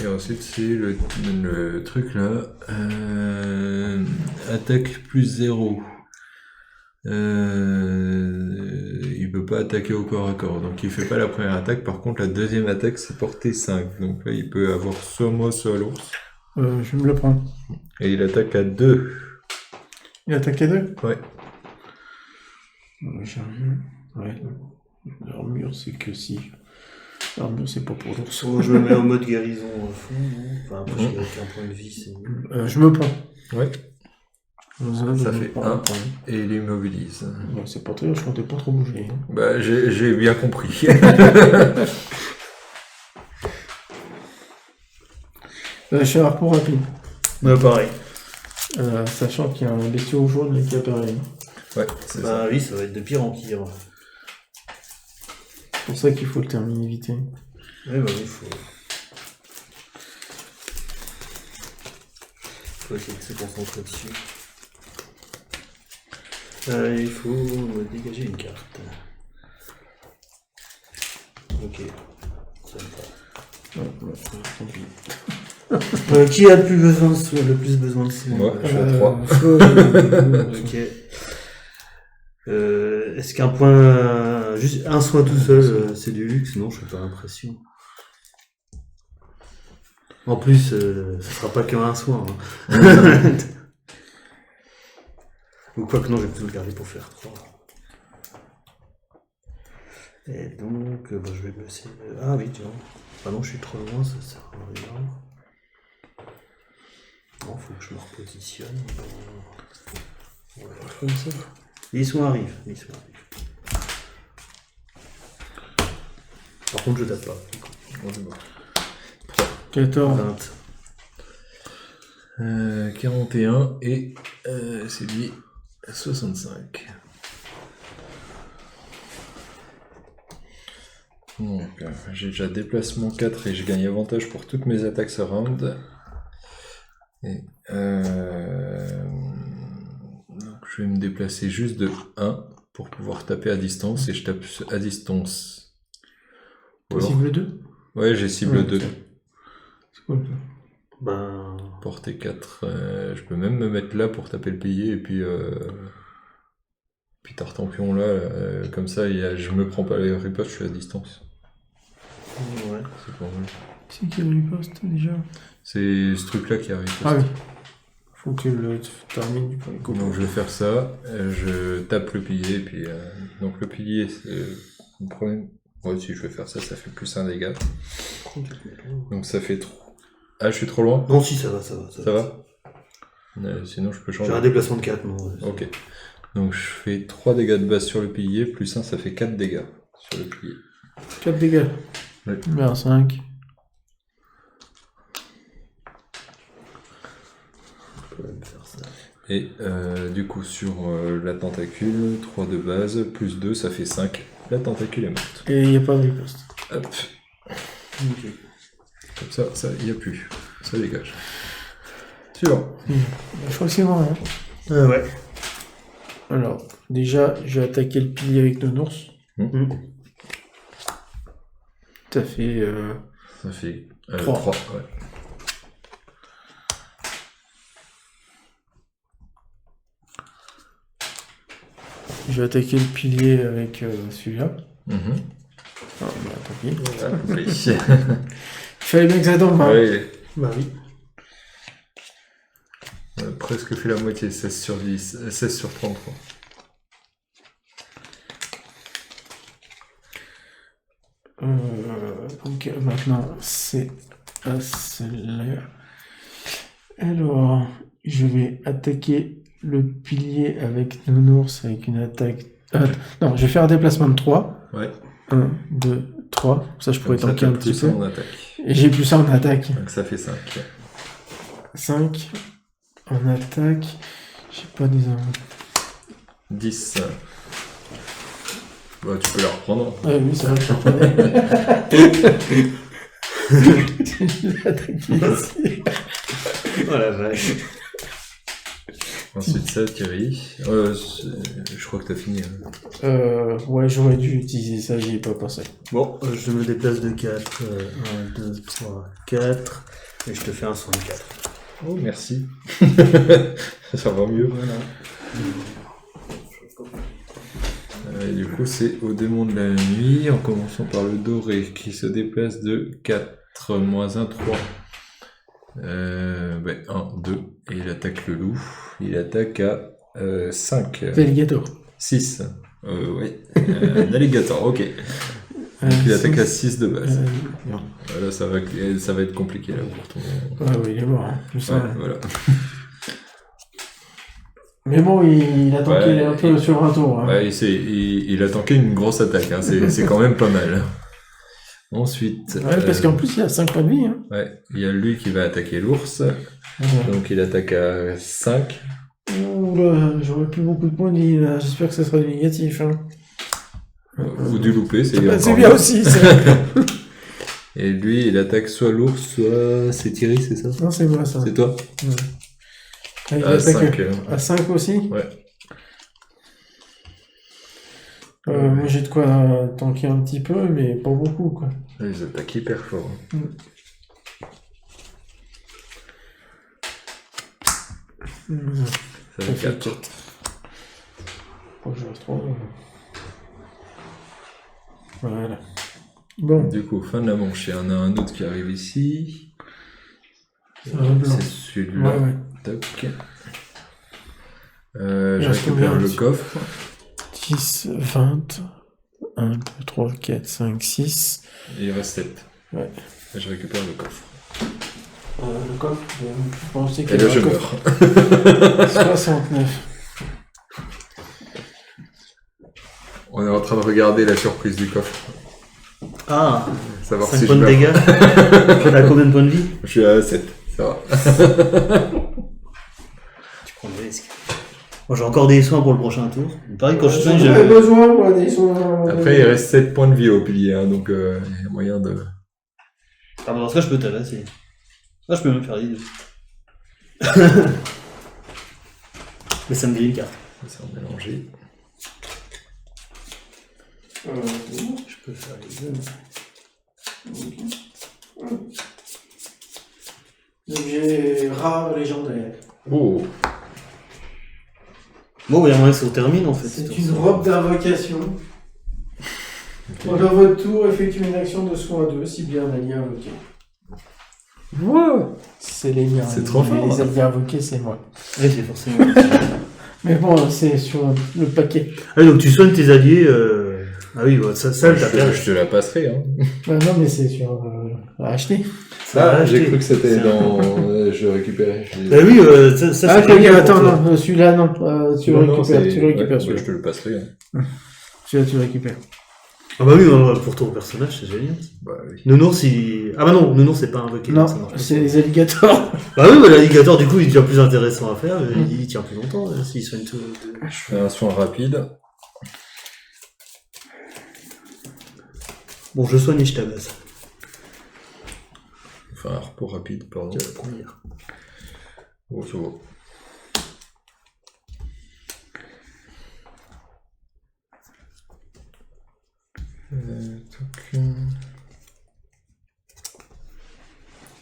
Speaker 2: Et ensuite, c'est le truc là. Attaque plus 0. Il peut pas attaquer au corps à corps. Donc il fait pas la première attaque. Par contre, la deuxième attaque, c'est portée 5. Donc là, il peut avoir soit moi, soit l'ours.
Speaker 4: Je me le prends.
Speaker 2: Et il attaque à 2.
Speaker 4: Il attaque à 2?
Speaker 2: Ouais.
Speaker 4: Ouais. L'armure, c'est que si. L'armure, c'est pas pour l'ours.
Speaker 3: Je me mets en mode guérison à fond. Enfin, après, j'ai avec un point de vie, c'est mieux.
Speaker 4: Je me prends.
Speaker 2: Ouais. Ça fait
Speaker 4: prends
Speaker 2: 1
Speaker 4: point.
Speaker 2: et il immobilise.
Speaker 4: Ouais, c'est pas très bien, je comptais pas trop bouger. Hein.
Speaker 2: Bah, j'ai bien compris.
Speaker 4: Je fais un repos rapide.
Speaker 3: Ouais, pareil.
Speaker 4: Sachant qu'il y a un bestiau jaune qui apparaît.
Speaker 2: Ouais, c'est ça.
Speaker 3: Bah oui, ça va être de pire en pire.
Speaker 4: C'est pour ça qu'il faut le terminer vite.
Speaker 3: Ouais, bah oui, faut essayer de se concentrer dessus. Il faut me dégager une carte. Ok. Ça me va.
Speaker 4: Ouais, tant pis.
Speaker 3: Qui a le plus besoin de soin? Le plus besoin de soin?
Speaker 2: Moi, je suis à 3.
Speaker 3: Ok. Est-ce qu'un point, juste un soin tout seul, c'est du luxe? Non, je fais pas l'impression. En plus, ce sera pas qu'un soin. Hein. Ou quoi que non, je vais plutôt le garder pour faire 3. Et donc, bah, je vais me laisser... Ah oui, tiens. Ah non, je suis trop loin, ça sert à rien. Non, faut que je me repositionne. Voilà, comme ça. Les soins arrivent, les soins arrivent. Par contre, je tape pas.
Speaker 4: 14.
Speaker 3: 20.
Speaker 2: 41 et c'est lui 65. Donc j'ai déjà déplacement 4 et je gagne avantage pour toutes mes attaques ce round. Et donc je vais me déplacer juste de 1 pour pouvoir taper à distance et je tape à distance. Ou alors-
Speaker 4: Cible 2?
Speaker 2: Ouais, j'ai cible
Speaker 4: Ouais,
Speaker 2: 2.
Speaker 4: C'est cool.
Speaker 3: Ben...
Speaker 2: Portée 4. Je peux même me mettre là pour taper le pilier et puis Tartampion là, comme ça je me prends pas les ripostes, je suis à distance.
Speaker 3: Ouais.
Speaker 2: C'est pas mal.
Speaker 4: C'est qui riposte déjà?
Speaker 2: C'est ce truc là qui arrive.
Speaker 4: Ah oui. Faut que le termine du premier coup.
Speaker 2: Donc je vais faire ça, je tape le pilier, et puis donc le pilier, c'est le problème. Ouais, si je vais faire ça, ça fait plus un dégât. Donc ça fait trop. Ah, je suis trop loin?
Speaker 3: Non, si, ça va, ça va.
Speaker 2: Ça va? Sinon je peux changer.
Speaker 3: J'ai un déplacement de 4, non. Ouais,
Speaker 2: Ok. Donc je fais 3 dégâts de base sur le pilier, plus 1, ça fait 4 dégâts sur le pilier.
Speaker 4: 4 dégâts.
Speaker 2: Oui.
Speaker 4: Vers 5.
Speaker 2: Et du coup, sur la tentacule, 3 de base, plus 2, ça fait 5. La tentacule est morte.
Speaker 4: Et il n'y a pas de riposte.
Speaker 2: Hop.
Speaker 3: Ok.
Speaker 2: Comme ça, il n'y a plus. Ça dégage. Suivant.
Speaker 4: Je crois que c'est moi. Hein.
Speaker 3: Ouais.
Speaker 4: Alors, déjà, je vais attaquer le pilier avec Nounours. Ça fait...
Speaker 2: Ça fait
Speaker 4: 3.
Speaker 2: 3. Ouais.
Speaker 4: Je vais attaquer le pilier avec celui-là.
Speaker 2: Mhm.
Speaker 4: Ah, bah, tant pis.
Speaker 2: Ah, oui.
Speaker 4: Il fallait bien que ça tombe. Hein.
Speaker 2: Ouais.
Speaker 3: Bah oui.
Speaker 2: On a presque fait la moitié, 16 sur 10, 16 sur 33.
Speaker 4: Donc maintenant c'est à celle-là. Alors je vais attaquer le pilier avec Nounours avec une attaque. Non, je vais faire un déplacement de 3.
Speaker 2: Ouais.
Speaker 4: 1, 2, 3. Ça je pourrais
Speaker 2: Comme ça,
Speaker 4: tanker
Speaker 2: t'as
Speaker 4: un petit
Speaker 2: plus
Speaker 4: peu.
Speaker 2: en attaque.
Speaker 4: Et j'ai plus ça en attaque.
Speaker 2: Donc ça fait 5.
Speaker 4: 5 en attaque. J'ai pas des
Speaker 2: 10. Bah, tu peux la reprendre.
Speaker 4: Ouais, oui, c'est vrai que je reconnais. Attaqué ici.
Speaker 3: Oh la vache.
Speaker 2: Ensuite ça, Thierry. Je crois que t'as fini.
Speaker 4: Ouais, j'aurais dû utiliser ça, j'y ai pas pensé.
Speaker 3: Bon, je me déplace de 4. 1, 2, 3, 4. Et je te fais un 64.
Speaker 2: Oh, merci. Ça va mieux.
Speaker 3: Voilà.
Speaker 2: Et du coup, c'est au démon de la nuit, en commençant par le doré, qui se déplace de 4, moins 1, 3. 1, 2, et il attaque le loup. Il attaque à 5.
Speaker 4: Alligator.
Speaker 2: 6. Oui. Un alligator, ok. Donc il attaque à 6 de base.
Speaker 4: Non.
Speaker 2: Là, ça va être compliqué là pour ton...
Speaker 4: Ouais, ouais, il est mort. Hein. Tout ça.
Speaker 2: Ouais, voilà.
Speaker 4: Mais bon, il a tanké
Speaker 2: Ouais,
Speaker 4: un peu sur un tour. Hein.
Speaker 2: Ouais, il a tanké une grosse attaque, hein. C'est quand même pas mal. Ensuite...
Speaker 4: Ouais, parce qu'en plus, il a 5 points de vie. Hein.
Speaker 2: Ouais, il y a lui qui va attaquer l'ours.
Speaker 4: Ouais.
Speaker 2: Donc il attaque à 5.
Speaker 4: Oula, j'aurais plus beaucoup de points de vie là. J'espère que ça sera du négatif. Hein.
Speaker 2: Ou du loupé, c'est
Speaker 4: Bah,
Speaker 2: encore
Speaker 4: c'est bien
Speaker 2: mieux.
Speaker 4: aussi.
Speaker 2: Et lui, il attaque soit l'ours, soit... C'est Thierry, c'est ça?
Speaker 4: Non, c'est moi ça.
Speaker 2: C'est toi?
Speaker 4: Ouais. Ah, il
Speaker 2: À
Speaker 4: attaque
Speaker 2: 5.
Speaker 4: à 5 aussi.
Speaker 2: Ouais.
Speaker 4: Moi j'ai de quoi tanker un petit peu, mais pas beaucoup quoi.
Speaker 2: Ils attaquent hyper fort. Ça
Speaker 4: Ça
Speaker 2: fait
Speaker 4: fait
Speaker 2: 4.
Speaker 4: 4. Faut que je reste 3. Voilà. Bon,
Speaker 2: Du coup, fin de la manche, il y en a un autre qui arrive ici.
Speaker 4: c'est un blanc.
Speaker 2: C'est celui-là.
Speaker 4: Ouais, ouais.
Speaker 2: Toc. Je
Speaker 4: reste
Speaker 2: récupère
Speaker 4: combien
Speaker 2: le
Speaker 4: ici
Speaker 2: coffre.
Speaker 4: 10, 20, 1, 2, 3, 4, 5, 6.
Speaker 2: Et il reste 7.
Speaker 4: Ouais.
Speaker 2: Et je récupère le coffre.
Speaker 4: Le coffre, je pensais
Speaker 2: Et
Speaker 4: qu'il y
Speaker 2: là,
Speaker 4: avait
Speaker 2: je
Speaker 4: un
Speaker 2: meurs.
Speaker 4: coffre. 69.
Speaker 2: On est en train de regarder la surprise du coffre.
Speaker 3: Ah,
Speaker 2: Savoir
Speaker 3: 5
Speaker 2: si je
Speaker 3: points de
Speaker 2: meurs.
Speaker 3: dégâts. T'as combien de points de vie?
Speaker 2: Je suis à 7. Ça va.
Speaker 3: Tu prends des risques. Bon, j'ai encore des soins pour le prochain tour. Pareil, quand je soigne,
Speaker 4: J'avais
Speaker 3: j'avais...
Speaker 4: besoin, moi, des soins.
Speaker 2: Après, il reste 7 points de vie au pilier, hein, donc il y a moyen de...
Speaker 3: Ah, bah, dans ce cas, je peux tabasser. Ah, je peux même faire les deux. Mais ça me dit une carte.
Speaker 2: Ça va mélanger.
Speaker 3: Je peux faire les deux.
Speaker 4: Objet rare légendaire.
Speaker 2: Oh,
Speaker 3: Bon, il y a moyen que ça se termine en fait.
Speaker 4: C'est une robe d'invocation. Pendant votre tour, effectuez une action de soin 2 si bien un allié invoqué.
Speaker 2: wow.
Speaker 4: C'est les miens.
Speaker 2: C'est trop fort,
Speaker 4: Les
Speaker 2: hein.
Speaker 4: alliés invoqués, c'est moi.
Speaker 3: Oui, c'est forcément.
Speaker 4: Mais bon, c'est sur le paquet.
Speaker 3: Ah, donc tu soignes tes alliés. Ah oui, bah, ça t'as perdu.
Speaker 2: Je te la passerai. Hein.
Speaker 4: Bah non, mais c'est sur à acheter.
Speaker 2: Ah, j'ai cru que c'était dans... je récupérais.
Speaker 3: Bah oui, ça
Speaker 4: Ah,
Speaker 3: c'est bien.
Speaker 4: attends, non, celui-là, non. Tu le
Speaker 2: Non,
Speaker 4: récupères,
Speaker 2: c'est-
Speaker 4: tu le récupères,
Speaker 2: ouais,
Speaker 4: celui-là.
Speaker 2: je te le passerai. Hein.
Speaker 4: Celui-là, tu le récupères.
Speaker 3: Ah bah oui, non, pour ton personnage, c'est génial.
Speaker 2: Bah oui.
Speaker 3: Nounours, il... Ah bah non, Nounours, c'est pas invoqué.
Speaker 4: Non,
Speaker 3: ça marche pas.
Speaker 4: c'est les alligators.
Speaker 3: Bah oui, bah, l'alligator, du coup, il devient plus intéressant à faire, il tient plus longtemps, s'il soigne tout.
Speaker 2: Je fais un soin rapide.
Speaker 3: Bon, je soigne et je tabasse.
Speaker 2: Enfin, un repos rapide, pardon.
Speaker 3: C'est la première.
Speaker 2: Oh, c'est bon.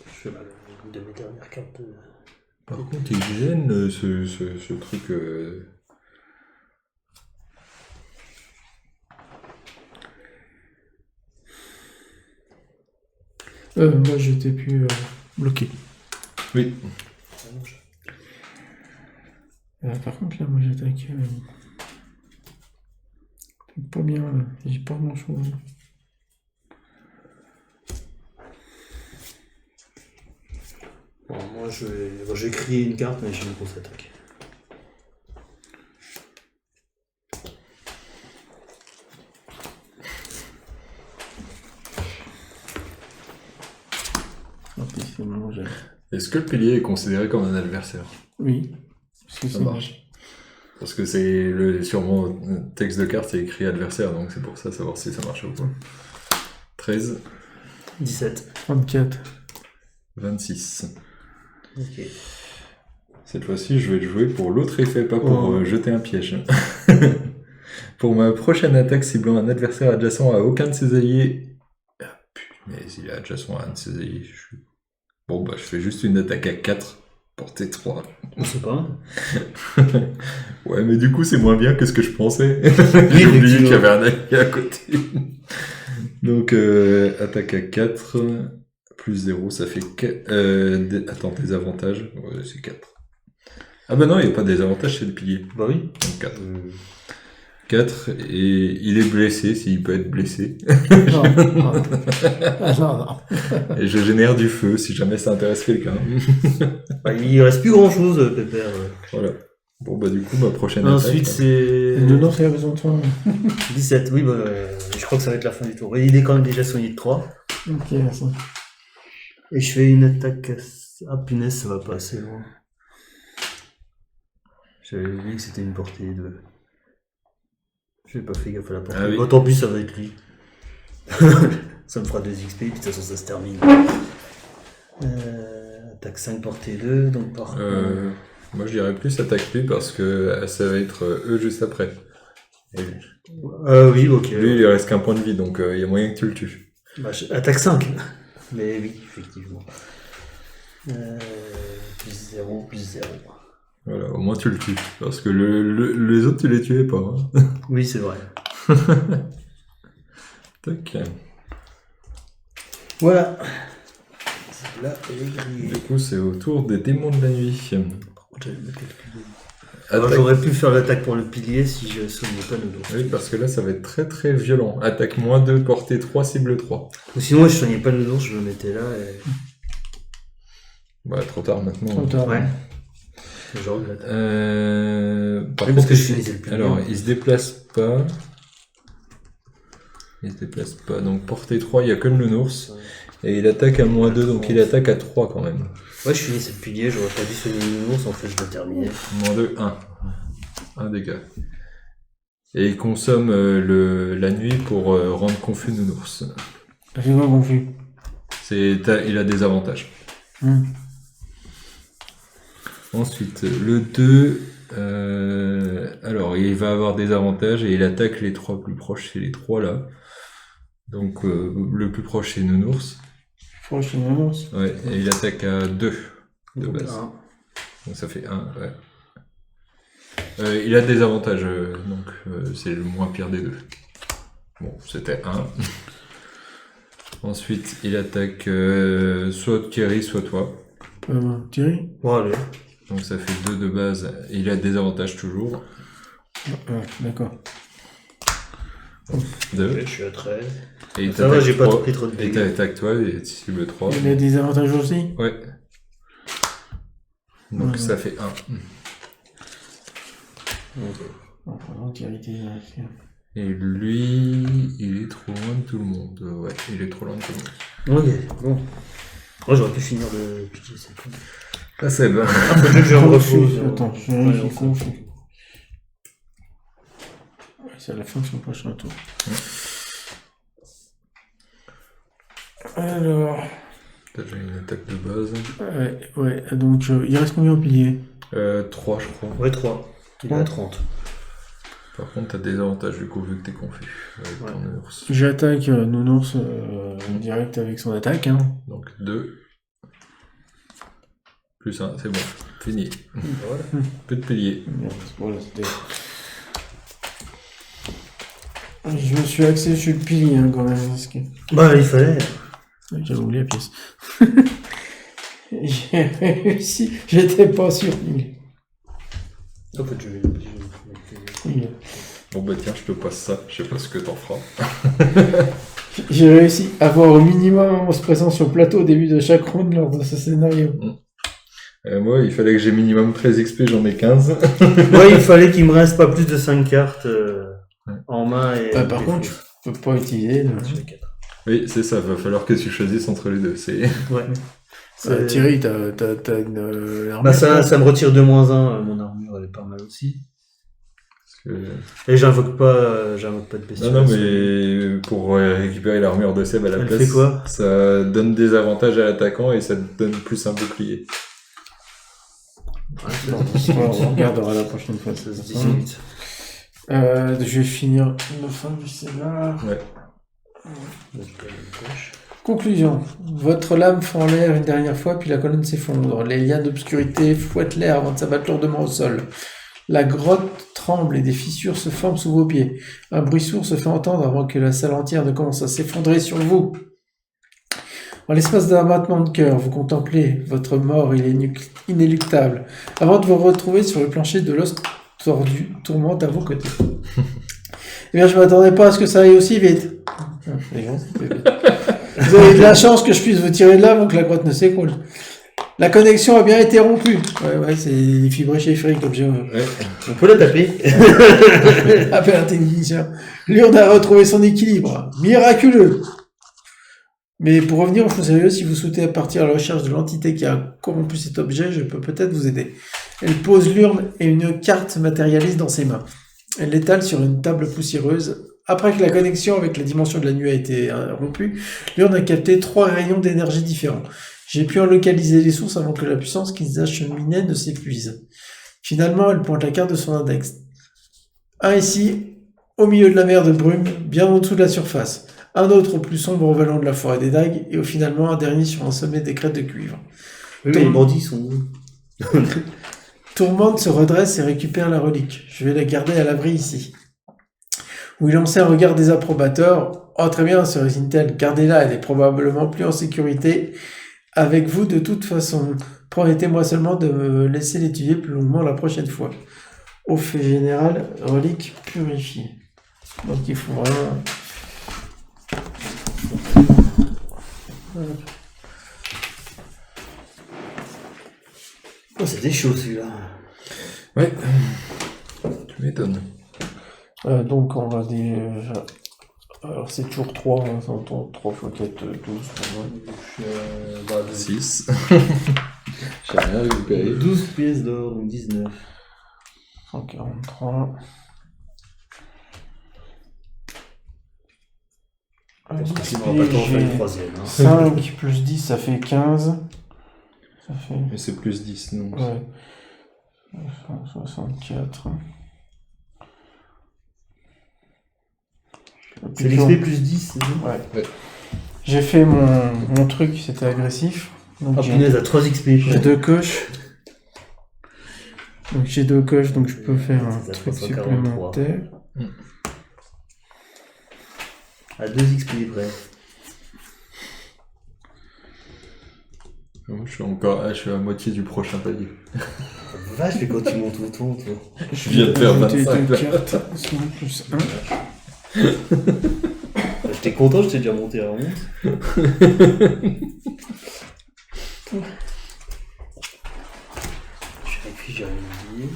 Speaker 3: Je fais une de mes dernières cartes.
Speaker 2: Par contre, il gêne ce truc.
Speaker 4: Moi, j'étais plus bloqué.
Speaker 2: Oui.
Speaker 4: Par contre, là, moi, j'attaque. Pas bien, là. J'ai pas grand chose.
Speaker 3: Bon, moi, je vais crier une carte, mais j'ai une grosse attaque.
Speaker 4: C'est bon, j'ai...
Speaker 2: Est-ce que le pilier est considéré comme un adversaire?
Speaker 4: Oui. Parce que
Speaker 2: Ça
Speaker 4: c'est
Speaker 2: marche. Parce que c'est sur mon texte de carte, c'est écrit adversaire, donc c'est pour ça, savoir si ça marche ou pas. 13,
Speaker 3: 17.
Speaker 4: 34.
Speaker 2: 26.
Speaker 3: Ok.
Speaker 2: Cette fois-ci, je vais le jouer pour l'autre effet, pas pour
Speaker 3: Oh.
Speaker 2: jeter un piège. Pour ma prochaine attaque ciblant un adversaire adjacent à aucun de ses alliés... Ah, punaise, il est adjacent à un de ses alliés. Bon, bah, je fais juste une attaque à 4, portée 3.
Speaker 3: On sait pas.
Speaker 2: Ouais, mais du coup, c'est moins bien que ce que je pensais.
Speaker 3: Oui,
Speaker 2: J'ai oublié
Speaker 3: effectivement.
Speaker 2: qu'il y avait un allié à côté. Donc, attaque à 4, plus 0, ça fait... Attends, des avantages. Ouais, c'est 4. Ah bah non, il n'y a pas des avantages chez le pilier.
Speaker 3: Bah oui.
Speaker 2: Donc 4. 4, et il est blessé, s'il peut être blessé.
Speaker 4: Non, non. Ah, non, non.
Speaker 2: Et je génère du feu, si jamais ça intéresse quelqu'un.
Speaker 3: Bah, il reste plus grand chose, Pépère.
Speaker 2: Voilà. Bon, bah du coup, ma prochaine
Speaker 3: Ensuite,
Speaker 2: attaque...
Speaker 3: c'est.
Speaker 4: Le nom, c'est la besoin de toi.
Speaker 3: 17, oui, bah, je crois que ça va être la fin du tour. Et il est quand même déjà soigné de 3.
Speaker 4: Ok, merci.
Speaker 3: Et je fais une attaque. Ah punaise, ça va pas assez loin. J'avais oublié que c'était une portée de. J'ai pas fait gaffe à la portée.
Speaker 2: Ah oui.
Speaker 3: Bon, tant pis, ça va être lui. Ça me fera 2 XP, puis de toute façon, ça se termine. Attaque 5, portée 2, donc par.
Speaker 2: Moi, je dirais plus attaque lui, parce que ça va être eux juste après. Et
Speaker 3: Oui, ok.
Speaker 2: lui, il lui reste qu'un point de vie, donc il y a moyen que tu le tues.
Speaker 3: Bah, attaque 5. Mais oui, effectivement. Plus 0, plus 0.
Speaker 2: Voilà, au moins tu le tues. Parce que les autres, tu les tuais pas. Hein.
Speaker 3: Oui, c'est vrai.
Speaker 2: Tac.
Speaker 3: Voilà. Là, elle est
Speaker 2: Du coup, c'est au tour des démons de la nuit.
Speaker 3: Alors,
Speaker 2: Attaque-
Speaker 3: j'aurais pu faire l'attaque pour le pilier si je soignais pas Nounours.
Speaker 2: Oui, parce que là, ça va être très très violent. Attaque -2, portée 3, cible 3.
Speaker 3: Ou sinon, je soignais pas Nounours, je me mettais là et.
Speaker 2: Bah, trop tard maintenant.
Speaker 4: Trop tard.
Speaker 3: Ouais. Je regrette.
Speaker 2: Par
Speaker 3: Oui, parce que je finissais le pilier.
Speaker 2: alors, il se déplace pas. Il se déplace pas. Donc, portée 3, il n'y a que le nounours. Et il attaque à -2, donc il attaque à 3 quand même.
Speaker 3: Ouais, je finissais le pilier, j'aurais pas dû soigner Nounours, en fait, je le terminais.
Speaker 2: -2, 1. 1 dégât. Et il consomme la nuit pour rendre confus nounours.
Speaker 4: J'ai pas confus.
Speaker 2: Il a des avantages.
Speaker 4: Hmm.
Speaker 2: Ensuite, le 2, alors il va avoir des avantages et il attaque les 3 plus proches, c'est les 3 là. Donc le plus proche c'est Nounours.
Speaker 4: Proche, une annonce.
Speaker 2: Ouais, et il attaque à 2 de
Speaker 3: Donc,
Speaker 2: base.
Speaker 3: 1.
Speaker 2: Donc ça fait 1, ouais. Il a des avantages, donc c'est le moins pire des deux. Bon, c'était 1. Ensuite, il attaque soit Thierry, soit toi.
Speaker 4: Thierry.
Speaker 3: Bon, allez.
Speaker 2: Donc ça fait 2 de base. Et il a des avantages toujours.
Speaker 4: Ouais, d'accord.
Speaker 2: 2.
Speaker 3: Ok, je suis à 13.
Speaker 2: Et il
Speaker 3: Ça va, j'ai pas
Speaker 2: t'attaque
Speaker 3: pris trop de
Speaker 2: 3. Et
Speaker 3: dégâts.
Speaker 2: t'attaques toi, et cible 3.
Speaker 4: Il a des avantages aussi.
Speaker 2: Ouais. Donc
Speaker 4: Ouais.
Speaker 2: ça fait 1.
Speaker 3: Ok.
Speaker 4: Enfin, Thierry, t'es...
Speaker 2: Et lui, il est trop loin de tout le monde. Ouais, il est trop loin de tout le monde.
Speaker 3: Ok, bon. Moi j'aurais pu finir de piquer cette fois.
Speaker 2: Ah, c'est bon.
Speaker 3: Peut-être que je me repose.
Speaker 4: Attends, je
Speaker 3: Ouais,
Speaker 4: vérifie
Speaker 3: on
Speaker 4: confus.
Speaker 3: fait.
Speaker 4: Ouais, c'est à la fin de son prochain tour. Alors,
Speaker 2: T'as déjà une attaque de base.
Speaker 4: ouais, donc il reste combien au pilier?
Speaker 2: 3, je crois.
Speaker 3: Ouais, 3. Il est à 30.
Speaker 2: Par contre, t'as des avantages du coup, vu que t'es confus avec
Speaker 3: Ouais.
Speaker 2: ton ours.
Speaker 4: J'attaque Nounours direct avec son attaque. Hein.
Speaker 2: Donc 2. Plus 1, c'est bon. Fini.
Speaker 3: Voilà.
Speaker 2: Plus de pilier.
Speaker 4: Merde, voilà, c'était... Je me suis axé sur le pilier hein, quand même. Parce que...
Speaker 3: Bah, il fallait.
Speaker 4: J'avais oublié la pièce. J'ai réussi. J'étais pas sûr.
Speaker 3: En fait, je vais.
Speaker 2: Bon bah tiens, je te passe ça. Je sais pas ce que t'en feras.
Speaker 4: J'ai réussi à avoir au minimum 11 présents sur le plateau au début de chaque round lors de ce scénario.
Speaker 2: Moi, il fallait que j'ai minimum 13 XP, j'en ai 15.
Speaker 3: Ouais, il fallait qu'il me reste pas plus de 5 cartes en main et.
Speaker 4: Par contre, je peux pas utiliser.
Speaker 2: Oui, c'est ça, va falloir que tu choisisses entre les deux. C'est...
Speaker 3: Ouais.
Speaker 4: Thierry, t'as une armure,
Speaker 3: Bah,
Speaker 4: toi
Speaker 3: ça me retire 2-1. Mon armure, elle est pas mal aussi.
Speaker 2: Parce que...
Speaker 3: Et j'invoque pas de bestiole.
Speaker 2: Non, mais pour récupérer l'armure de Seb à la
Speaker 3: Elle
Speaker 2: place,
Speaker 3: fait quoi
Speaker 2: ça donne des avantages à l'attaquant et ça te donne plus un bouclier.
Speaker 3: Ouais,
Speaker 4: on regardera la prochaine fois.
Speaker 3: ça se 18.
Speaker 4: Je vais finir le fin du scénar.
Speaker 2: Ouais.
Speaker 4: Conclusion. Votre lame fend l'air une dernière fois, puis la colonne s'effondre. Les liens d'obscurité fouettent l'air avant de s'abattre lourdement au sol. La grotte tremble et des fissures se forment sous vos pieds. Un bruit sourd se fait entendre avant que la salle entière ne commence à s'effondrer sur vous. En l'espace d'un battement de cœur, vous contemplez votre mort inéluctable, avant de vous retrouver sur le plancher de l'os tordu, tourmente à vos côtés. Eh bien, je m'attendais pas à ce que ça aille aussi vite. Vous avez de la chance que je puisse vous tirer de là avant que la grotte ne s'écroule. La connexion a bien été rompue. Ouais, c'est les fibres chiffrées comme j'ai...
Speaker 2: Ouais.
Speaker 3: On peut la taper.
Speaker 4: Appel intelligent. L'urne a retrouvé son équilibre. Miraculeux. Mais pour revenir aux choses sérieuses, si vous souhaitez partir à la recherche de l'entité qui a corrompu cet objet, je peux peut-être vous aider. Elle pose l'urne et une carte se matérialise dans ses mains. Elle l'étale sur une table poussiéreuse. Après que la connexion avec la dimension de la nuit a été rompue, l'urne a capté 3 rayons d'énergie différents. J'ai pu en localiser les sources avant que la puissance qu'ils acheminaient ne s'épuise. Finalement, elle pointe la carte de son index. Un ici, au milieu de la mer de brume, bien en dessous de la surface. Un autre au plus sombre au vallon de la forêt des dagues, et finalement un dernier sur un sommet des crêtes de cuivre.
Speaker 3: Oui, mais les bandits sont.
Speaker 4: Tourmente se redresse et récupère la relique. Je vais la garder à l'abri ici. Où il lançait un regard désapprobateur. Oh très bien, Sir Intel, gardez-la, elle est probablement plus en sécurité avec vous de toute façon. Promettez-moi seulement de me laisser l'étudier plus longuement la prochaine fois. Au fait général, relique purifiée. Donc il faut vraiment...
Speaker 3: Oh, c'était chaud celui-là.
Speaker 2: Ouais. Tu m'étonnes.
Speaker 4: Donc on va déjà... Alors c'est toujours 3, hein, 3 x 4, 12 pour moi.
Speaker 2: 6. J'ai rien récupéré.
Speaker 3: 12 pièces d'or, donc 19.
Speaker 4: 143.
Speaker 3: Parce que sinon on va pas t'en faire une troisième. Hein.
Speaker 4: 5 plus 10, ça fait 15. Ça fait...
Speaker 2: Mais c'est plus 10, donc.
Speaker 4: Ouais. 64.
Speaker 3: C'est l'XP plus 10, c'est ça?
Speaker 4: Ouais. J'ai fait mon truc, c'était agressif. Donc
Speaker 3: Ah punaise, à 3 XP.
Speaker 4: j'ai 2 coches. Donc j'ai 2 coches, donc je peux faire un
Speaker 3: Ça
Speaker 4: truc
Speaker 3: fait 143.
Speaker 4: supplémentaire.
Speaker 3: À 2 XP près.
Speaker 2: Je suis à moitié du prochain palier.
Speaker 3: Vache, mais quand tu montes autant, toi.
Speaker 2: Je viens de faire 25 là.
Speaker 4: cartes, sont plus 1.
Speaker 3: J'étais content, je t'ai déjà monté à 11. Je vérifie, j'ai rien oublié.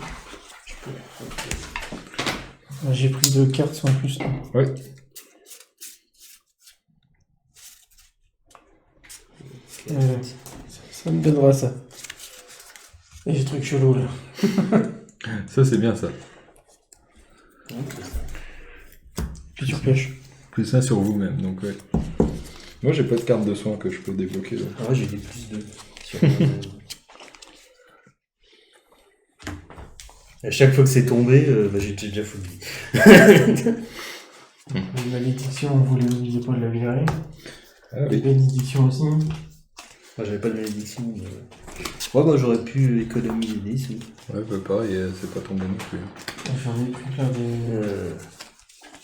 Speaker 4: J'ai pris 2 cartes sont plus 1.
Speaker 2: Ouais.
Speaker 4: Ça me donnera ça. Et j'ai des trucs chelous là.
Speaker 2: Ça, c'est bien ça.
Speaker 4: Puis tu repioches.
Speaker 2: Plus ça sur vous-même, donc ouais. Moi, j'ai pas de carte de soin que je peux débloquer. Donc.
Speaker 3: Ah ouais, j'ai des plus 2. À chaque fois que c'est tombé, j'ai déjà foutu.
Speaker 4: Les malédictions, vous les pas de la virer.
Speaker 2: Ah
Speaker 4: Les
Speaker 2: oui.
Speaker 4: bénédictions aussi.
Speaker 3: Moi, j'avais pas de malédiction. Mais... Ouais, bah, j'aurais pu économiser 10. Oui.
Speaker 2: Ouais, bah pareil, c'est pas tombé non plus.
Speaker 4: J'en ai plus plein des.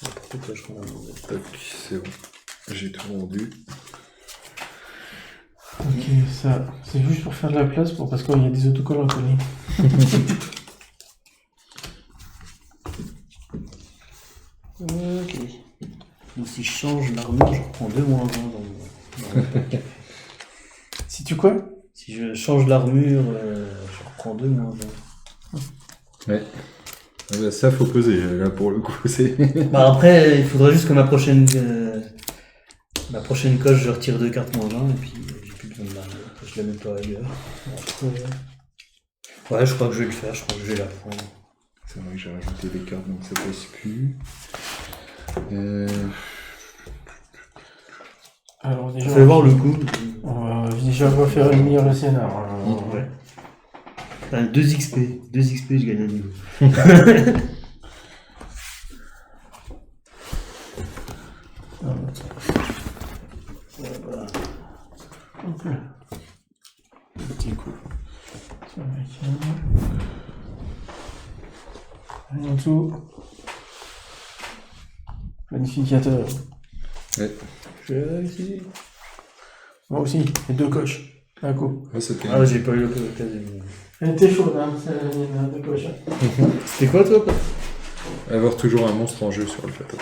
Speaker 3: N'importe quoi, je crois.
Speaker 2: Tac, c'est bon. J'ai tout rendu.
Speaker 4: Ok, ça, c'est juste pour faire de la place parce qu'il y a des autocollants à coller.
Speaker 3: Ok. Donc si je change l'armure, je reprends 2 moins 1 dans le pack.
Speaker 4: Si tu quoi?
Speaker 3: Si je change l'armure, je reprends 2 moins 1.
Speaker 2: Ouais. Ah bah, ça, faut peser, là, pour le coup, c'est...
Speaker 3: Bah après, il faudrait juste que ma prochaine coche, je retire 2 cartes moins 1 et puis j'ai plus besoin de l'armure. Je la mets pas ailleurs. Ouais, je crois que je vais le faire, je crois que je vais la prendre.
Speaker 2: C'est vrai que j'ai rajouté des cartes, donc ça passe plus.
Speaker 4: Alors déjà,
Speaker 3: Je vais voir le coup.
Speaker 4: on va faire lire le scénar.
Speaker 3: Ouais. Enfin, 2 XP, je gagne un niveau.
Speaker 4: Voilà. Ok.
Speaker 3: Petit coup.
Speaker 4: Ça va être bien. En dessous. Planificateur.
Speaker 2: Ouais.
Speaker 3: Je vais réussir.
Speaker 4: Moi aussi, et 2 coches. Un coup.
Speaker 2: Ouais, c'était...
Speaker 3: Ah, j'ai pas eu l'occasion.
Speaker 4: Elle était chaude, hein, c'est la mienne, 2 coches.
Speaker 3: C'était quoi toi?
Speaker 2: Avoir toujours un monstre en jeu sur le plateau.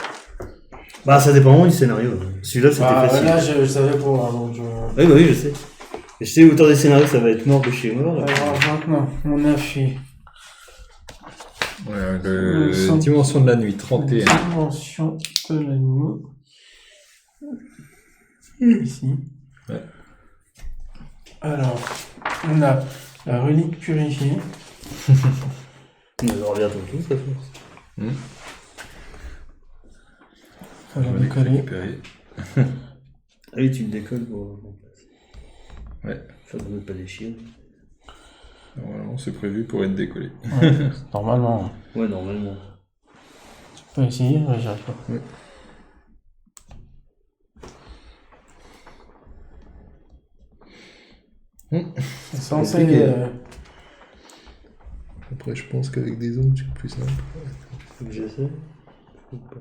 Speaker 3: Bah ça dépend vraiment du scénario. Celui-là c'était facile.
Speaker 4: Là, je savais pour avant.
Speaker 3: Oui, bah oui, je sais. Et je sais autant des scénarios ça va être mort de chez mort.
Speaker 4: Alors maintenant, on a fait
Speaker 2: Ouais, le Dimension de la nuit, 31.
Speaker 4: Dimension de la nuit. Ici.
Speaker 2: Ouais.
Speaker 4: Alors, on a la relique purifiée.
Speaker 3: On revient tout ça force.
Speaker 4: Ça va décoller.
Speaker 2: Récupérer.
Speaker 3: Ah oui, tu le décolles pour remplacer.
Speaker 2: Ouais.
Speaker 3: Ça ne veut pas déchirer.
Speaker 2: Normalement, c'est prévu pour être décollé.
Speaker 4: Ouais, normalement.
Speaker 3: Ouais, normalement.
Speaker 4: Tu peux essayer, mais j'y arrive pas.
Speaker 2: Ouais.
Speaker 4: C'est censé.
Speaker 2: compliqué. Après, je pense qu'avec des ongles, c'est plus simple.
Speaker 3: Faut que j'essaie. Ou pas.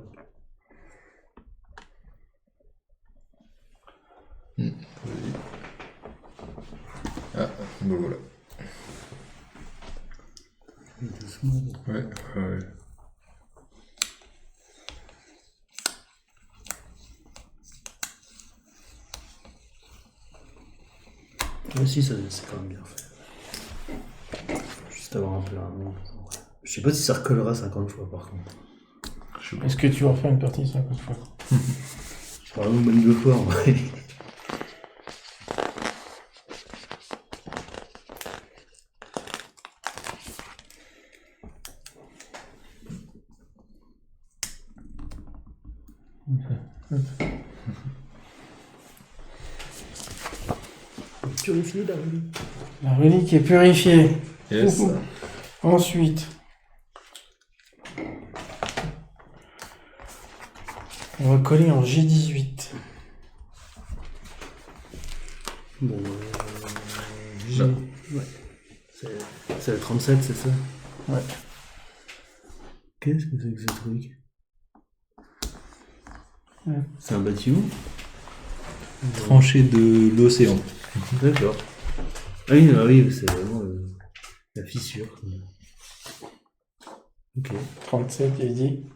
Speaker 2: Vas-y. Ah, bon voilà.
Speaker 3: Doucement.
Speaker 2: Ouais, ouais.
Speaker 3: Ouais, si, c'est quand même bien fait. Juste avoir un peu un nom. Je sais pas si ça recollera 50 fois par contre.
Speaker 2: Je sais pas.
Speaker 4: Est-ce que tu vas refaire une partie 50 fois?
Speaker 3: C'est vraiment même 2 fois en vrai. Purifier la relique.
Speaker 4: La relique est purifiée.
Speaker 2: Yes.
Speaker 4: Ensuite, on va coller en G18.
Speaker 3: Bon,
Speaker 2: Là.
Speaker 3: ouais. C'est le 37, c'est ça?
Speaker 4: Ouais.
Speaker 3: Qu'est-ce que c'est que ce truc?
Speaker 4: Ouais.
Speaker 3: C'est un bâtiment?
Speaker 2: Tranchée de l'océan.
Speaker 3: D'accord. Ah oui, bah oui, c'est vraiment la fissure. Ok.
Speaker 4: 37, il dit.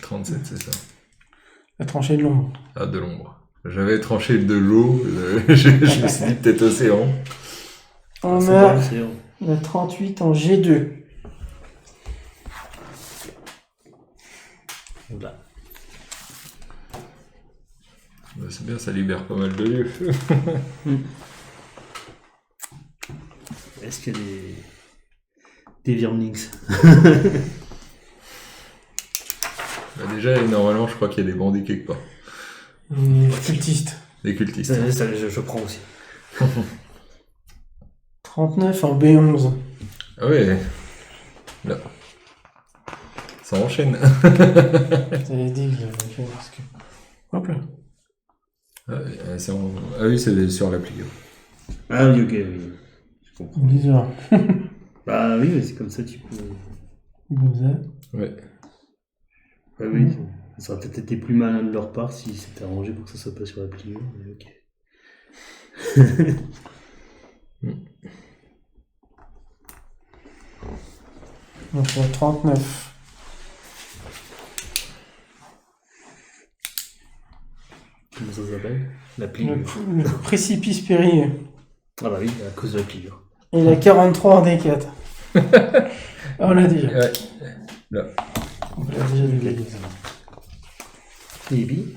Speaker 2: 37, c'est ça.
Speaker 4: La tranchée de l'ombre.
Speaker 2: Ah, de l'ombre. J'avais tranché de l'eau, je me suis dit peut-être océan.
Speaker 4: On
Speaker 3: C'est pas
Speaker 4: a
Speaker 3: l'océan.
Speaker 4: la 38 en G2.
Speaker 3: Là.
Speaker 2: Bah, c'est bien, ça libère pas mal de lieux.
Speaker 3: Est-ce qu'il y a des Wyrmlings?
Speaker 2: Bah, déjà, normalement, je crois qu'il y a des bandits quelque part.
Speaker 4: Cultiste.
Speaker 2: Des cultistes.
Speaker 3: Ça, je prends aussi.
Speaker 4: 39 en B11.
Speaker 2: Ah ouais. Là. Ça enchaîne.
Speaker 4: J'avais dit que j'avais fait parce que... Hop là.
Speaker 2: Ah oui, c'est sur l'appli.
Speaker 3: Ah oui, ok, oui. Je comprends.
Speaker 4: Bizarre.
Speaker 3: Bah oui, mais c'est comme ça, tu peux...
Speaker 2: Ouais.
Speaker 3: Ah oui, ça aurait peut-être été plus malin de leur part s'ils s'étaient arrangé pour que ça soit pas sur la Plio, mais ok.
Speaker 4: Donc il y a 39.
Speaker 3: Comment ça s'appelle? La Plio.
Speaker 4: Le précipice périlleux.
Speaker 3: Ah bah oui, à cause de la Plio.
Speaker 4: Et il a 43 en D4. Ah, on l'a déjà.
Speaker 2: Ouais. Là.
Speaker 4: On l'a déjà dégagé.
Speaker 3: Et puis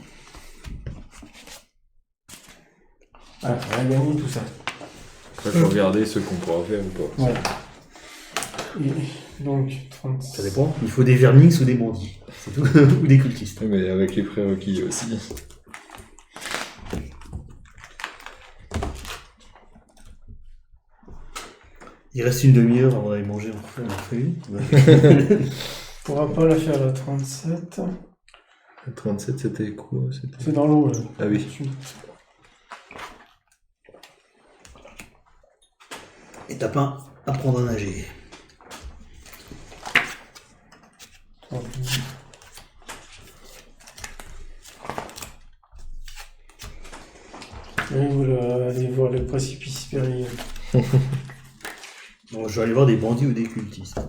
Speaker 4: Ah, on a gagné tout ça.
Speaker 2: Après, faut regarder ce qu'on pourra faire ou pas.
Speaker 4: Ouais. Et donc, 30.
Speaker 3: ça dépend. Il faut des Wyrmlings ou des bandits. C'est tout. Ou des cultistes.
Speaker 2: Ouais, mais avec les prérequis aussi.
Speaker 3: Il reste une demi-heure avant d'aller manger, on en fait une.
Speaker 4: On pourra pas la faire la 37.
Speaker 2: Le 37, c'était quoi?
Speaker 4: C'est dans l'eau là.
Speaker 2: Ah oui.
Speaker 3: Étape 1, apprendre à nager.
Speaker 4: 38. Oui, vous allez voir le précipice périlleux.
Speaker 3: Bon, je vais aller voir des bandits ou des cultistes.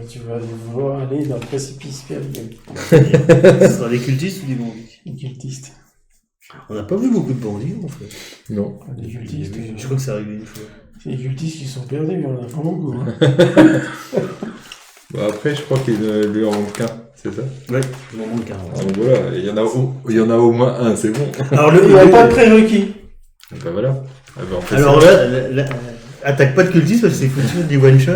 Speaker 4: Tu vas aller voir aller dans le précipice périlleux.
Speaker 3: Ce sera des cultistes ou des bandits?
Speaker 4: Les cultistes.
Speaker 3: On n'a pas vu beaucoup de bandits en fait.
Speaker 2: Non.
Speaker 4: Les cultistes,
Speaker 3: Je crois que c'est arrivé une fois.
Speaker 4: c'est les cultistes qui sont perdus, on en a pas beaucoup. Hein.
Speaker 2: Bah après, je crois qu'il lui en manque qu'un, c'est ça?
Speaker 3: Ouais, il m'en manque un.
Speaker 2: Ah, donc voilà, il y en a au moins un, c'est bon.
Speaker 3: Alors,
Speaker 4: Il n'y a pas de prérequis.
Speaker 2: Bah voilà. Ah bah, on fait
Speaker 3: Alors
Speaker 2: ça.
Speaker 3: là, attaque pas de cultistes parce que c'est foutu des one-shot.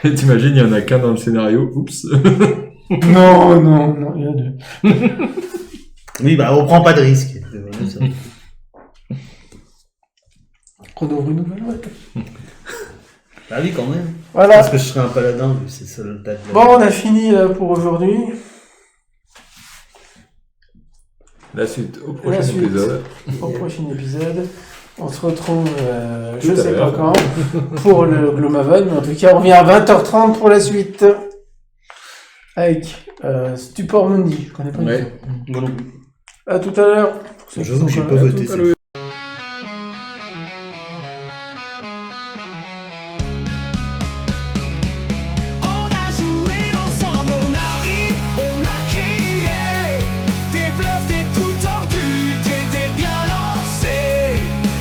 Speaker 2: Et t'imagines, il y en a qu'un dans le scénario. Oups.
Speaker 4: Non, il y en a deux.
Speaker 3: Oui, bah on prend pas de risque. C'est vraiment ça.
Speaker 4: On ouvre une nouvelle boîte.
Speaker 3: Ah oui, quand même.
Speaker 4: Voilà.
Speaker 3: Parce que je serais un paladin vu que c'est ça le date.
Speaker 4: Bon, on a fini là pour aujourd'hui.
Speaker 2: La suite, au prochain
Speaker 4: La suite.
Speaker 2: épisode.
Speaker 4: Au prochain épisode. On se retrouve,
Speaker 2: Tout
Speaker 4: je
Speaker 2: à
Speaker 4: sais pas
Speaker 2: l'heure.
Speaker 4: quand, pour le Gloomhaven, mais en tout cas, on revient à 20h30 pour la suite. Avec Stupor Mundi, je connais pas du
Speaker 2: Ouais.
Speaker 4: tout.
Speaker 3: Moi non plus.
Speaker 4: À tout à l'heure.
Speaker 3: J'avoue que j'ai pas
Speaker 2: À
Speaker 3: voté.
Speaker 2: tout à
Speaker 3: c'est-
Speaker 2: l'heure.
Speaker 1: On a joué ensemble, on a ri, on a crié. Des bluffs, des coups tordus, des bien lancés.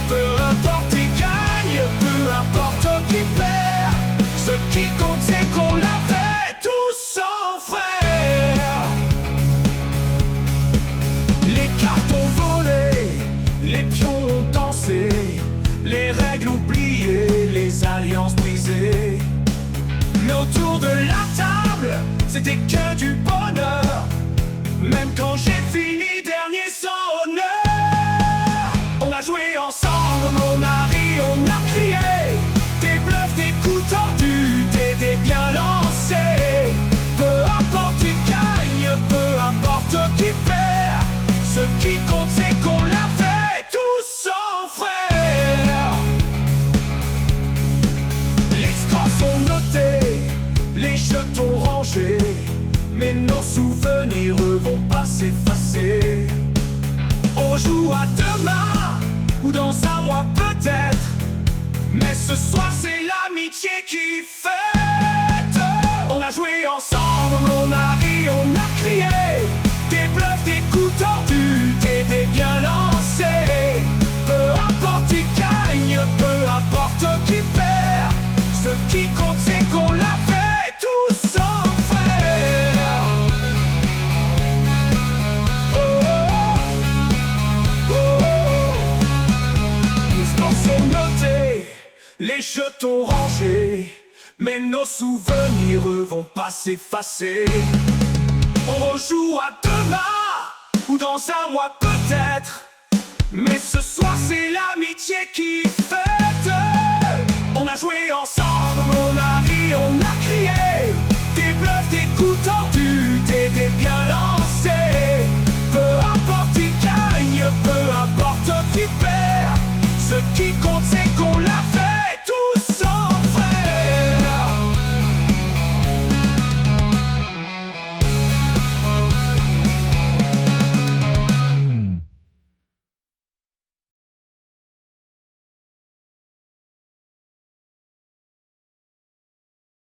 Speaker 1: Peu importe qui gagne, peu importe qui perd. Ce qui compte c'est qu'on l'a fait tous en frère. Les cartes ont volé, les pions ont dansé. Les règles oubliées, les alliances brisées. Mais autour de la table, c'était que du bonheur. Même quand j'ai fini dernier sans honneur. On a joué ensemble, on a ri, on a crié. Des bluffs, des coups tordus, des dés bien lancés. Peu importe qui gagne, peu importe qui perd. Ce qui compte c'est qu'on l'a fait tous en frère. Les scores sont notés, les jetons rangés, mais nos souvenirs vont pas s'effacer. On joue à demain, ou dans un mois peut-être, mais ce soir c'est l'amitié qui fête. On a joué ensemble, on a ri, on a crié. Des bluffs, des coups tordus, des dés bien lancés. Peu importe qui gagne, peu importe qui perd. Ce qui compte c'est qu'on l'a fait tous en frère. jetons rangés, mais nos souvenirs vont pas s'effacer. On rejoue à demain, ou dans un mois peut-être, mais ce soir c'est l'amitié qui fête. On a joué ensemble, on a ri, on a